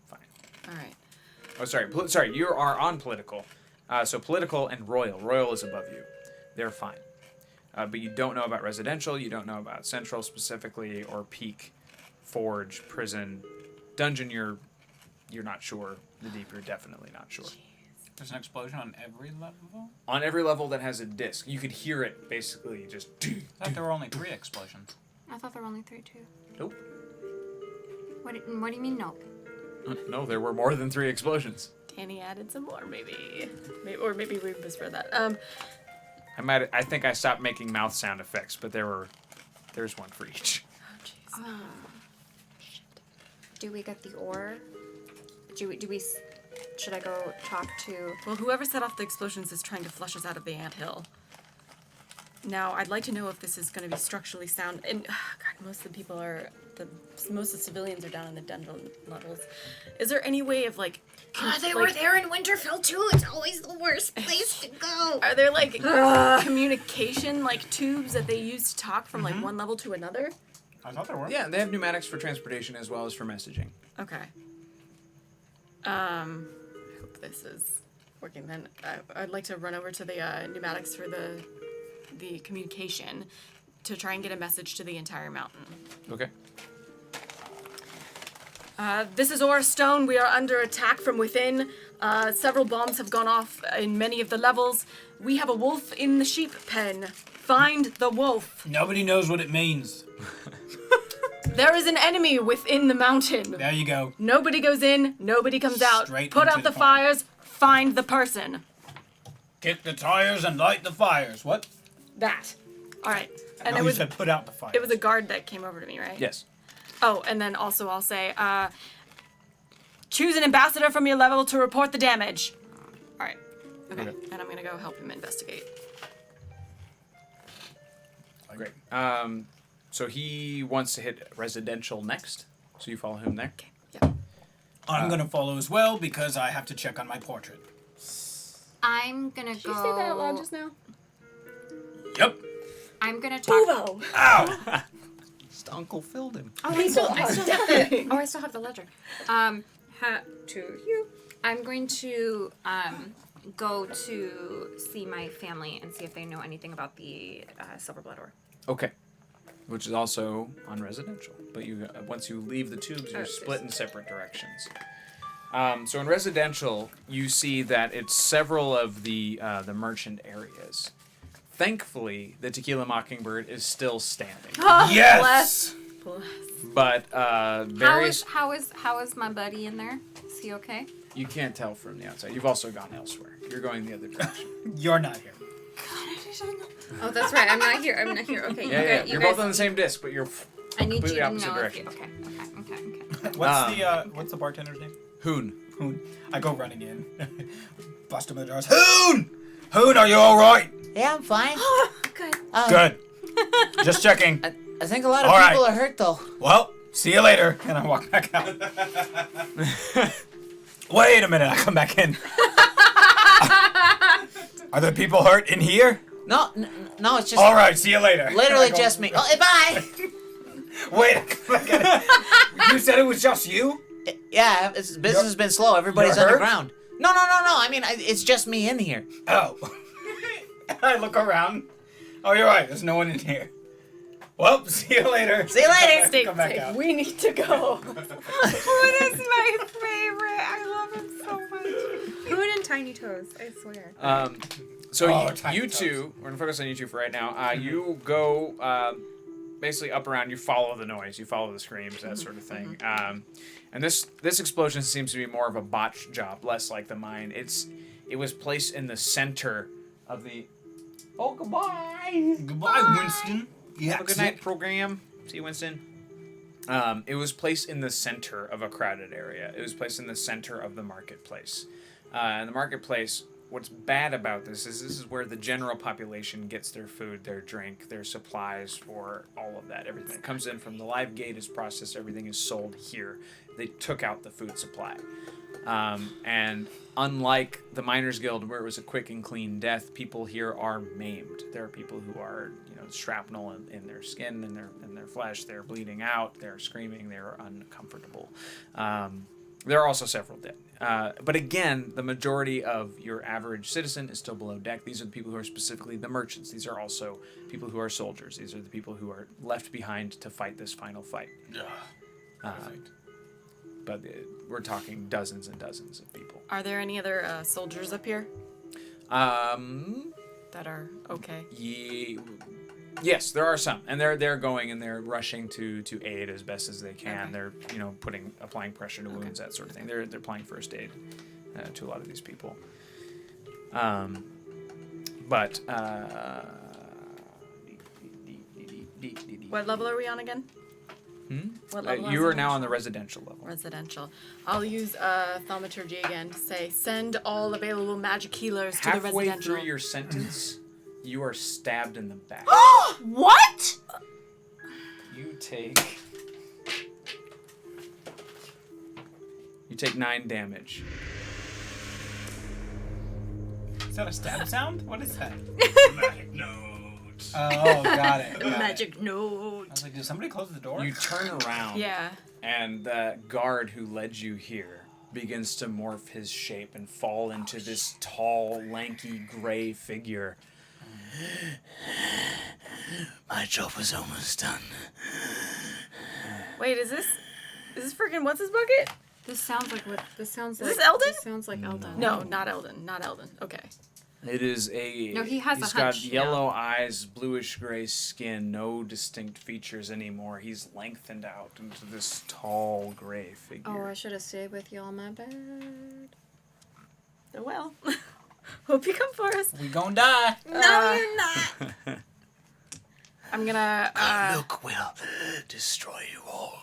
fine. All right. Oh, sorry. You are on political. So political and royal. Royal is above you. They're fine. But you don't know about residential. You don't know about central specifically, or peak, forge, prison, dungeon. You're not sure. The deep, you're definitely not sure. There's an explosion on every level? On every level that has a disc, you could hear it basically just. I thought there were only 3 explosions. I thought there were only 3 too. Nope. What do you mean nope? No, there were more than 3 explosions. Danny added some more, maybe or maybe we misread that. I think I stopped making mouth sound effects, but there's one for each. Oh, jeez. Do we get the ore? Should I go talk to... Well, whoever set off the explosions is trying to flush us out of the anthill. Now, I'd like to know if this is going to be structurally sound. And God, most of the people most of the civilians are down in the dungeon levels. Is there any way of They were there in Winterfell too. It's always the worst place to go. Are there communication tubes that they use to talk from one level to another? I thought there were. Yeah, they have pneumatics for transportation as well as for messaging. Okay. I hope this is working then. I'd like to run over to the pneumatics for the communication to try and get a message to the entire mountain. Okay. This is Aura Stone. We are under attack from within. Several bombs have gone off in many of the levels. We have a wolf in the sheep pen. Find the wolf. Nobody knows what it means. There is an enemy within the mountain. There you go. Nobody goes in, nobody comes out. Straight Put into out the the fire. fires, find the person. Kick the tires and light the fires. What? That. All right. And No, it you was said put out the fires. it was a guard that came over to me, right? Yes. Oh, and then also I'll say, choose an ambassador from your level to report the damage. All right. Okay. And I'm gonna go help him investigate. Great. So he wants to hit residential next. So you follow him there. Okay. Yeah. I'm gonna follow as well because I have to check on my portrait. I'm gonna Did you say that out loud just now? Yep. I'm gonna talk... Bobo. Ow! Just Uncle filled him. Oh, I still have the ledger. To you. I'm going to go to see my family and see if they know anything about the silver blood ore. Okay. Which is also on residential, but you once you leave the tubes, you're split in separate directions. So in residential, you see that it's several of the merchant areas. Thankfully, the Tequila Mockingbird is still standing, Yes! Bless. but various How is my buddy in there? Is he okay? you can't tell from the outside. You've also gone elsewhere. You're going the other direction. You're not here. Oh, that's right. I'm not here. Okay. Yeah. You You're guys, both on the same disc, but you're I need completely you to opposite know. direction. Okay. What's the bartender's name? Hoon. Hoon. I go running in. Bust him in the doors. Hoon! Hoon, are you alright? Yeah, I'm fine. Good. Good. Just checking. I think a lot of All right. people are hurt, though. Well, see you later. And I walk back out. Wait a minute, I come back in. Are there people hurt in here? No, it's just Alright, see you later. literally And I go- just me. Oh, hey, bye. Wait, you said it was just you? Yeah, business has been slow. Everybody's You're hurt? underground. No. I mean, it's just me in here. Oh. I look around. Oh, you're right. There's no one in here. Well, see you later. See you later. Stay Come back safe. out. We need to go. Food is my favorite. I love him so much. Food and tiny toes, I swear. So Oh, you tiny two, we're gonna focus on you two for right now. You go basically up around. You follow the noise. You follow the screams, that sort of thing. And this explosion seems to be more of a botched job, less like the mine. It was placed in the center of the. Oh, goodbye. Goodbye, Winston. Have a good night, program. See you, Winston. It was placed in the center of a crowded area. It was placed in the center of the marketplace. And the marketplace, what's bad about this is where the general population gets their food, their drink, their supplies for all of that. Everything that comes in from the live gate is processed. Everything is sold here. They took out the food supply. And unlike the Miners Guild, where it was a quick and clean death, people here are maimed. There are people who are, shrapnel in their skin, in their flesh. They're bleeding out. They're screaming. They're uncomfortable. There are also several dead. But again, the majority of your average citizen is still below deck. These are the people who are specifically the merchants. These are also people who are soldiers. These are the people who are left behind to fight this final fight. Perfect. But we're talking dozens and dozens of people. Are there any other soldiers up here that are okay? Yes, there are some, and they're going and they're rushing to aid as best as they can. Okay. They're applying pressure to wounds, that sort of thing. They're applying first aid to a lot of these people. What level are we on again? What level You is are it? now on the residential level. Residential. I'll use thaumaturgy again to say, send all available magic healers to the Halfway residential. through your sentence, you are stabbed in the back. What? You take 9 damage. Is that a stab sound? What is that? Magic note. Oh, got it. Magic I note. was like, did somebody close the door? You turn around. Yeah. And the guard who led you here begins to morph his shape and fall into this tall, lanky, gray figure. My job was almost done. Wait, is this freaking what's his bucket? This sounds like this Eldon? This sounds like Eldon. No, not Eldon. Not Eldon. Okay. It is a. No, he has he's a got hunch yellow eyes, bluish gray skin, no distinct features anymore. He's lengthened out into this tall gray figure. Oh, I should have stayed with you on my bed. Oh, well. Hope you come for us. We gonna die. No, you're not. I'm gonna. Look will destroy you all.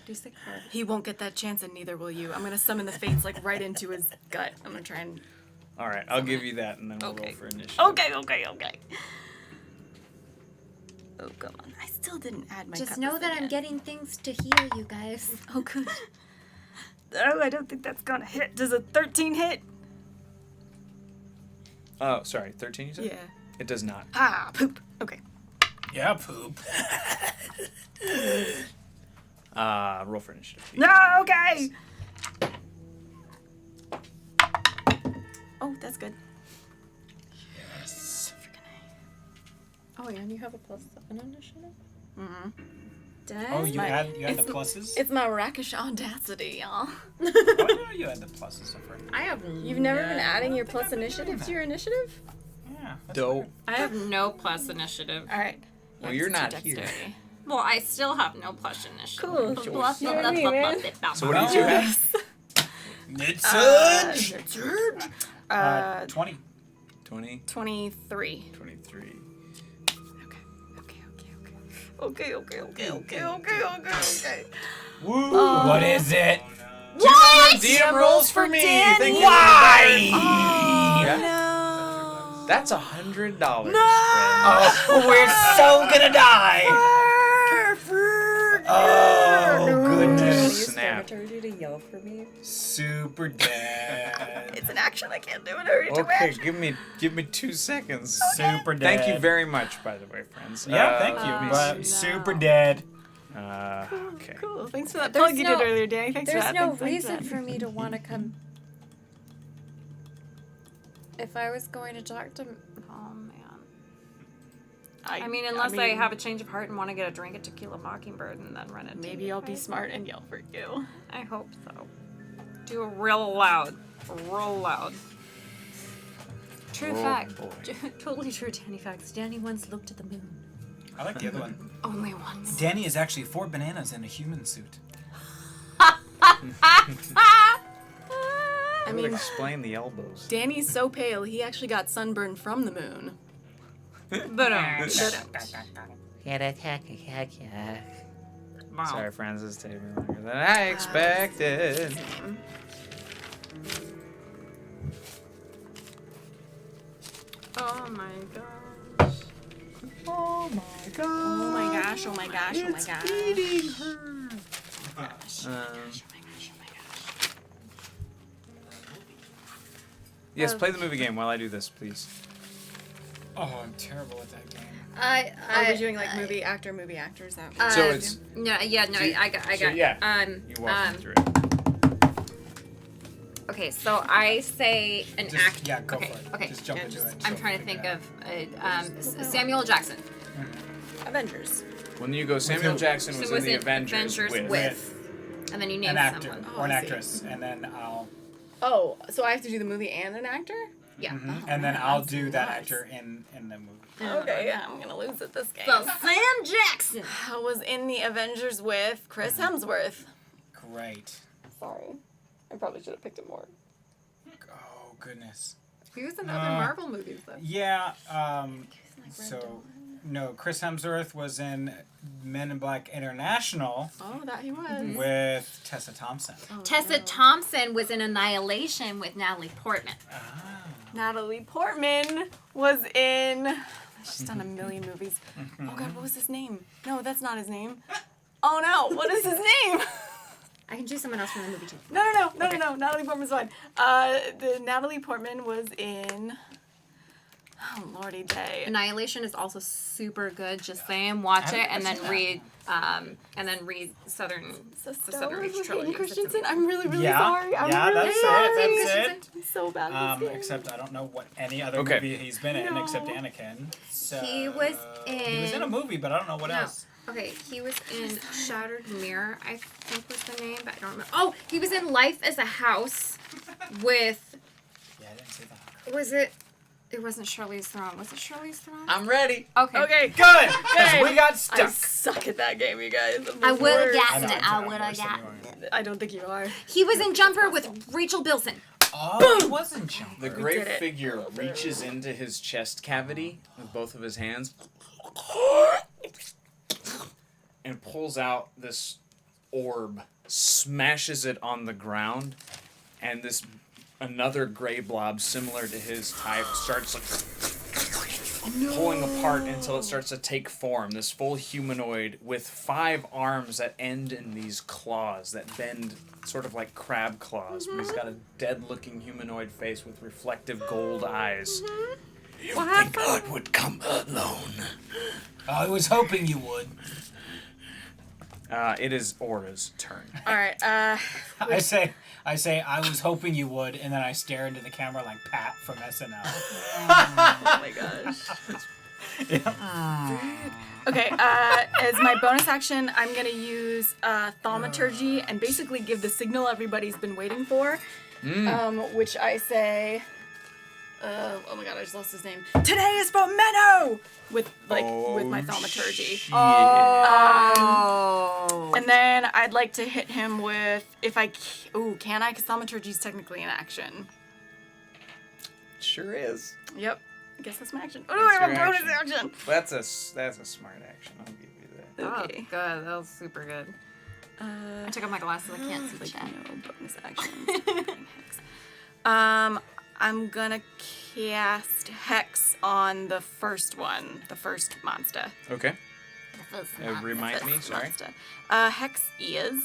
Do sick card. He won't get that chance, and neither will you. I'm gonna summon the fates like right into his gut. I'm gonna try and. All right, I'll give you that, and then we'll Okay. roll for initiative. Okay. Oh, come on. I still didn't add my. Just know that I'm getting things to heal you guys. Oh, good. Oh, I don't think that's gonna hit. Does a 13 hit? Oh, sorry, 13 you said? Yeah. It does not. Ah, poop. Okay. Yeah, poop. Roll for initiative. No, okay. Oh, that's good. Oh, yeah, and you have a +7 initiative? Mm-hmm. Dang. Oh, you my- had the it's- pluses? It's my rakish audacity, y'all. Oh, I didn't know you had the pluses for I have. You've never been adding your plus initiative to your initiative? Yeah. that's Dope. weird. I have no plus initiative. All right. Well, Yeah, you're it's not two here. dexterity. Well, I still have no plus initiative. Cool. Blah, You blah, know what I mean, man? So what do you two have? It's Uh, 20. 20? 23. 23. Okay. Woo! What is it? What? DM rolls for me. Danny. Thank you. Why? Yeah. No. That's $100. No. Oh, we're so gonna die. Oh, goodness. Use Snap. thaumaturgy to yell for me. Super dead. It's an action. I can't do it. Hurry to Okay, action. give me 2 seconds. Super dead. Thank you very much, by the way, friends. Yeah, thank you. let me But see. super dead. Okay. Cool. Thanks for that There's plug you no- did earlier, Danny. Thanks for There's that. no Thanks for reason that. for me to want to come. If I was going to talk to. Oh man. I mean, unless I have a change of heart and want to get a drink at Tequila Mockingbird and then run it. Maybe I'll be smart and yell for you. I hope so. Do it real loud. Real loud. True Oh, fact. boy. Totally true, Danny facts. Danny once looked at the moon. I like the other one. Only once. Danny is actually 4 bananas in a human suit. I would explain the elbows. Danny's so pale, he actually got sunburned from the moon. But Sorry, friends, this is taking longer than I expected. oh my gosh. Oh my god. Oh my gosh, oh my gosh, oh my gosh. Yes, play the movie game while I do this, please. Oh, I'm terrible at that game. Are we doing like movie actor, is that what So we're it's No, yeah, no, I got. so yeah. You walk me through it. Okay, so I say an Just- act. yeah, go okay, for it. Okay, Just jump into it. I'm trying to think of Samuel Jackson. Avengers. When you go, Samuel who? Jackson was So in the Avengers with. And then you name An actor someone. Oh, or an I see. actress, and then I'll Oh, so I have to do the movie and an actor? Yeah. and then I'll that's do that nice. actor in the movie. Okay, yeah, I'm gonna lose at this game. So Sam Jackson. I was in the Avengers with Chris Hemsworth. Great. Sorry. I probably should have picked it more. Oh goodness. He was in other Marvel movies though. Yeah. So no, Chris Hemsworth was in Men in Black International Oh, that he was. with Tessa Thompson. Oh, Tessa Thompson was in Annihilation with Natalie Portman. Natalie Portman was in. She's done a million movies. Oh God, what was his name? No, that's not his name. Oh no, what is his name? I can choose someone else from the movie too. No. Natalie Portman's fine. The Natalie Portman was in. Oh lordy day. Annihilation is also super good. Just saying, watch it and then read Southern So the Star Southern Wars Reach with trilogy. Hayden Christensen. I'm really Yeah, sorry. I'm yeah, really that's sorry. it. That's it. I'm so bad at this game. Except I don't know what any other Okay. movie he's been in No. except Anakin. So He was He was in a movie, but I don't know what No. else. Okay, he was in Shattered Mirror, I think was the name, but I don't remember. Oh, he was in Life as a House with, Yeah, I didn't see that. was it? It wasn't Charlize Theron. Was it Charlize Theron? I'm ready. Okay. Okay. Good, because Good. we got I stuck. suck at that game, you guys. I'm the I would have worst. gotten know, it. I'm I worse would have than gotten you it. I don't think you are. He was in Jumper with Rachel Bilson. Oh, it wasn't Jumper. The great did it. figure reaches into his chest cavity with both of his hands and pulls out this orb, smashes it on the ground, and this another gray blob similar to his type starts like pulling apart until it starts to take form. This full humanoid with 5 arms that end in these claws that bend sort of like crab claws. But he's got a dead-looking humanoid face with reflective gold eyes. You think God would come alone? I was hoping you would. It is Aura's turn. All right. I say, I was hoping you would, and then I stare into the camera like Pat from SNL. Oh my gosh. Okay, as my bonus action, I'm gonna use thaumaturgy and basically give the signal everybody's been waiting for, which I say, oh my god, I just lost his name. Today is for Menno! With my thaumaturgy. And then I'd like to hit him with, can I? Because thaumaturgy is technically an action. Sure is. Yep. I guess that's my action. Oh, That's no, I have a your bonus action. action. That's a smart action. I'll give you that. Okay. Oh, good. That was super good. I took off my glasses. I can't see the chat. No bonus actions. I'm gonna cast Hex on the first one, the first monster. Okay. Remind me, sorry. Hex is.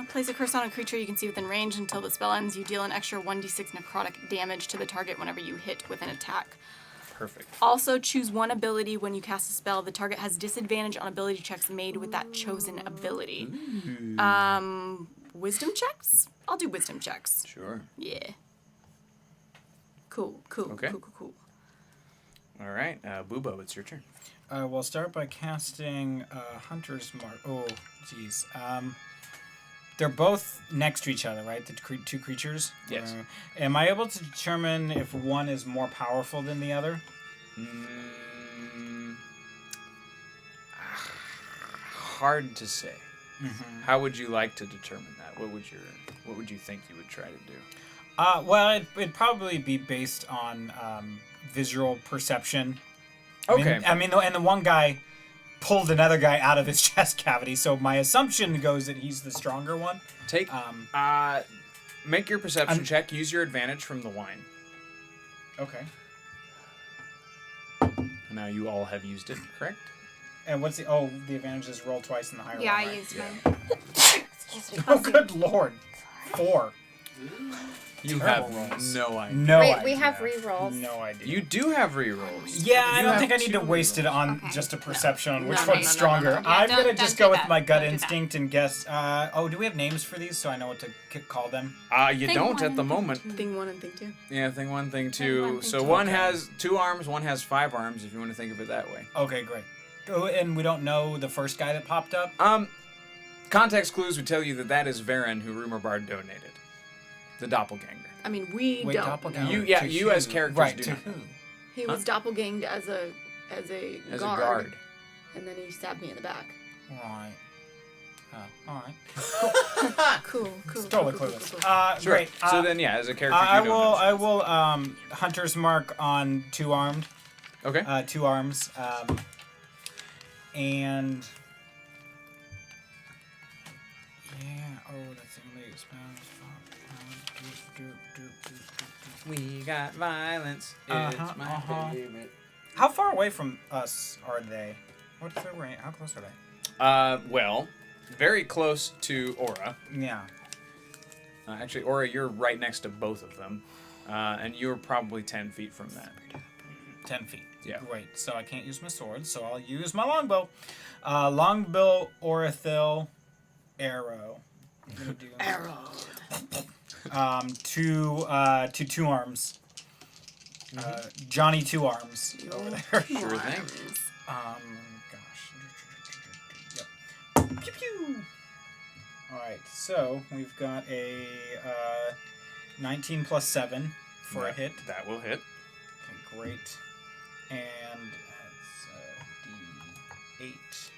Place a curse on a creature you can see within range until the spell ends. You deal an extra 1d6 necrotic damage to the target whenever you hit with an attack. Perfect. Also, choose one ability when you cast a spell. The target has disadvantage on ability checks made with that chosen ability. Wisdom checks? I'll do wisdom checks. Sure. Yeah. Cool. Okay. Cool. All right, Bubo, it's your turn. We'll start by casting Hunter's Mark. Oh, jeez. They're both next to each other, right? The two creatures? Yes. Am I able to determine if one is more powerful than the other? Hard to say. Mm-hmm. How would you like to determine that? What would you think you would try to do? Well, it'd probably be based on visual perception. Okay. I mean, and the one guy pulled another guy out of his chest cavity, so my assumption goes that he's the stronger one. Make your perception check. Use your advantage from the wine. Okay. Now you all have used it, correct? And what's the advantage is roll twice in the higher one, Yeah, I right? used mine. Oh, good lord. 4. You Terrible have rolls. no idea. No Wait, idea. we have rerolls. No idea. You do have rerolls. Yeah, I You don't have think I need to 2 waste it on Okay. just a perception on which No, one's no, stronger. no. Yeah, I'm going to don't just do go with that. my gut Don't do that. instinct and guess. Do we have names for these so I know what to call them? You Thing don't one at the and moment. Thing 1 and thing 2. Yeah, thing 1, thing 2. Thing 1, thing So 2. one Okay. has 2 arms, one has 5 arms, if you want to think of it that way. Okay, great. Oh, and we don't know the first guy that popped up? Context clues would tell you that is Varen, who Rumor Bard donated. The doppelganger. I mean, we Wait, don't. doppelganger. You, To you as who? characters right, do to not. who? He was doppelganged as a As guard. a guard. And then he stabbed me in the back. Right. Alright. Cool. Totally cool. clueless. Sure. Great. So then, yeah, as a character, I you don't know. I will Hunter's Mark on 2 armed. Okay. 2 arms. And yeah, that's only spells. We got violence. It's my favorite. How far away from us are they? What's their range? How close are they? Well, very close to Aura. Yeah. Actually, Aura, you're right next to both of them. And you're probably 10 feet from that. 10 feet. Yeah. Great. So I can't use my sword, so I'll use my longbow. Longbow, Orithil, arrow. Arrow. Two arms. Johnny 2 arms over there. Sure thing. Gosh. Yep. Pew pew. All right. So we've got a 19 plus 7 for a hit. That will hit. Okay, great. And that's D8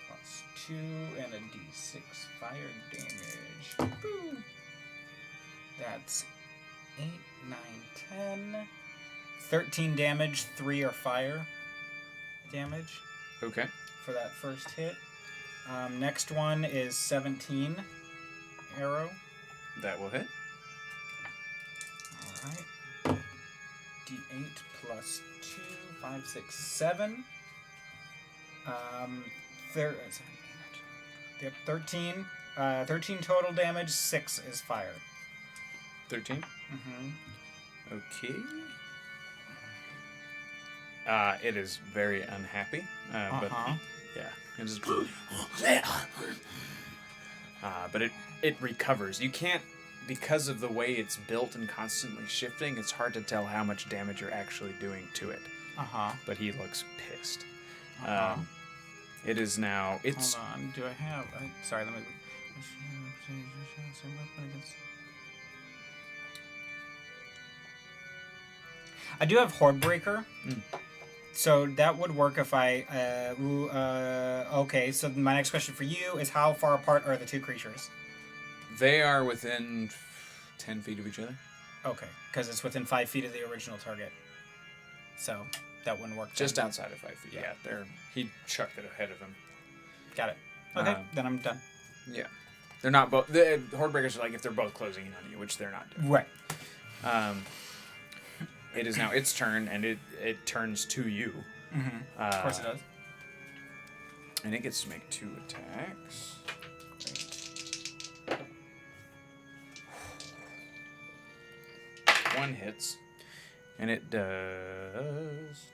plus 2 and a D6 fire damage. Boom. That's 8, 9, 10. 13 damage, 3 are fire damage Okay. for that first hit. Next one is 17 arrow. That will hit. Alright. D8 plus 2, 5, 6, 7. 13. 13 total damage, 6 is fire. 13. Mm-hmm. Okay. It is very unhappy. But yeah, it is. But it recovers. You can't, because of the way it's built and constantly shifting. It's hard to tell how much damage you're actually doing to it. But he looks pissed. It is now. It's. Hold on. Do I have? Sorry. Let me. I do have Hordebreaker. So that would work if I. Okay. So my next question for you is: how far apart are the 2 creatures? They are within 10 feet of each other. Okay, because it's within 5 feet of the original target. So that wouldn't work. Just then. outside of 5 feet. Yeah, he chucked it ahead of him. Got it. Okay, then I'm done. Yeah. They're not both. The Hordebreakers are like if they're both closing in on you, which they're not doing. Right. It is now its turn, and it turns to you. Of course it does. And it gets to make 2 attacks. Great. 1 hits. And it does...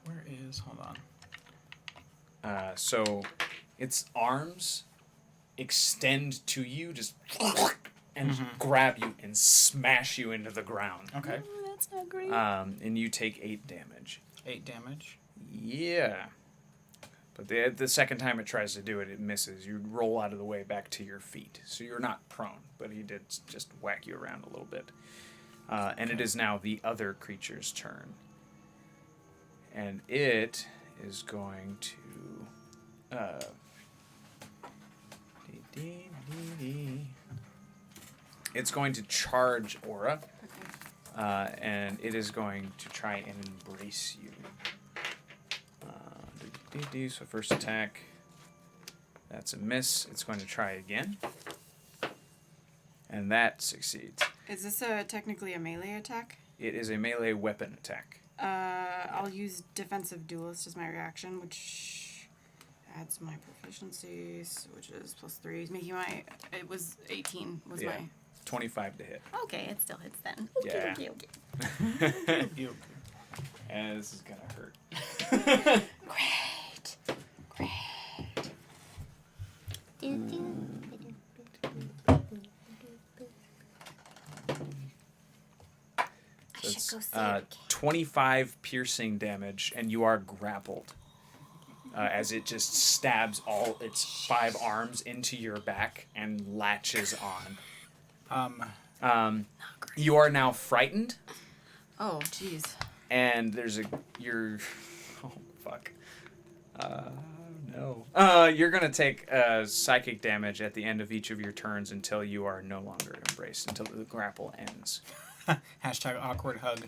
Where is? Hold on. So its arms extend to you, just and grab you and smash you into the ground. Okay. Oh, that's not great. And you take 8 damage. 8 damage. Yeah. But the second time it tries to do it, it misses. You roll out of the way back to your feet. So you're not prone, but he did just whack you around a little bit. And it is now the other creature's turn. And it is going to... It's going to charge Aura. And it is going to try and embrace you. So first attack. That's a miss. It's going to try again. And that succeeds. Is this technically a melee attack? It is a melee weapon attack. I'll use defensive duelist as my reaction, which adds my proficiencies, which is +3. Making my... It was 18 was my... 25 to hit. Okay, it still hits then. Yeah. Okay. And this is gonna hurt. Great. So it's 25 piercing damage, and you are grappled as it just stabs all its 5 arms into your back and latches on. You are now frightened. Oh, jeez. And you're, oh fuck. No. You're gonna take psychic damage at the end of each of your turns until you are no longer embraced, until the grapple ends. Hashtag awkward hug.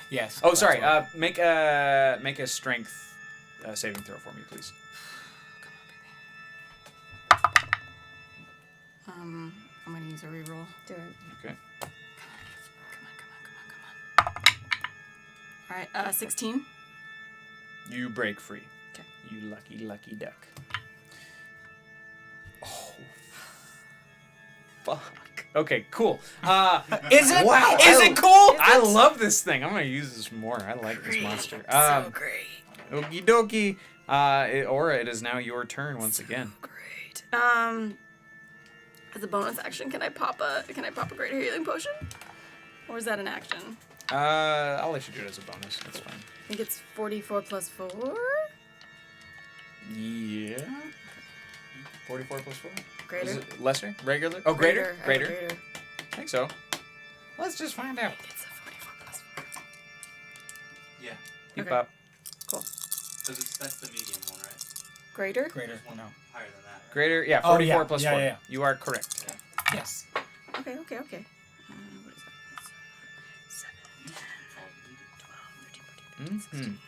Yes. Oh, sorry. Make a strength saving throw for me, please. I'm gonna use a reroll. Do it. Okay. Come on. All right, 16. You break free. Okay. You lucky duck. Oh. Fuck. Okay, cool. Is it? Wow. Is it cool? I love this thing. I'm gonna use this more. I like this monster. So great. Okie dokie. Aura, it is now your turn once again. Great. As a bonus action, can I pop a greater healing potion? Or is that an action? I'll let you do it as a bonus. That's fine. I think it's 44 plus 4. Yeah. 44 plus 4? Greater. Is it lesser? Regular? Oh, greater? Greater? Greater. I think so. Let's just find out. It's a 44 plus 4. Yeah, Keep Okay. up. Cool. because that's the medium one, right? Greater? Greater. There's one No. higher than that, right? Greater? Yeah, Oh, 44 yeah. plus Yeah, 4. yeah, yeah. You are correct. Yes. Okay. What is that? That's 7, 10, 12, 13, 14, 15, 16.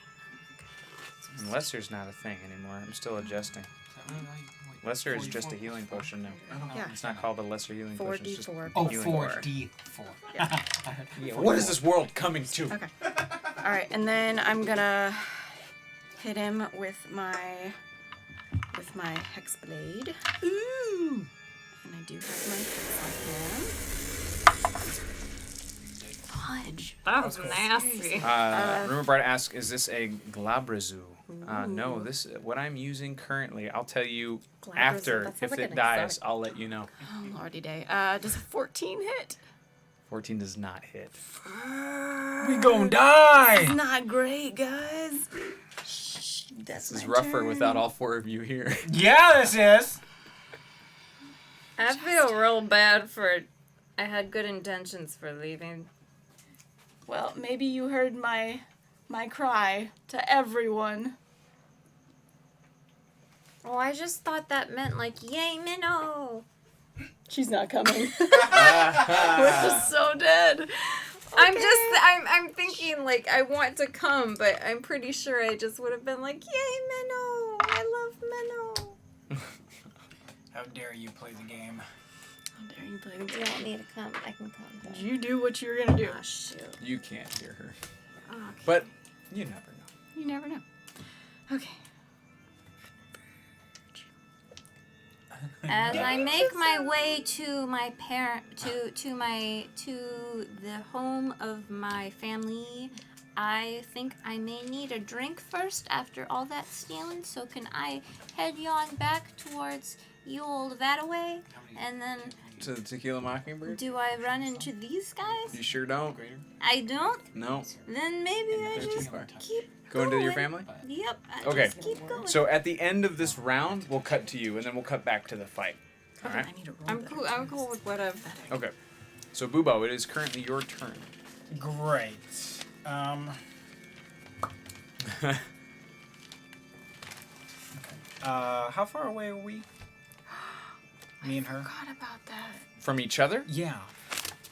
And Lesser's not a thing anymore. I'm still adjusting. Lesser is just a healing potion now. Yeah. It's not called a lesser healing potion. It's just 4d4. Oh, healing 4d4. Yeah, what is this world coming to? Okay. All right, and then I'm gonna hit him with my hex blade. Ooh! And I do have my hex on him. Fudge. That was nasty. Rumor asks, is this a Glabrazu? No, what I'm using currently, I'll tell you Glabrazu, after. that If sounds like it an dies, exotic. I'll let you know. Oh, lordy day. Does a 14 hit? 14 does not hit. We gon' die! It's not great, guys. This is rougher without all 4 of you here. Yeah, this is. I feel real bad for. I had good intentions for leaving. Well, maybe you heard my cry to everyone. Oh, I just thought that meant like, yay, Minnow. She's not coming. We're just so dead. I'm thinking like I want to come, but I'm pretty sure I just would have been like, yay, Minnow! I love Minnow. How dare you play the game? How dare you play the Do you want me to come? I can come. You do what you're gonna do. Oh, shoot. You can't hear her. But you never know. You never know. Okay. As I make my way to my to the home of my family, I think I may need a drink first after all that stealing. So can I head on back towards you old Vataway, and then To the Tequila Mockingbird? do I run into these guys? You sure don't? I don't. No. Then maybe I They're too just far. keep Going to your going. family? Yep. I Okay. Just keep going. So at the end of this round, we'll cut to you, and then we'll cut back to the fight. All right? I need to roll I'm better. cool. I'm cool with whatever. Okay. So Bubo, it is currently your turn. Great. How far away are we? Me and her? Forgot about that. From each other? Yeah.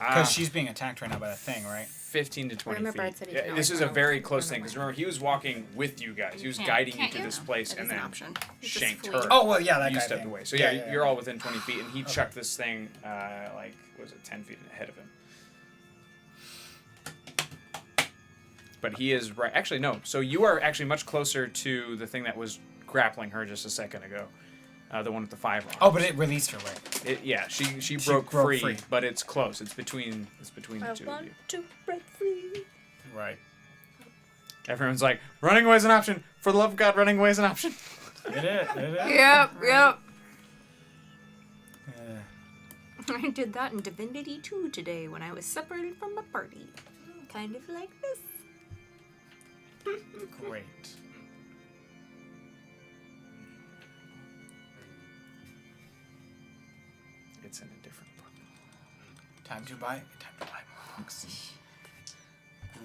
Ah, Because she's being attacked right now by that thing, right? 15 to 20 Remember I feet. said he Yeah, can this always is a run very away. close thing, because remember, he was walking with you guys. He was guiding you to this place, That and is an then option. shanked flee. her. Oh, well, yeah, that You guy stepped thing. away. So Yeah, you're all within 20 feet, and he chucked this thing, like, was it 10 feet ahead of him? But he is right. Actually, no. So you are actually much closer to the thing that was grappling her just a second ago. The one with the 5 arms. Oh, but it released her, right? Yeah, she broke broke free, free. but it's close. It's between the two of you. to break free. Right. Everyone's like, running away is an option. For the love of God, running away is an option. It is. Yep. Yep. Yeah. I did that in Divinity 2 today when I was separated from the party. Kind of like this. Great. It's in a different book. Time to buy books.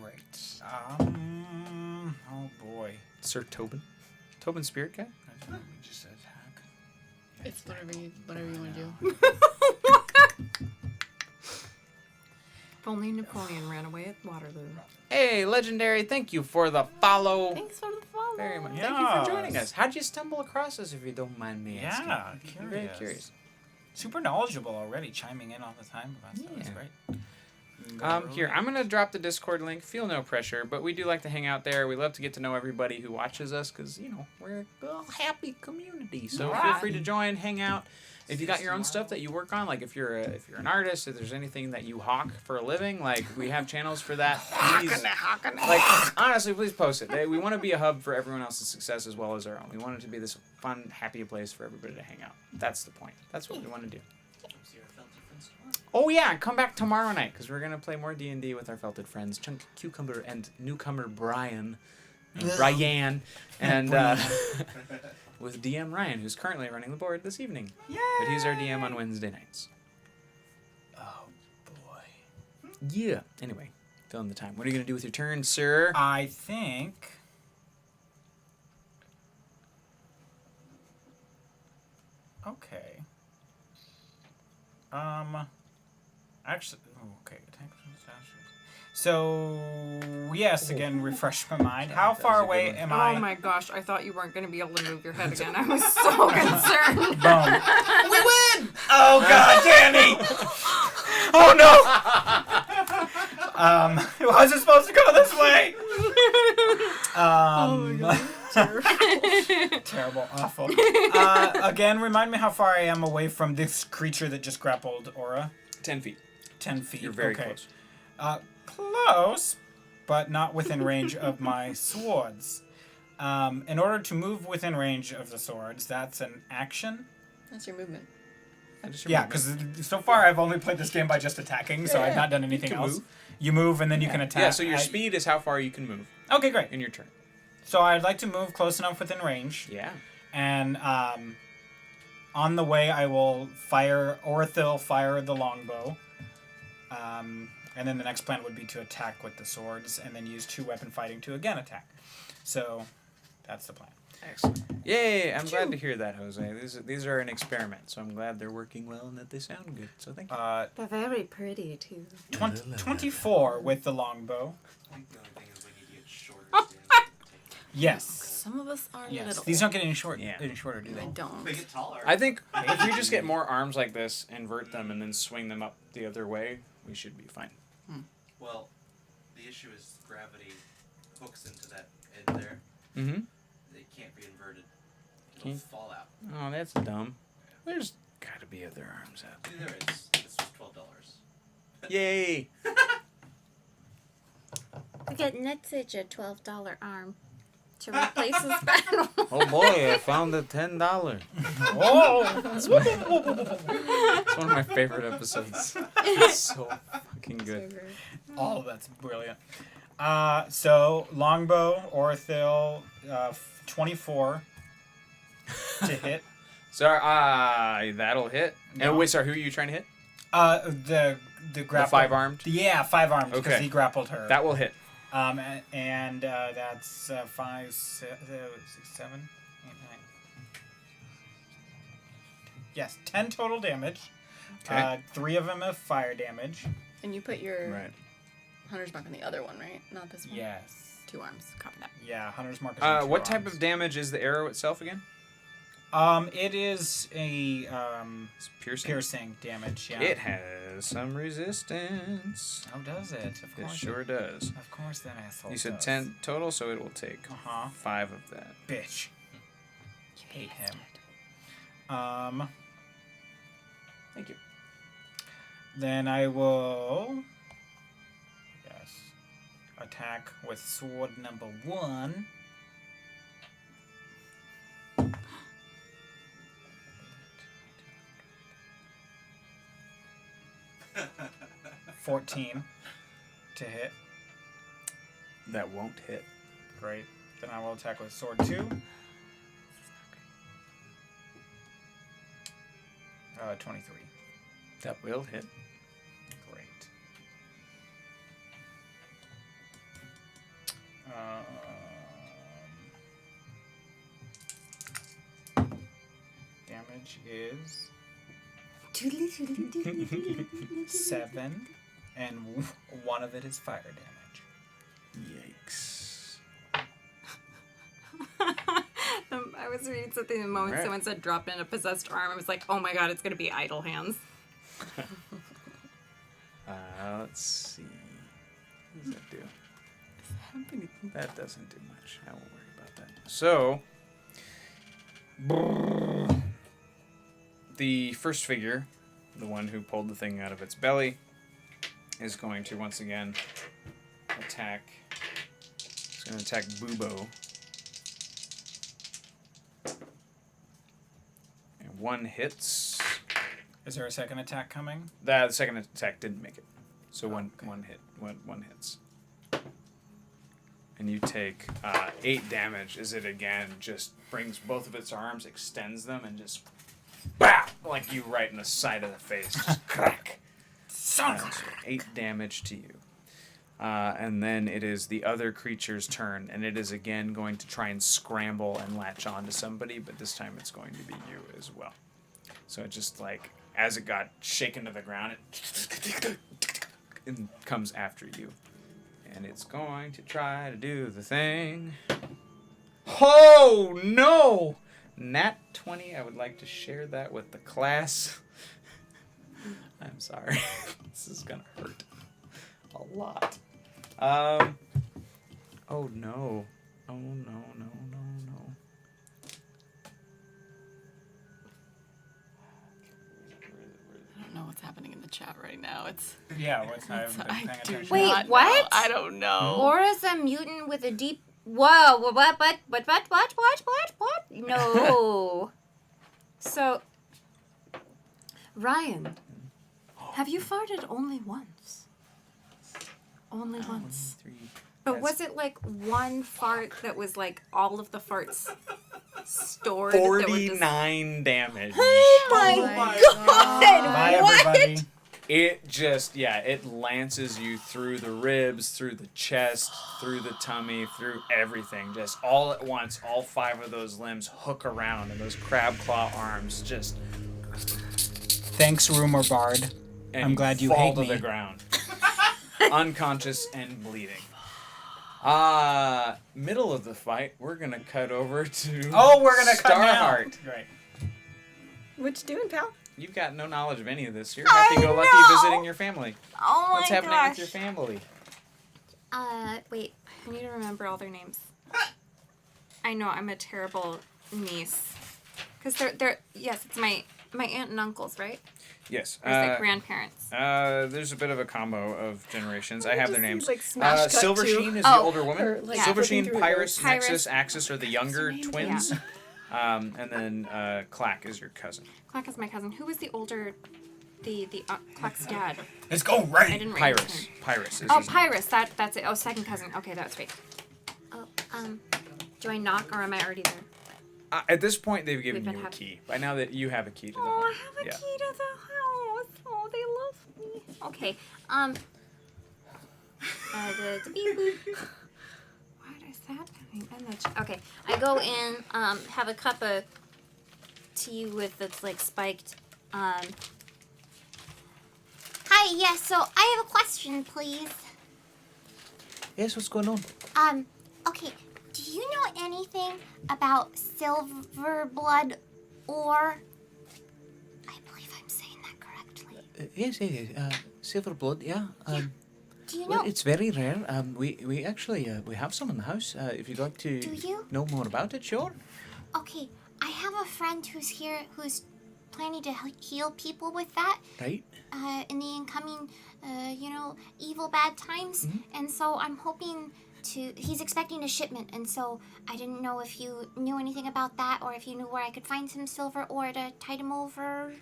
Great. Oh boy. Sir Tobin? Tobin Spirit Guy? Just attack. It's whatever you want to do. If only Napoleon ran away at Waterloo. Hey, Legendary, thank you for the follow. Thanks for the follow. Very much. Yes. Thank you for joining us. How'd you stumble across us, if you don't mind me asking? Yeah, I'm very curious. curious. Super knowledgeable already, chiming in all the time about stuff. That's Yeah. great. Here, I'm going to drop the Discord link. Feel no pressure, but we do like to hang out there. We love to get to know everybody who watches us because, we're a happy community. So feel free to join, hang out. If you got your own stuff that you work on, like if you're an artist, if there's anything that you hawk for a living, like we have channels for that. Please, like honestly, please post it. We want to be a hub for everyone else's success as well as our own. We want it to be this fun, happy place for everybody to hang out. That's the point. That's what we want to do. Oh yeah, come back tomorrow night because we're gonna play more D&D with our felted friends, Chunk Cucumber and newcomer Brian, and with DM Ryan, who's currently running the board this evening. Yay! But he's our DM on Wednesday nights. Oh boy. Yeah. Anyway, fill in the time. What are you gonna do with your turn, sir? I think. Okay. Actually, okay. So yes, again, refresh my mind. How far away am I? Oh my gosh, I thought you weren't going to be able to move your head again. I was so concerned. Boom. We win! Oh god, Danny! Oh no! Was it supposed to go this way? Terrible, awful. Again, remind me how far I am away from this creature that just grappled Aura. 10 feet. 10 feet. You're very okay. close. Close, but not within range of my swords. In order to move within range of the swords, that's an action. That's your movement. Yeah, because so far I've only played this game by just attacking, so I've not done anything else. move. You move and then you can attack. Yeah, so your speed is how far you can move Okay, great. in your turn. So I'd like to move close enough within range, Yeah. and on the way I will fire the longbow. And then the next plan would be to attack with the swords, and then use 2-weapon fighting to again attack. So that's the plan. Excellent. Yay! I'm glad to hear that, Jose. These are an experiment, so I'm glad they're working well and that they sound good. So thank you. They're very pretty too. 24 with the longbow. I think the only thing is we need to get shorter. Yes. Some of us are Yes. little. These don't get any shorter, Yeah. do I they? don't. They get taller. I think if we just get more arms like this, invert them, and then swing them up the other way, we should be fine. Well, the issue is gravity hooks into that end there. Mm-hmm. They can't be inverted. It'll Can't- fall out. Oh, that's dumb. There's gotta be other arms out there. There is. This was $12. Yay! We get Netsage a $12 arm to replace his battle. Oh boy, I found the $10. Oh! It's one of my favorite episodes. It's so fucking good. Oh, that's brilliant. So longbow, Orthil, 24 to hit. Sorry, that'll hit. No. And wait, sorry, who are you trying to hit? The grapple. The 5-armed? Yeah, 5-armed because Okay. he grappled her. That will hit. And that's 5, 6, 7, 8, 9. Yes, 10 total damage. Okay. 3 of them have fire damage. And you put your Right. hunter's mark on the other one, right? Not this one. Yes. 2 arms. Copy that. Yeah, Hunter's Mark is on 2 What type arms. of damage is the arrow itself again? It is a It's piercing. piercing damage. Yeah. It has some resistance. How does it? Of It course. sure does. Of course, that asshole. You said does. 10 total, so it will take Uh-huh. 5 of that. Bitch. Hate him. Thank you. Then I will. Yes. Attack with sword number 1. $14 to hit. That won't hit. Great. Then I will attack with sword 2. 23. That will hit. Great. Damage is 7, and one of it is fire damage. Yikes. I was reading something the moment Right. someone said drop in a possessed arm. I was like, oh my god, it's gonna be idle hands. Let's see. What does that do? That doesn't do much. I won't worry about that. So, the first figure, the one who pulled the thing out of its belly, is going to once again attack. It's going to attack Bubo. And 1 hits. Is there a second attack coming? The second attack didn't make it. So one hits. And you take 8 damage as it again just brings both of its arms, extends them, and just BAP! Like you right in the side of the face. Just crack. So 8 damage to you. And then it is the other creature's turn, and it is again going to try and scramble and latch onto somebody, but this time it's going to be you as well. So it just like, as it got shaken to the ground, it comes after you. And it's going to try to do the thing. Oh, no! Nat 20, I would like to share that with the class. I'm sorry. This is going to hurt a lot. Oh, no. Oh, no. I don't know what's happening in the chat right now. It's. Yeah, what's I haven't been I paying do attention. Wait, not know. what? I don't know. Laura's a mutant with a deep. Whoa! What? No. So, Ryan, have you farted only once? Only once. 3. But was it like one fart that was like all of the farts stored? That were just... 49 damage. Oh my god! Bye, What? everybody. It just, it lances you through the ribs, through the chest, through the tummy, through everything. Just all at once, all 5 of those limbs hook around, and those crab claw arms just... Thanks, Rumor Bard. and I'm glad you fall hate to me. the ground. Unconscious and bleeding. Middle of the fight, we're going to cut over to Oh, we're gonna cut now. Starheart. Great. What you doing, pal? You've got no knowledge of any of this. You're happy-go-lucky visiting your family. Oh my What's happening gosh. with your family? Wait. I need to remember all their names. I know I'm a terrible niece. Because they're yes, it's my aunt and uncles, right? Yes. Or is it grandparents? There's a bit of a combo of generations. I have their names. Like smash cut Silver to- Sheen is the older woman. Her, like, Silver flipping Sheen, through Pyrus, those. Nexus, Axis are the younger name? twins. And then Clack is your cousin. Clack is my cousin. Who was the older, the Clack's dad? Let's go I right. didn't write his Pyrus. name. Pyrus is Oh, his name. Pyrus. That's it. Oh, second cousin. Okay, that's right. Oh, Do I knock or am I already there? At this point, they've given We've been you a having- key. By now that you have a key to the home. Oh, I have a Yeah. key to the house. Oh, they love me. Okay. What is that? Okay. I go in. Have a cup of tea with that's like spiked. Hi, yes, so I have a question, please. Yes, what's going on? Okay, do you know anything about silver blood ore? I believe I'm saying that correctly. Yes, silver blood, yeah. Do you Well, know? it's very rare. We actually we have some in the house. If you'd like to Do you? know more about it, sure. Okay, I have a friend who's here who's planning to heal people with that Right. in the incoming, evil bad times. And so I'm hoping he's expecting a shipment, and so I didn't know if you knew anything about that or if you knew where I could find some silver ore to tide him over.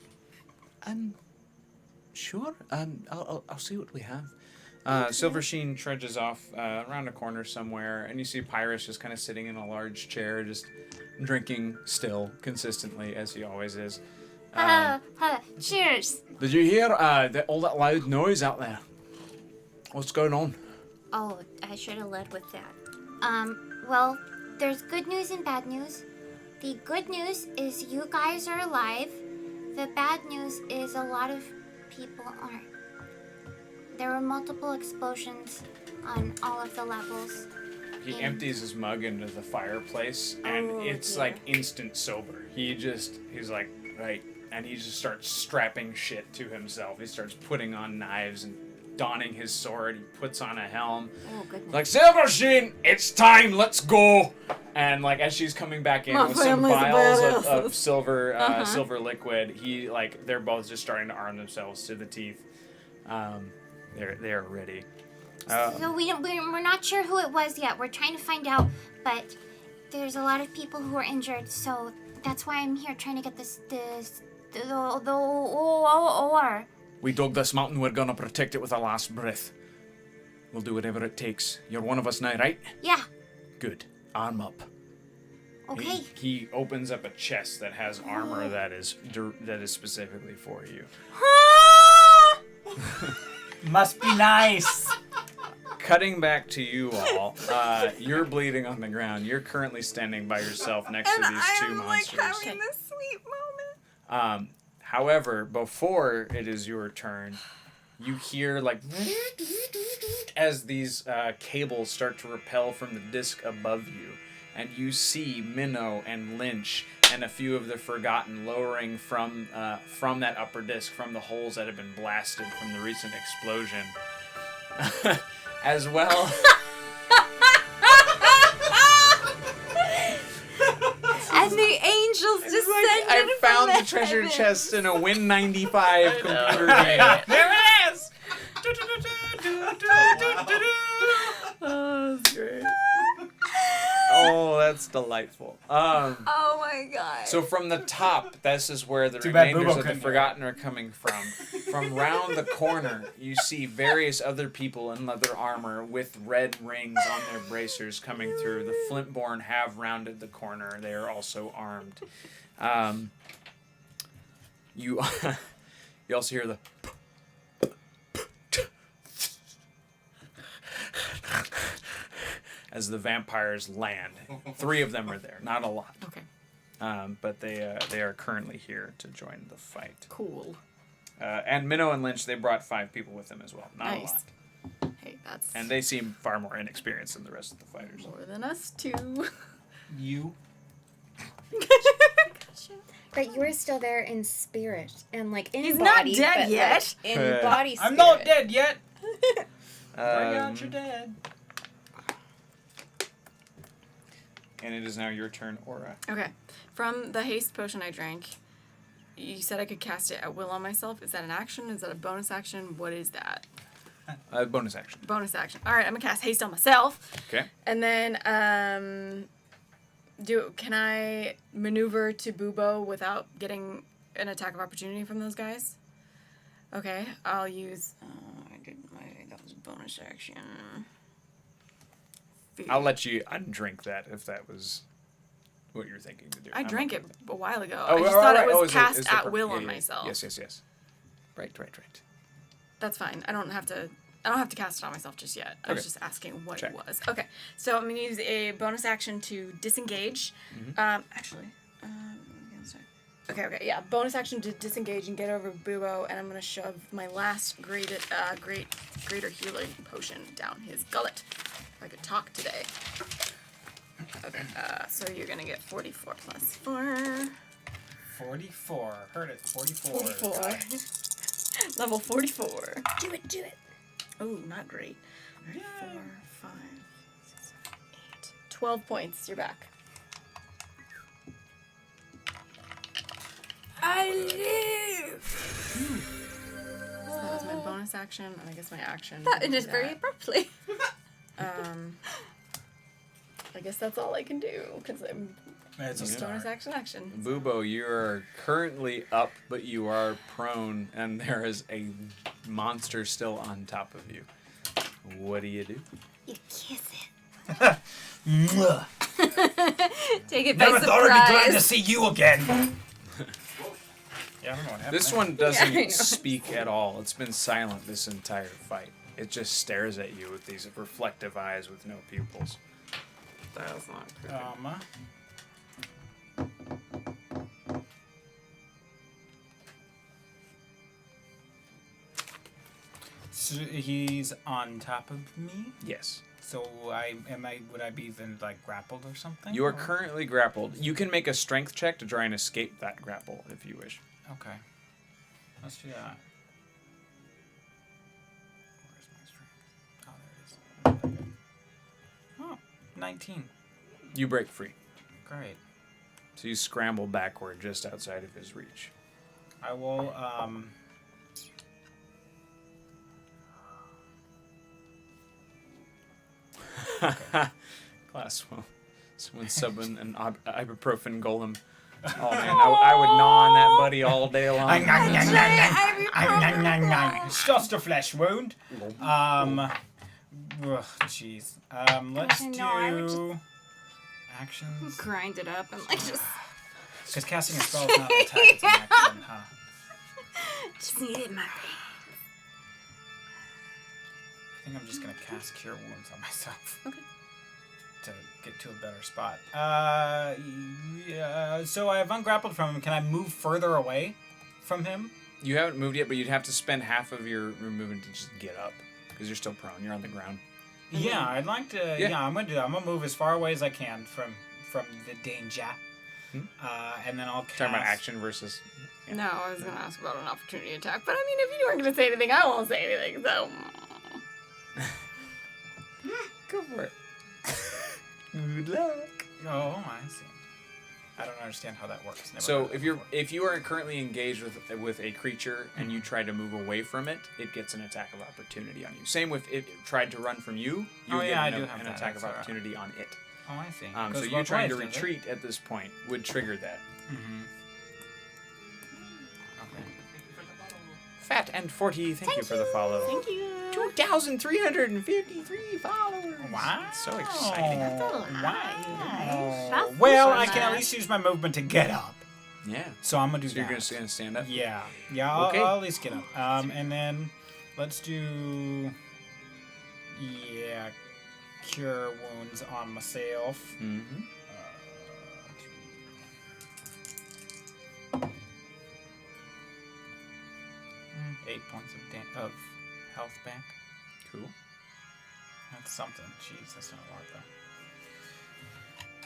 Sure. I'll see what we have. Silver Sheen trudges off around a corner somewhere, and you see Pyrus just kind of sitting in a large chair, just drinking still, consistently, as he always is. Cheers. Did you hear all that loud noise out there? What's going on? Oh, I should have led with that. Well, there's good news and bad news. The good news is you guys are alive. The bad news is a lot of people aren't. There were multiple explosions on all of the levels. He empties his mug into the fireplace, and it's like instant sober. He's like, right, and he just starts strapping shit to himself. He starts putting on knives and donning his sword. He puts on a helm. Oh, goodness. Like, Silver Sheen, it's time, let's go! And like, as she's coming back in My with some family's vials badasses. of silver, silver liquid, they're both just starting to arm themselves to the teeth. They're ready. So we're not sure who it was yet. We're trying to find out, but there's a lot of people who are injured, so that's why I'm here trying to get the ore. We dug this mountain. We're gonna protect it with our last breath. We'll do whatever it takes. You're one of us now, right? Yeah. Good. Arm up. Okay. He opens up a chest that has armor that is specifically for you. Must be nice. Cutting back to you all, you're bleeding on the ground. You're currently standing by yourself next to these two monsters. this sweet moment. However, before it is your turn, you hear like as these cables start to repel from the disc above you, and you see Minnow and Lynch and a few of the Forgotten lowering from that upper disc, from the holes that have been blasted from the recent explosion, as well. And the angels descended I found from the treasure heaven. chest in a Win95 computer game. There it is. Oh, that's great. Oh, that's delightful. Oh my god. So from the top, this is where the Too bad remainders Boobo of the couldn't do it. Forgotten are coming from. From round the corner, you see various other people in leather armor with red rings on their bracers coming through. The Flintborn have rounded the corner. They are also armed. You also hear the as the vampires land. 3 of them are there, not a lot. Okay. But they are currently here to join the fight. Cool. And Minnow and Lynch, they brought 5 people with them as well. Not a Nice. lot. Hey, that's And they seem far more inexperienced than the rest of the fighters. more than us too. You. But you're still there in spirit and like in He's not body. dead but, like, yet. in body. I'm spirit. not dead yet. Bring Um, out your dead. And it is now your turn, Aura. Okay. From the haste potion I drank, you said I could cast it at will on myself. Is that an action? Is that a bonus action? What is that? Bonus action. Bonus action. All right, I'm gonna cast haste on myself. Okay. And then, can I maneuver to Bubo without getting an attack of opportunity from those guys? Okay, I'll use. That was bonus action. I'll let you undrink that if that was what you're thinking to do. I drank it a while ago. Oh, I just all thought right. it was Is cast is the at will on yeah. myself. Yes. Right. That's fine. I don't have to cast it on myself just yet. I was Okay. just asking what Check. it was. Okay. So I'm gonna use a bonus action to disengage. Actually. Sorry. Okay. Yeah. Bonus action to disengage and get over Bubo, and I'm gonna shove my last greater healing potion down his gullet. If I could talk today. Okay. So you're gonna get 44 plus 4. 44. Heard it. 44. 44. Level 44. Do it. Oh, not great. All right, 4, 5, 6, 7, 8. 12 points. You're back. I live. So that was my bonus action, and I guess my action. That would be ended very that. abruptly. I guess that's all I can do, because I'm It's a just bonus start. action. Bubo, you are currently up, but you are prone, and there is a monster still on top of you. What do? You kiss it. Mwah. Take it Never by thought I'd be glad to surprise. see you again. Yeah, I don't know what happened. This there. one doesn't I know. speak at all. It's been silent this entire fight. It just stares at you with these reflective eyes with no pupils. That's not good. So he's on top of me. Yes. So would I be then like grappled or something? You are or- currently grappled. You can make a strength check to try and escape that grapple if you wish. Okay. Let's do that. Where's my strength? Oh, there it is. Oh, 19. You break free. Great. So you scramble backward just outside of his reach. I will Class, well, someone summon an ibuprofen golem. Oh man, I would gnaw on that buddy all day long. It's just a flesh wound. Jeez. Let's I know, I would do actions. Grind it up and like just Because casting a spell is not an attack, it's an action, huh? Just need it in my I think I'm just gonna cast Cure Wounds on myself. Okay. To get to a better spot. Yeah, so I have ungrappled from him. Can I move further away from him? You haven't moved yet, but you'd have to spend half of your movement to just get up. Because you're still prone. You're on the ground. Yeah, I'd like to. Yeah. Yeah, I'm gonna do that. I'm gonna move as far away as I can from the danger. And then I'll cast. Talking about action versus... No, I was going to ask about an opportunity attack, but I mean, if you weren't going to say anything, I won't say anything, so. Go for it. Good luck. Oh, I see. I don't understand how that works. Never So heard of that if you are currently engaged with a creature and you try to move away from it, it gets an attack of opportunity on you. Same with it tried to run from you, you Oh, would yeah, I get do an have that. attack of That's all right. opportunity on it. Oh, I see. So Goes you both trying to ways, does it? retreat at this point would trigger that. Mm-hmm. Okay. Fat and 40, thank you for the follow. Thank you. 2,353 followers. Wow. So exciting. Wow. That's Well, so I can at nice. least use my movement to get up. Yeah. So I'm gonna do So that. you're going to stand up? Yeah. Yeah, I'll, Okay. I'll at least get up. And then let's do Cure Wounds on myself. Mm-hmm. 8 points of health back. Cool. That's something. Jeez, that's not a lot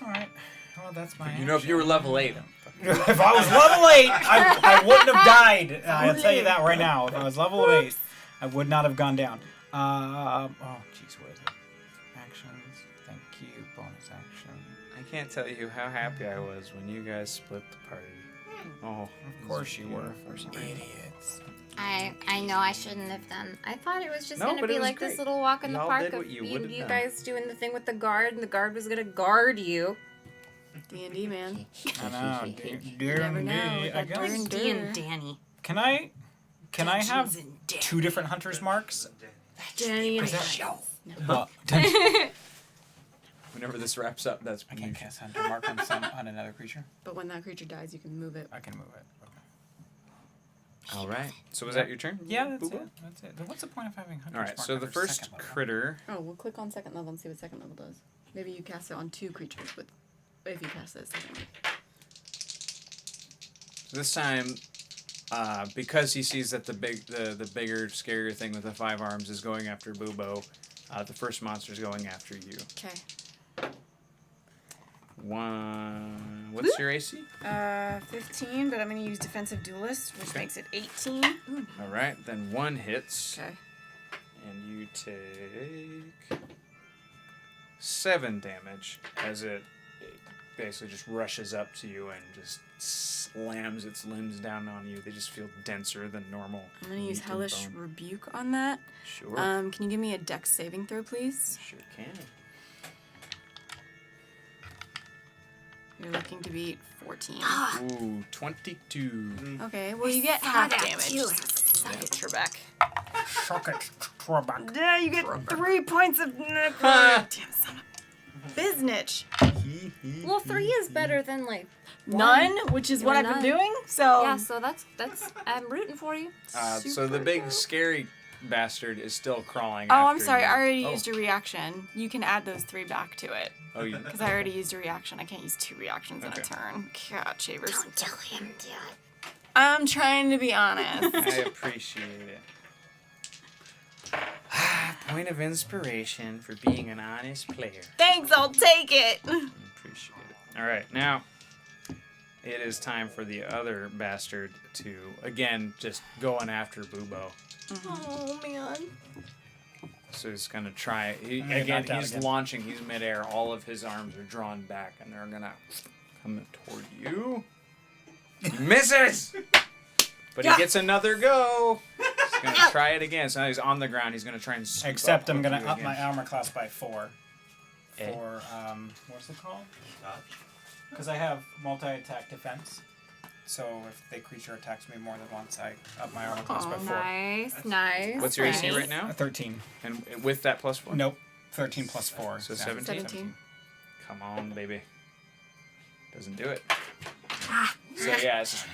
though. Alright. Well, that's my You know, if you were level 8, If I was level 8, I wouldn't have died. I'll tell you that right now. If I was level 8, I would not have gone down. Oh, jeez, what is it? Actions. Thank you. Bonus action. I I can't tell you how happy I was when you guys split the party. Oh, Of course you were. Idiots. I know I shouldn't have done. I thought it was just No, gonna but be it was like this great. little walk in the Y'all park did of what you would've you done. guys doing the thing with the guard, and the guard was gonna guard you. D&D, man. I know. You never know. I That guess. darn D and dur. Danny. Can I have 2 different hunter's marks? Danny and Well, Whenever this wraps up, that's I when can't you cast hunter mark on another creature. But when that creature dies, you can move it. I can move it. Okay. All right. So was that your turn? Yeah, that's Booba? it. That's it. Then what's the point of having hunter's All right. mark So the under first second level? critter. Oh, we'll click on second level and see what second level does. Maybe you cast it on 2 creatures if you cast it second. So this time, because he sees that the bigger, scarier thing with the 5 arms is going after Bubo, the first monster is going after you. Okay. 1. What's your AC? 15, but I'm going to use defensive duelist, which Okay. makes it 18. All right. Then 1 hits, Okay. and you take 7 damage as it basically just rushes up to you and just slams its limbs down on you. They just feel denser than normal. I'm going to use meat and hellish bone. rebuke on that. Sure. Can you give me a dex saving throw, please? Sure can. You're looking to beat 14. Ooh, 22. Okay, well, you get half damage. Suck it, Trebek. Suck it, Trebek. Yeah, you get 3 points of damn son of biznitch. Well, 3 is better than like None, which is what I've been none. doing. So yeah. So that's I'm rooting for you. So the big scary bastard is still crawling. Oh, I'm after sorry. you. I already Oh. used a reaction. You can add those 3 back to it. Oh, you. Because I already used a reaction. I can't use 2 reactions in a Okay. turn. God, Shavers. Don't tell him, Dad. I'm trying to be honest. I appreciate it. Point of inspiration for being an honest player. Thanks, I'll take it. Appreciate it. All right, now it is time for the other bastard to again just going after Bubo. Oh, man. So he's gonna try. gonna Again, knock down he's again. launching. He's midair. All of his arms are drawn back, and they're gonna come toward you. He misses, but he gets another go. He's gonna try it again. So now he's on the ground. He's gonna try and scoop Except up I'm with gonna you up again. my armor class by 4. Eh? For what's it called? Because I have multi-attack defense. So if the creature attacks me more than once, I up my armor class by 4. Nice. What's your AC nice. right now? 13. And with that +4? Nope. 13 plus 4. So Yeah. 17? Come on, baby. Doesn't do it. So yeah, it's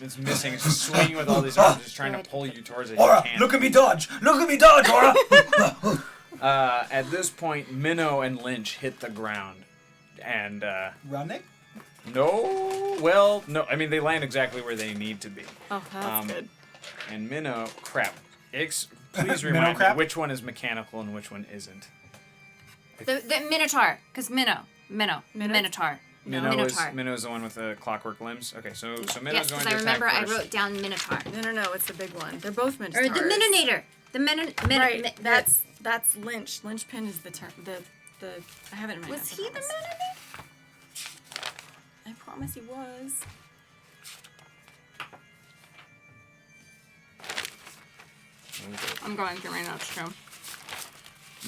it's missing. It's just swinging with all these arms, just trying to pull you towards it. You Aura, can't. look at me dodge! Look at me dodge, Aura! At this point, Minnow and Lynch hit the ground, and Running? no, well, no. I mean, they land exactly where they need to be. Oh, that's good. And Minnow, crap. Please Minnow remind me crap? which one is mechanical and which one isn't. The Minotaur, because Minotaur. Minnow is the one with the clockwork limbs. Okay, so Minnow's Yes, going because to I remember I attack first. wrote down Minotaur. No, it's the big one. They're both Or Minotaurs. the Minonator. The Right, that's Lynch. Lynchpin is the term. The I have it in my Was notes, I he the promise. Minonator? I promise he was. I'm going through my notes too.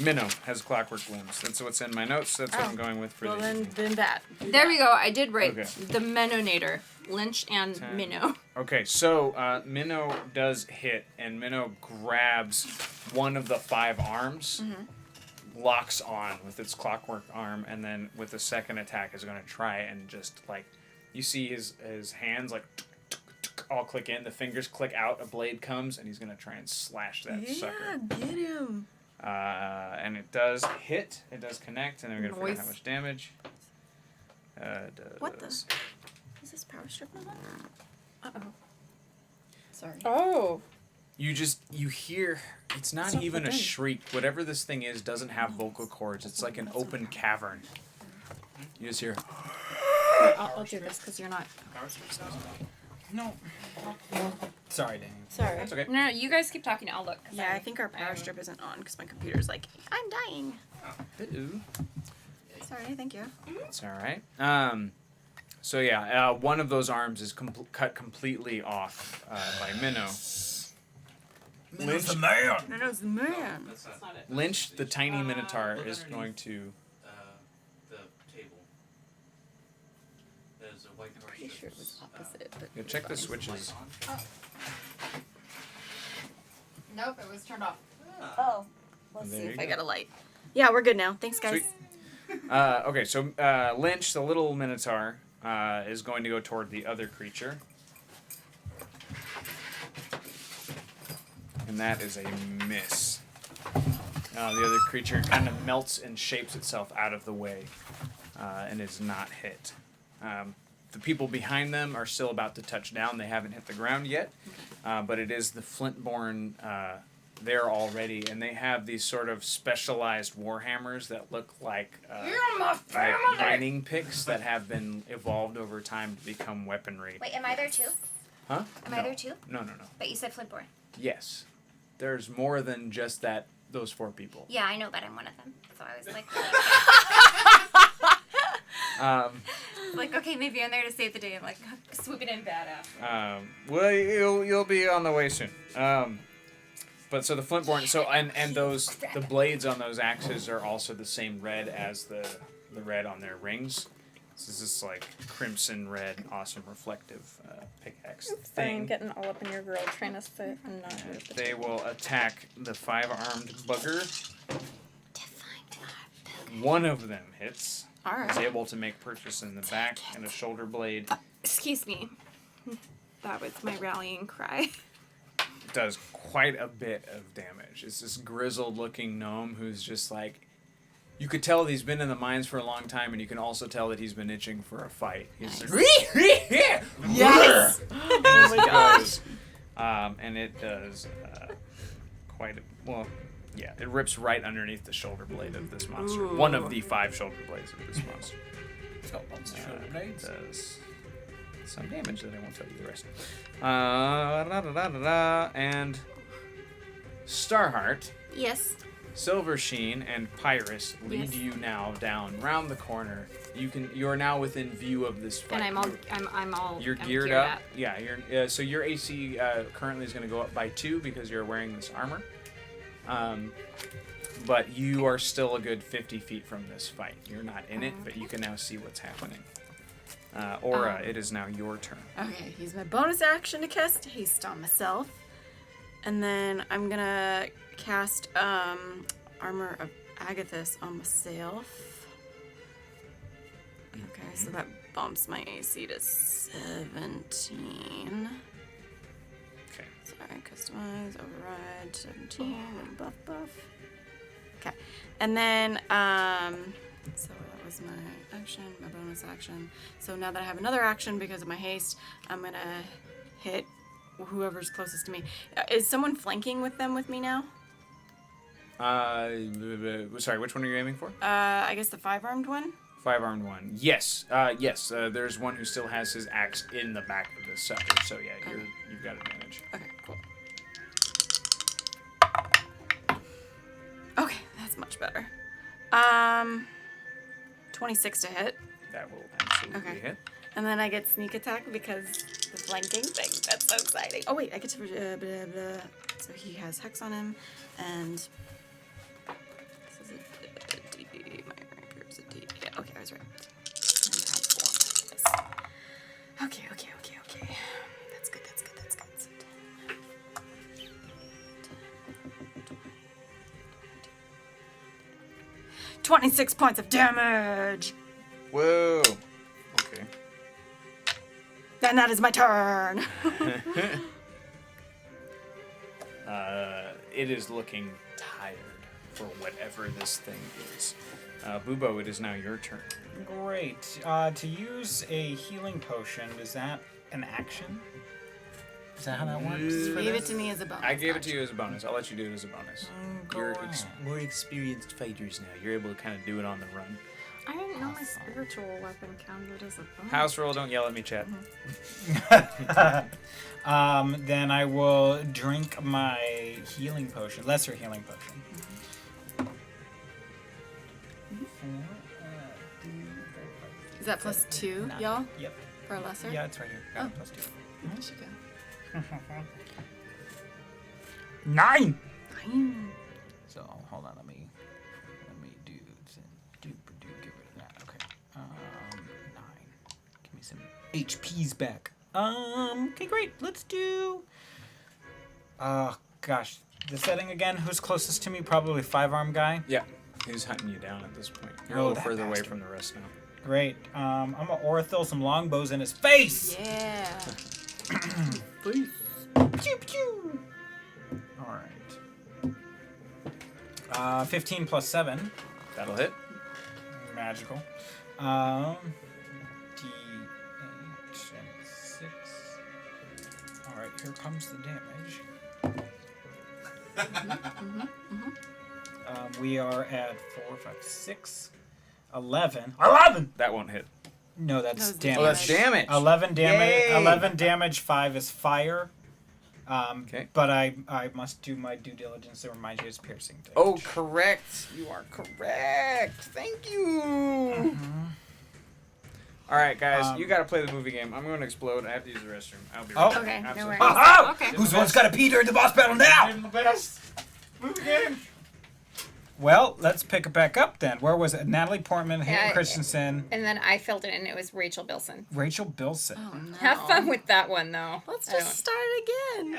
Minnow has clockwork limbs. That's what's in my notes. That's what I'm going with for Well, the. then that. There we go. I did write Okay. the Menonator, Lynch and 10. Minnow. Okay, so Minnow does hit, and Minnow grabs one of the 5 arms, locks on with its clockwork arm, and then with the second attack is going to try and just like, you see his hands like all click in, the fingers click out, a blade comes, and he's going to try and slash that sucker. Get him. And it does hit, it does connect, and then we're going to figure out how Nice. much damage. It does. What the? Is this power strip on? Uh-oh. Sorry. Oh. You hear, it's not not even a plugged in. shriek. Whatever this thing is doesn't have vocal cords. It's like an open cavern. You just hear, I'll do this because you're not. No. Sorry, Danny. Sorry. that's okay. No, you guys keep talking. I'll look. Yeah, I think our power strip isn't on because my computer's like, I'm dying. Ooh. Sorry, thank you. It's all right. So yeah, one of those arms is cut completely off by Minnow. Lynch, No, it's the man. That's not it. Lynch, the tiny Minotaur, is going to. The table. There's a white horse. Pretty sure it was opposite. But Yeah, check the switches. Nope, it was turned off. Oh, let's There see you if I go. got a light. Yeah, we're good now. Thanks, guys. Sweet. Okay, so Lynch, the little Minotaur, is going to go toward the other creature. And that is a miss. The other creature kind of melts and shapes itself out of the way and is not hit. The people behind them are still about to touch down. They haven't hit the ground yet, but it is the Flintborn there already, and they have these sort of specialized warhammers that look like mining picks that have been evolved over time to become weaponry. Wait, am I there too? Huh? Am I there too? No. But you said Flintborn. Yes. There's more than just those 4 people. Yeah, I know, but I'm one of them. So I was like, Like, okay, maybe I'm there to save the day. I'm like, swooping in badass. Well, you'll be on the way soon. But so the Flintborn, and the blades on those axes are also the same red as the red on their rings. This is this like crimson red, awesome reflective pickaxe I'm thing. getting all up in your girl trying to sit and not And hurt the they will attack the 5-armed bugger. One of them hits. All right. Is able to make purchase in the back and a shoulder blade. Excuse me. That was my rallying cry. Does quite a bit of damage. It's this grizzled looking gnome who's just like, you could tell that he's been in the mines for a long time, and you can also tell that he's been itching for a fight. He's like, Yes! oh my gosh. And it does quite a, well, yeah, it rips right underneath the shoulder blade of this monster. Ooh. One of the 5 shoulder blades of this monster. Blades. Does some damage that I won't tell you the rest. And Starheart, yes. Silver Sheen, and Pyrus lead Yes. you now down round the corner. You are now within view of this fight. And I'm all. You're I'm geared up. Yeah, you're. So your AC currently is going to go up by 2 because you're wearing this armor. But you are still a good 50 feet from this fight. You're not in it, but you can now see what's happening. Aura, it is now your turn. Okay, use my bonus action to cast haste on myself. And then I'm gonna cast Armor of Agathis on myself. Okay, so that bumps my AC to 17. Okay. Sorry, customize, override, 17, and buff. Okay, and then, so that was my action, my bonus action. So now that I have another action because of my haste, I'm gonna hit whoever's closest to me. Is someone flanking with me now? Sorry, which one are you aiming for? I guess the 5-armed one? 5-armed one. Yes. Yes. There's one who still has his axe in the back of the sucker. So yeah, you've got advantage. Okay, cool. Okay, that's much better. 26 to hit. That will absolutely Okay. hit. And then I get sneak attack because the flanking thing. That's so exciting. Oh wait, I get to so he has hex on him, and this is a D. My ranker is a D. Yeah, okay, I was right. And add 4. Yes. Okay. That's good. 26 points of damage. Whoa. Okay. And that is my turn. It is looking tired for whatever this thing is. Bubo, it is now your turn. Great. To use a healing potion, is that an action? Is that how that works? Give it to me as a bonus. I gave it to you as a bonus. I'll let you do it as a bonus. You're go on. more experienced fighters now. You're able to kind of do it on the run. I didn't know my spiritual weapon counted as a bonus. House roll, don't yell at me, chat. Then I will drink my healing potion, lesser healing potion. Is that plus 2, 9. y'all? Yep. For a lesser? Yeah, it's right here. Got it, plus 2. There she go. 9! 9. So hold on, let me do get rid of that. Okay. 9. Give me some HPs back. Okay, great. Let's do. Gosh, the setting again. Who's closest to me? Probably 5-arm guy. Yeah. He's hunting you down at this point. You're Oh, a little that further away bastard. from the rest now. Great. I'm gonna Orthil some longbows in his face. Yeah. Please. Pew pew. All right. 15 plus 7. That'll hit. Magical. D8 and 6. All right, here comes the damage. We are at 4, 5, 6, 11. 11. That won't hit. No, that's That was damage. Oh, that's damage. 11 damage. Yay. 11 damage. 5 is fire. Okay. But I must do my due diligence to remind you it's piercing damage. Oh, correct. You are correct. Thank you. All right, guys. You got to play the movie game. I'm going to explode. I have to use the restroom. I'll be right back. Okay, no Absolutely. worries. Oh, Okay. who's one's got to pee during the boss battle now? the best movie game. Well, let's pick it back up then. Where was it? Natalie Portman, Hayden Yeah, Christensen, And then I filled it in. It was Rachel Bilson. Rachel Bilson. Oh, no. Have fun with that one, though. Let's I just start again.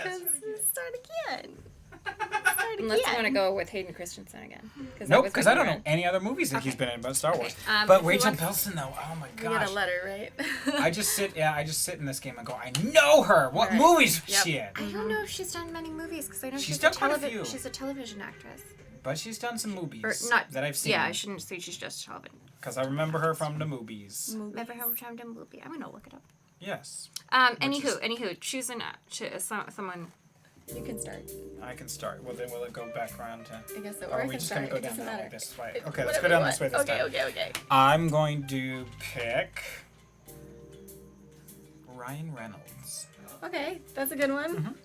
Start again. Start Unless you again. want to go with Hayden Christensen again. Nope, because I don't know any other movies that he's been in but Star Wars. But who Rachel wants- Bilson, though, oh my We got gosh. a letter, right? I just sit in this game and go, I know her. What Right. movies was Yep. she in? I don't know if she's done many movies because I know She's she's, done quite a few. she's a television actress. But she's done some movies Or not that I've seen. Yeah, I shouldn't say she's just television. Because I remember her from the movies. Never heard of a movie. I'm gonna look it up. Yes. Anywho, choose someone. You can start. I can start. Well, then will it go back around to... I guess so. Or Or are I we can just start. going to go It down doesn't that way matter. this way? It- Okay, let's whatever go you down want. this way this time. Okay. I'm going to pick Ryan Reynolds. Okay, that's a good one.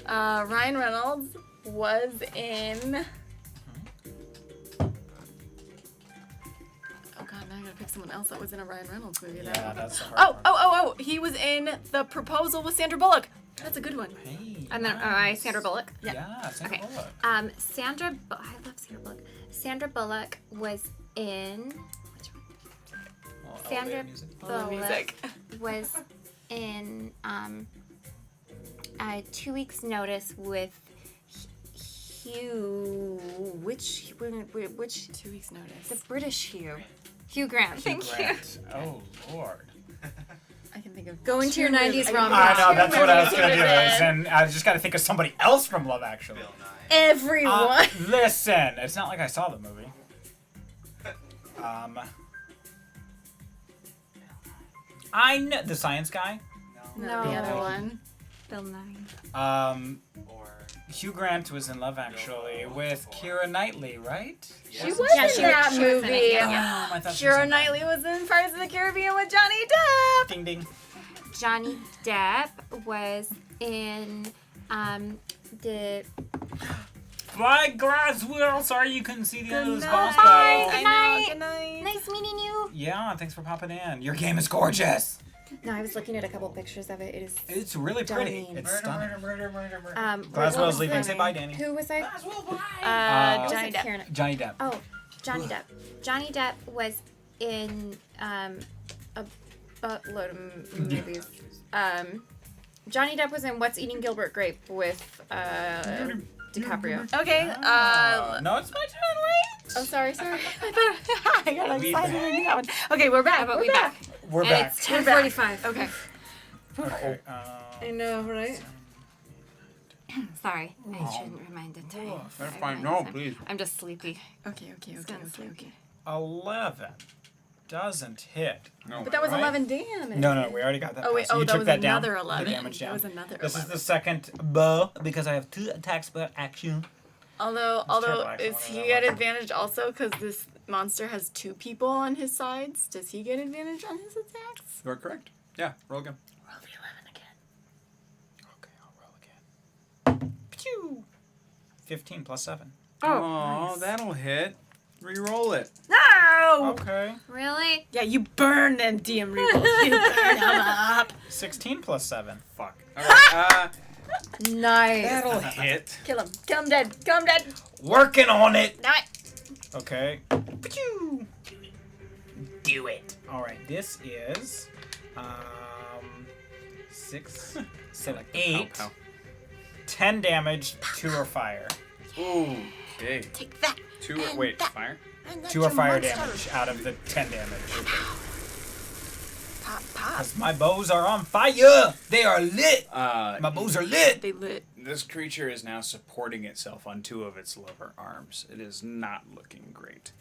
Mm-hmm. Ryan Reynolds was in. Oh god, now I gotta pick someone else that was in a Ryan Reynolds movie. Yeah, though. that's the hard part. Oh! He was in The Proposal with Sandra Bullock. That's a good one. Hey, And then nice. Sandra Bullock. Yeah, Sandra Okay. Bullock. I love Sandra Bullock. Sandra Bullock was in. Well, Sandra elevator music. I love music. was in 2 weeks' notice with Hugh. Which 2 weeks notice. the British Hugh? Hugh Grant. Thank you. Grant. Oh, Lord. I can think of. Go into your two 90s movies. rom-com. I know, that's what I was Two going to do. movies. And I just got to think of somebody else from Love Actually. Bill Nye. Everyone. Listen, it's not like I saw the movie. I know the science guy. No, the other one. Bill Nye. Or Hugh Grant was in Love Actually with Keira Knightley, right? She was Yeah, in she that was in it, movie. yeah. I thought she was Keira in that. Knightley was in Pirates of the Caribbean with Johnny Depp. Ding ding. Johnny Depp was in the. Fly glass wheel. Sorry you couldn't see the end of this boss Bye. battle. Good I night. know, good night. Nice meeting you. Yeah, thanks for popping in. Your game is gorgeous. No, I was looking at a couple pictures of it. It is. It's really pretty. Stunning. It's stunning. What Glaswell's was leaving. the- Say bye, Danny. Who was I? Johnny Depp. Karen- Johnny Depp. Oh, Johnny Depp. Johnny Depp was in a buttload of movies. Johnny Depp was in What's Eating Gilbert Grape with DiCaprio. Okay. No, it's my turn. Wait. Oh, sorry. I thought I got We excited back. when you got one. Okay, we're back. How about we're we back. We're And back. it's 10:45. Okay. Okay. I know, right? Sorry, I shouldn't remind the time. That's fine. No, please. I'm just sleepy. Okay. Sounds sleepy. 11 doesn't hit. No. But that was Right? 11 damage. No, we already got that. Oh wait, So you that took was that down, another the 11. damage That down. was another This 11. is the second bow because I have 2 attacks per action. Although terrible, actually, is whatever he that at was. advantage also because this monster has 2 people on his sides? Does he get advantage on his attacks? You're correct. Yeah, roll again. Roll the 11 again. Okay, I'll roll again. Pew! 15 plus 7. Oh, that'll hit. Reroll it. Ah! No! Okay. Really? Yeah, you burn them DM Reapers. You burn them up. 16 plus 7. Fuck. Alright, Nice. that'll hit. Kill him. Kill him dead. Kill him dead. Working on it. No. Okay. Do it. All right. This is 6, 7, 8, Pow, 10 damage. 2 are fire. pow. Okay. Take that. 2 wait, fire? 2 are fire damage out of the 10 damage. Pop, pop. Because my bows are on fire. They are lit. My bows are lit. They lit. This creature is now supporting itself on 2 of its lower arms. It is not looking great.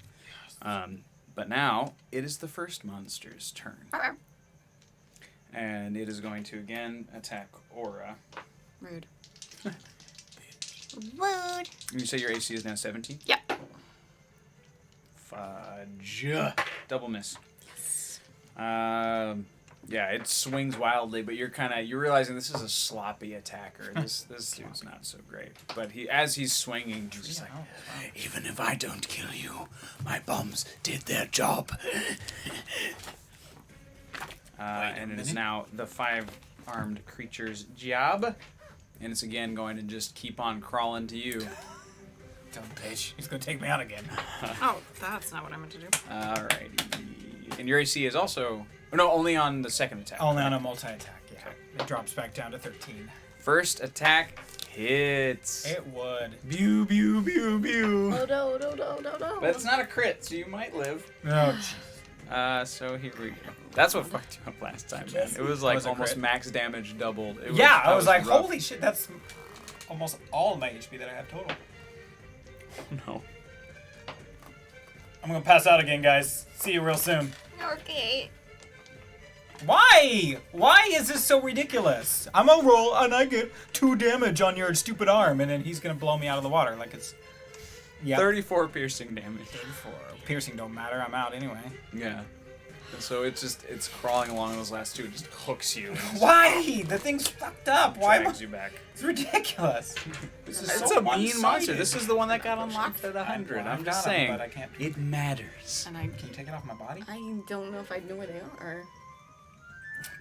But now, it is the first monster's turn. And it is going to again attack Aura. Rude. Rude. You say your AC is now 17? Yep. Fudge. Double miss. Yes. Yeah, it swings wildly, but you're realizing this is a sloppy attacker. This dude's not so great. But as he's swinging, he's just like, Even if I don't kill you, my bombs did their job. and it is now the 5-armed creature's job, and it's again going to just keep on crawling to you. Dumb bitch. He's going to take me out again. Oh, that's not what I meant to do. Alrighty. And your AC is also no, only on the second attack. Only on a multi-attack, yeah. It drops back down to 13. First attack hits. It would. Pew pew pew pew. Oh no, no, no, no, no. But it's not a crit, so you might live. Oh, jeez. So here we go. That's what fucked you up last time, man. It was like Was it almost crit? max damage doubled. It Yeah, I that was like, rough. holy shit, that's almost all my HP that I have total. No. I'm gonna pass out again, guys. See you real soon. Okay. Why? Why is this so ridiculous? I'm gonna roll and I get 2 damage on your stupid arm, and then he's gonna blow me out of the water like it's. Yeah. 34 piercing damage. 34. Piercing don't matter. I'm out anyway. Yeah. And so it's crawling along those last 2. It just hooks you. And just Why? The thing's fucked up. Why? drags you back. It's ridiculous. It's so a mean monster. one-sided. This is the one that got unlocked at 100. I'm just saying. But I can't. It matters. And Can you take it off my body? I don't know if I know where they are.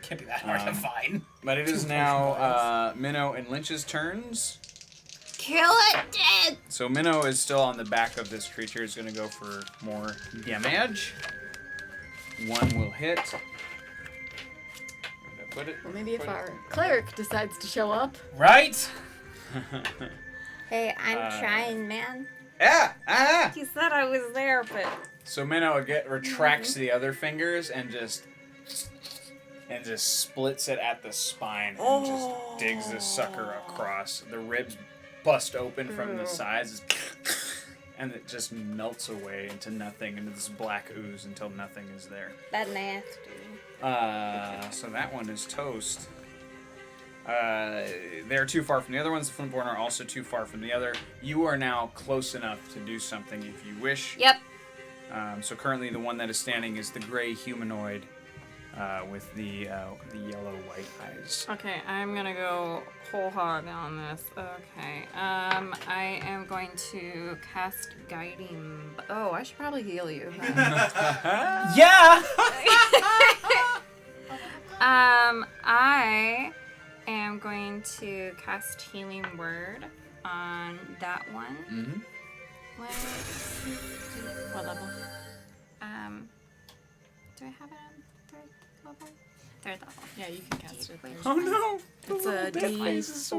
Can't be that hard to find. But it is now Minnow and Lynch's turns. Kill it dead. So Minnow is still on the back of this creature. Is going to go for more damage. 1 will hit. Where did I put it? Well, maybe if our cleric decides to show up. Right? Hey, I'm trying, man. Ah! You said I was there, but So Minnow retracts the other fingers and just splits it at the spine and just digs this sucker across. The ribs bust open from the sides, and it just melts away into nothing, into this black ooze until nothing is there. That nasty. So that one is toast. They're too far from the other ones. The Flintborn are also too far from the other. You are now close enough to do something if you wish. Yep. So currently the one that is standing is the gray humanoid with the yellow-white eyes. okay, I'm gonna go whole hog on this. Okay, I am going to cast guiding. Oh, I should probably heal you. Yeah! I am going to cast Healing Word on that one. Mm-hmm. What level? Do I have it on third level? Third level. Yeah, you can cast it. Oh no! It's a D4 So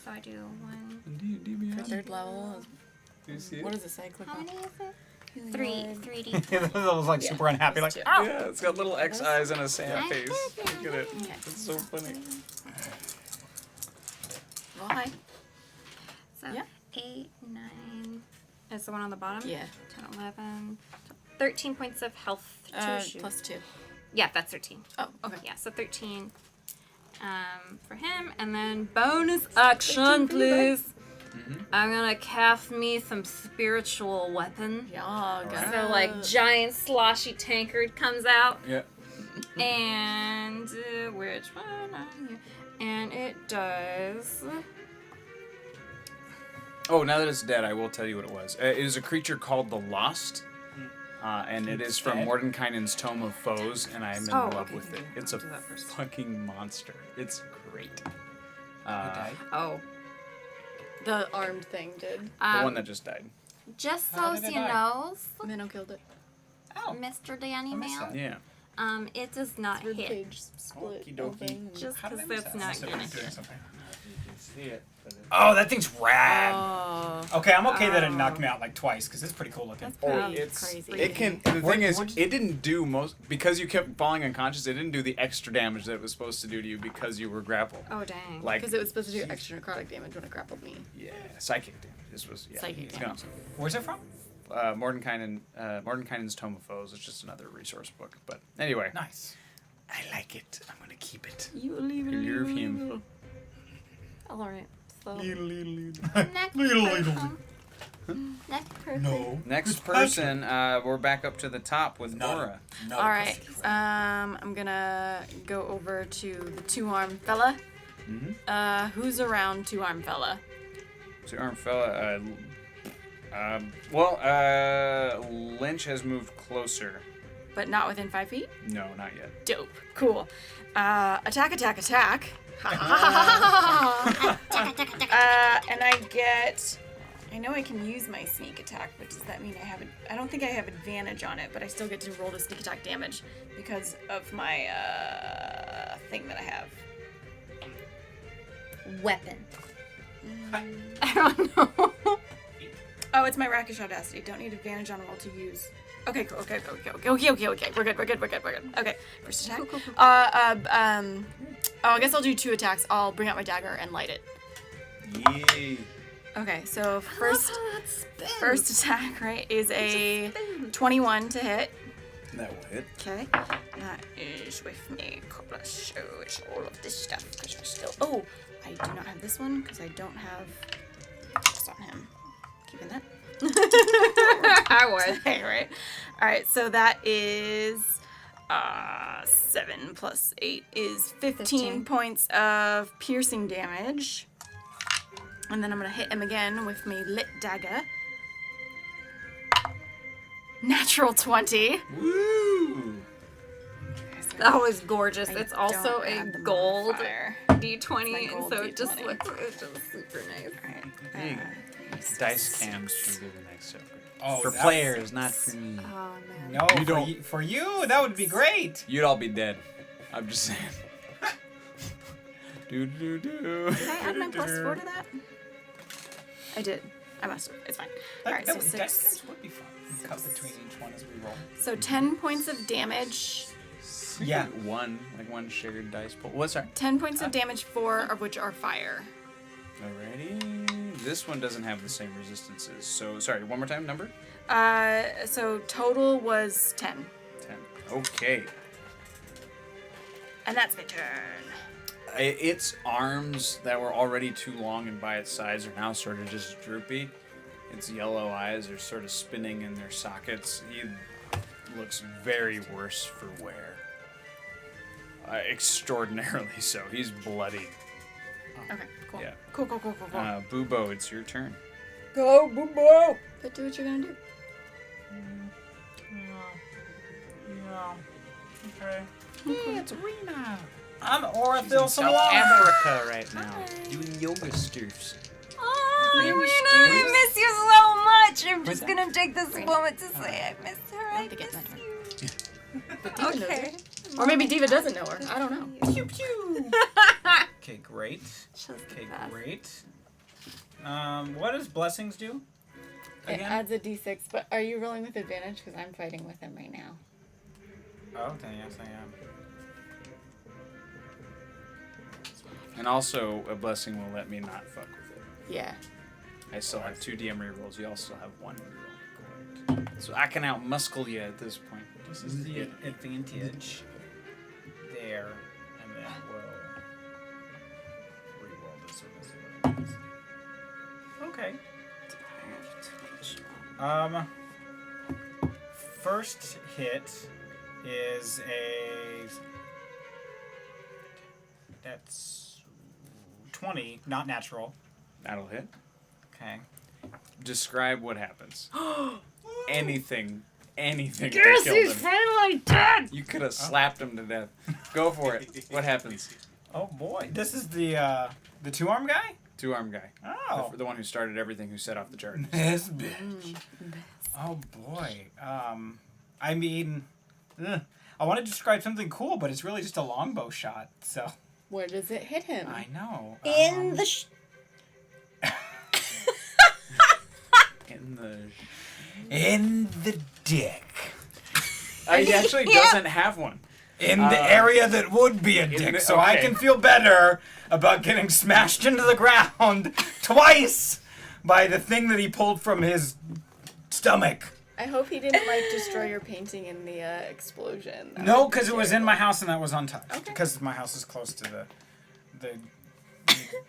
I do 1. for third level. Do you see it? What does it say? Click How on. many is it? Healing 3. word. 3D. I was like super unhappy, like, Oh. Yeah, it's got little X eyes and a sad I face. did it. Look at it. It's so funny. Why? So Yeah. 8, 9. Is the one on the bottom? Yeah. 10, 11. 13 points of health to shoot. Plus 2. Yeah, that's 13. Oh, okay. Yeah, so 13 for him. And then bonus action, please. I'm gonna cast me some spiritual weapon. Yeah, So, like, giant sloshy tankard comes out. Yeah. And which one are you? And it does. Oh, now that it's dead, I will tell you what it was. It is a creature called the Lost. and it is from Dead? Mordenkainen's Tome of Foes, and I'm in Oh, love okay. with it. It's a Do that first. fucking monster. It's great. Who died? Oh. The armed thing did. The one that just died. Just How so did it you die? know, Minnow killed it. Oh. Mr. Danny I missed Mail, that. Yeah. it does not Rib hit. cage split. Okie dokie. open. Just How did I because miss that's that? not Must have gonna been doing hit. something. You can see it, but Oh, that thing's rad. Oh. Okay, I'm okay that it knocked me out like twice because it's pretty cool looking. Pretty it's crazy. it can. The What- thing is, what- it didn't do most because you kept falling unconscious. It didn't do the extra damage that it was supposed to do to you because you were grappled. Oh, dang. Like Because it was supposed to do extra necrotic damage when it grappled me. yeah, psychic damage. This was Psychic it's damage. Where's it from? Mordenkainen's Tome of Foes. It's just another resource book. But anyway, Nice. I like it. I'm gonna keep it. You leave it. You leave him. All right. So. Next Little, person. Next person. No. Next person, we're back up to the top with Not- Nora. not All a right. question. I'm gonna go over to the two-armed fella. Who's around two-armed fella? So arm fella. Lynch has moved closer. But not within 5 feet? No, not yet. Dope. Cool. Attack, attack, attack. And I get... I know I can use my sneak attack, but does that mean I don't think I have advantage on it, but I still get to roll the sneak attack damage because of my, thing that I have. Weapon. I don't know. Oh, it's my Rakish Audacity. Don't need advantage on roll to use. Okay, cool. Okay. We're good. Okay, first attack. Cool. I guess I'll do 2 attacks. I'll bring out my dagger and light it. Yay. Okay, so first attack, right, is a 21 to hit. That will hit. Okay, that is with me. Let's show it's all of this stuff because I still. Oh, I do not have this one because I don't have. It's on him. Keeping that. I would. Okay, right. All right, so that is 7 plus 8 is 15 points of piercing damage. And then I'm gonna hit him again with my lit dagger. Natural 20. Woo! That was gorgeous. I it's also don't a have the gold modifier. D20, my and gold so it just D20. looks it's just super nice. There you go. Dice cams should do the next episode. Oh, For that's- players, not for me. Oh man. No, You don't- for you, that would be great. You'd all be dead. I'm just saying. do. Did I add my +4 to that? I did. I must have. It's fine. All right, so Dice 6. cams would be fun. We cut between each one as we roll. So 10 points of damage. Yeah. One shared dice pool. What's that? 10 points of damage, 4 of which are fire. Alrighty. This one doesn't have the same resistances. So, sorry, one more time, number? So total was 10. 10. Okay. And that's my turn. Its arms that were already too long and by its sides are now sort of just droopy. Its yellow eyes are sort of spinning in their sockets. He looks very worse for wear. Extraordinarily so. He's bloodied. Okay, cool. Yeah. Cool. Bubo, it's your turn. Go, Bumbo! But do what you're gonna do. Yeah. Okay. Hey, it's Rena. I'm Orathil South Samara. Africa right now, doing yoga stuffs. Oh, Rena, I miss you so much. I'm just gonna take this Rena. moment to say I miss her. I think it's miss my turn. you. But Diva knows Okay. her. Or maybe Diva doesn't know her. I don't know. Pew pew. Okay, great. Okay, great. What does blessings do? It Again? adds a d6, but are you rolling with advantage? Because I'm fighting with him right now. Oh, then yes, I am. And also, a blessing will let me not fuck with it. Yeah. I still have 2 DM rerolls. You also have 1 reroll. Correct. So I can outmuscle you at this point. This is the advantage there, and then we'll reroll this one. Okay. First hit is that's 20, not natural. That'll hit. Okay. Describe what happens. Anything anything to kill him. finally dead! You could have slapped him to death. Go for it. What happens? Oh boy, this is the two-arm guy. Two-arm guy. Oh, The one who started everything, who set off the charge. this bitch. Oh boy. I mean, I want to describe something cool, but it's really just a longbow shot. So Where does it hit him? I know. In the in the dick. He actually doesn't have one. In the area that would be a dick, so I can feel better about getting smashed into the ground twice by the thing that he pulled from his stomach. I hope he didn't destroy your painting in the explosion. No, because it was in my house and that was untouched. Okay. Because my house is close to the.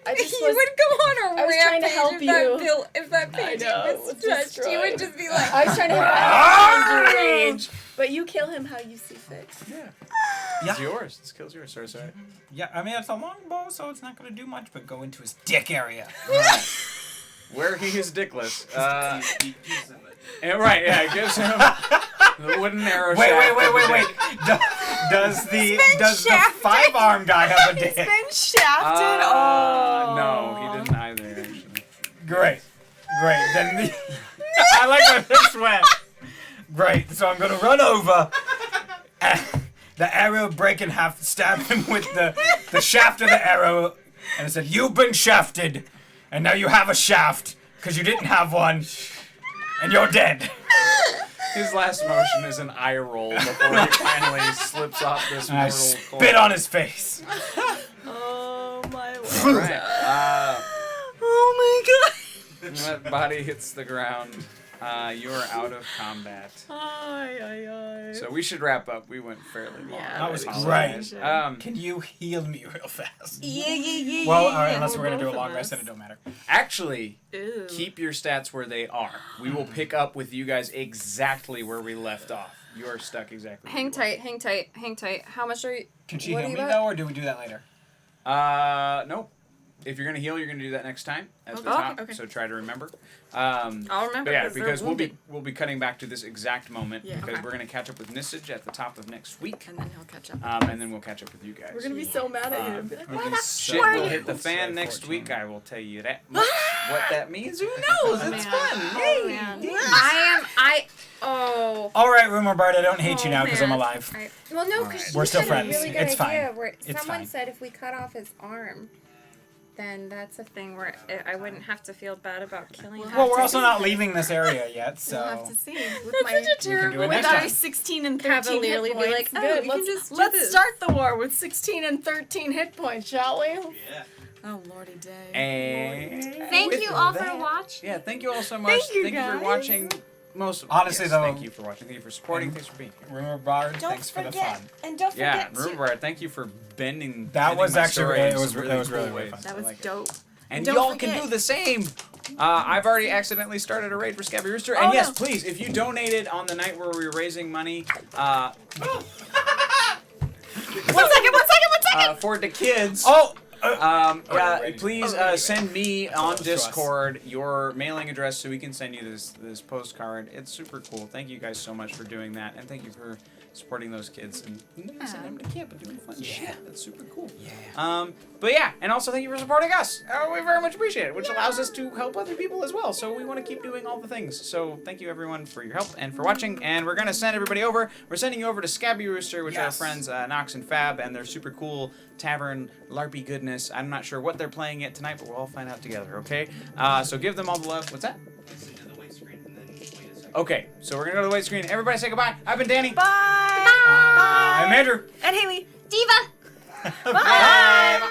I just You would go on a I was trying to rampage help if that I painting know, it was was touched. You destroyed. would just be like, I was trying to have rage, but you kill him how you see fit. Yeah. Yeah. It's yours. This kill's yours. Sorry. Yeah, I mean, it's a longbow, so it's not going to do much, but go into his dick area. Right. Where he is dickless. He gives him a Right, yeah, it gives him the wooden arrow Wait. shaft. Does the 5-arm guy have a dick? Been shafted. No, he didn't either, actually. Great. Then the I like where this went. Great. So I'm gonna run over. And the arrow break in half, stab him with the shaft of the arrow, and I said, "You've been shafted, and now you have a shaft because you didn't have one, and you're dead." His last motion is an eye roll before he finally slips off this And I mortal spit on his face. Oh my lord. Right. Oh my god. That body hits the ground. You are out of combat. Ay. So we should wrap up. We went fairly long. Yeah, That was Apologize. great. Um, Can you heal me real fast? Yeah. Well, all right, unless we're gonna do a Both of long rest, us. then it don't matter. actually, Ew. keep your stats where they are. We will pick up with you guys exactly where we left off. You are stuck exactly. where hang tight. How much are you? Can she what heal do me you though, or do we do that later? Nope. If you're gonna heal, you're gonna do that next time at the Okay. top. Okay. So try to remember. I'll remember. But yeah, they're because we'll wounded. be cutting back to this exact moment Yeah. because Okay. we're gonna catch up with Nisage at the top of next week, And then he'll catch up. and then we'll catch up with you guys. We're gonna be so mad at him. Shit will hit the fan next week. I will tell you that much. What that means, who knows? It's fun. Yay! All right, Rumor Bard, I don't hate you Oh, now because I'm man. alive. Right. Well, no, because We're she still had friends. a really good It's idea fine. where It's someone fine. said if we cut off his arm, then that's a Thing where I wouldn't have to feel bad about killing him. Well, we're also not leaving this area yet, We'll have so to see. With That's my such a we can do terrible it with next our time. 16 and 13 hit Cavalierly be points. like, oh, Good. you can Let's, just do let's this. start the war with 16 and 13 hit points, shall we? Yeah. Oh lordy day. And Thank with you all that- for watching. Yeah, thank you all so much. Thank you, for guys. watching. Most Honestly, yes, though- thank you for watching. Thank you for supporting. Thanks for being here. Rumor Bard, Don't thanks for the forget. fun. And don't Yeah, forget to... remember, thank you for bending. That bending was my actually story it in was some really cool really ways. fun. That I was like it. dope. And Don't y'all can forget- do the same. I've already accidentally started a raid for Scabby Rooster, and Oh, yes, no. please, if you donated on the night where we were raising money, One second. for the kids. Oh, Please send me on Discord your mailing address so we can send you this postcard. It's super cool. Thank you guys so much for doing that, and thank you for supporting those kids and sending them to camp and doing fun shit. That's super cool. Yeah. But yeah, and also thank you for supporting us. We very much appreciate it, which allows us to help other people as well. So we want to keep doing all the things. So thank you everyone for your help and for watching. And we're gonna send everybody over. We're sending you over to Scabby Rooster, which are our Yes. friends Nox and Fab, and their super cool tavern LARPy goodness. I'm not sure what they're playing yet tonight, but we'll all find out together. Okay? So give them all the love. What's that? Listen to the white screen and then wait a second. Okay, so we're gonna go to the white screen. Everybody say goodbye. I've been Danny. Bye. I'm Andrew. And Haley. Diva! Bye.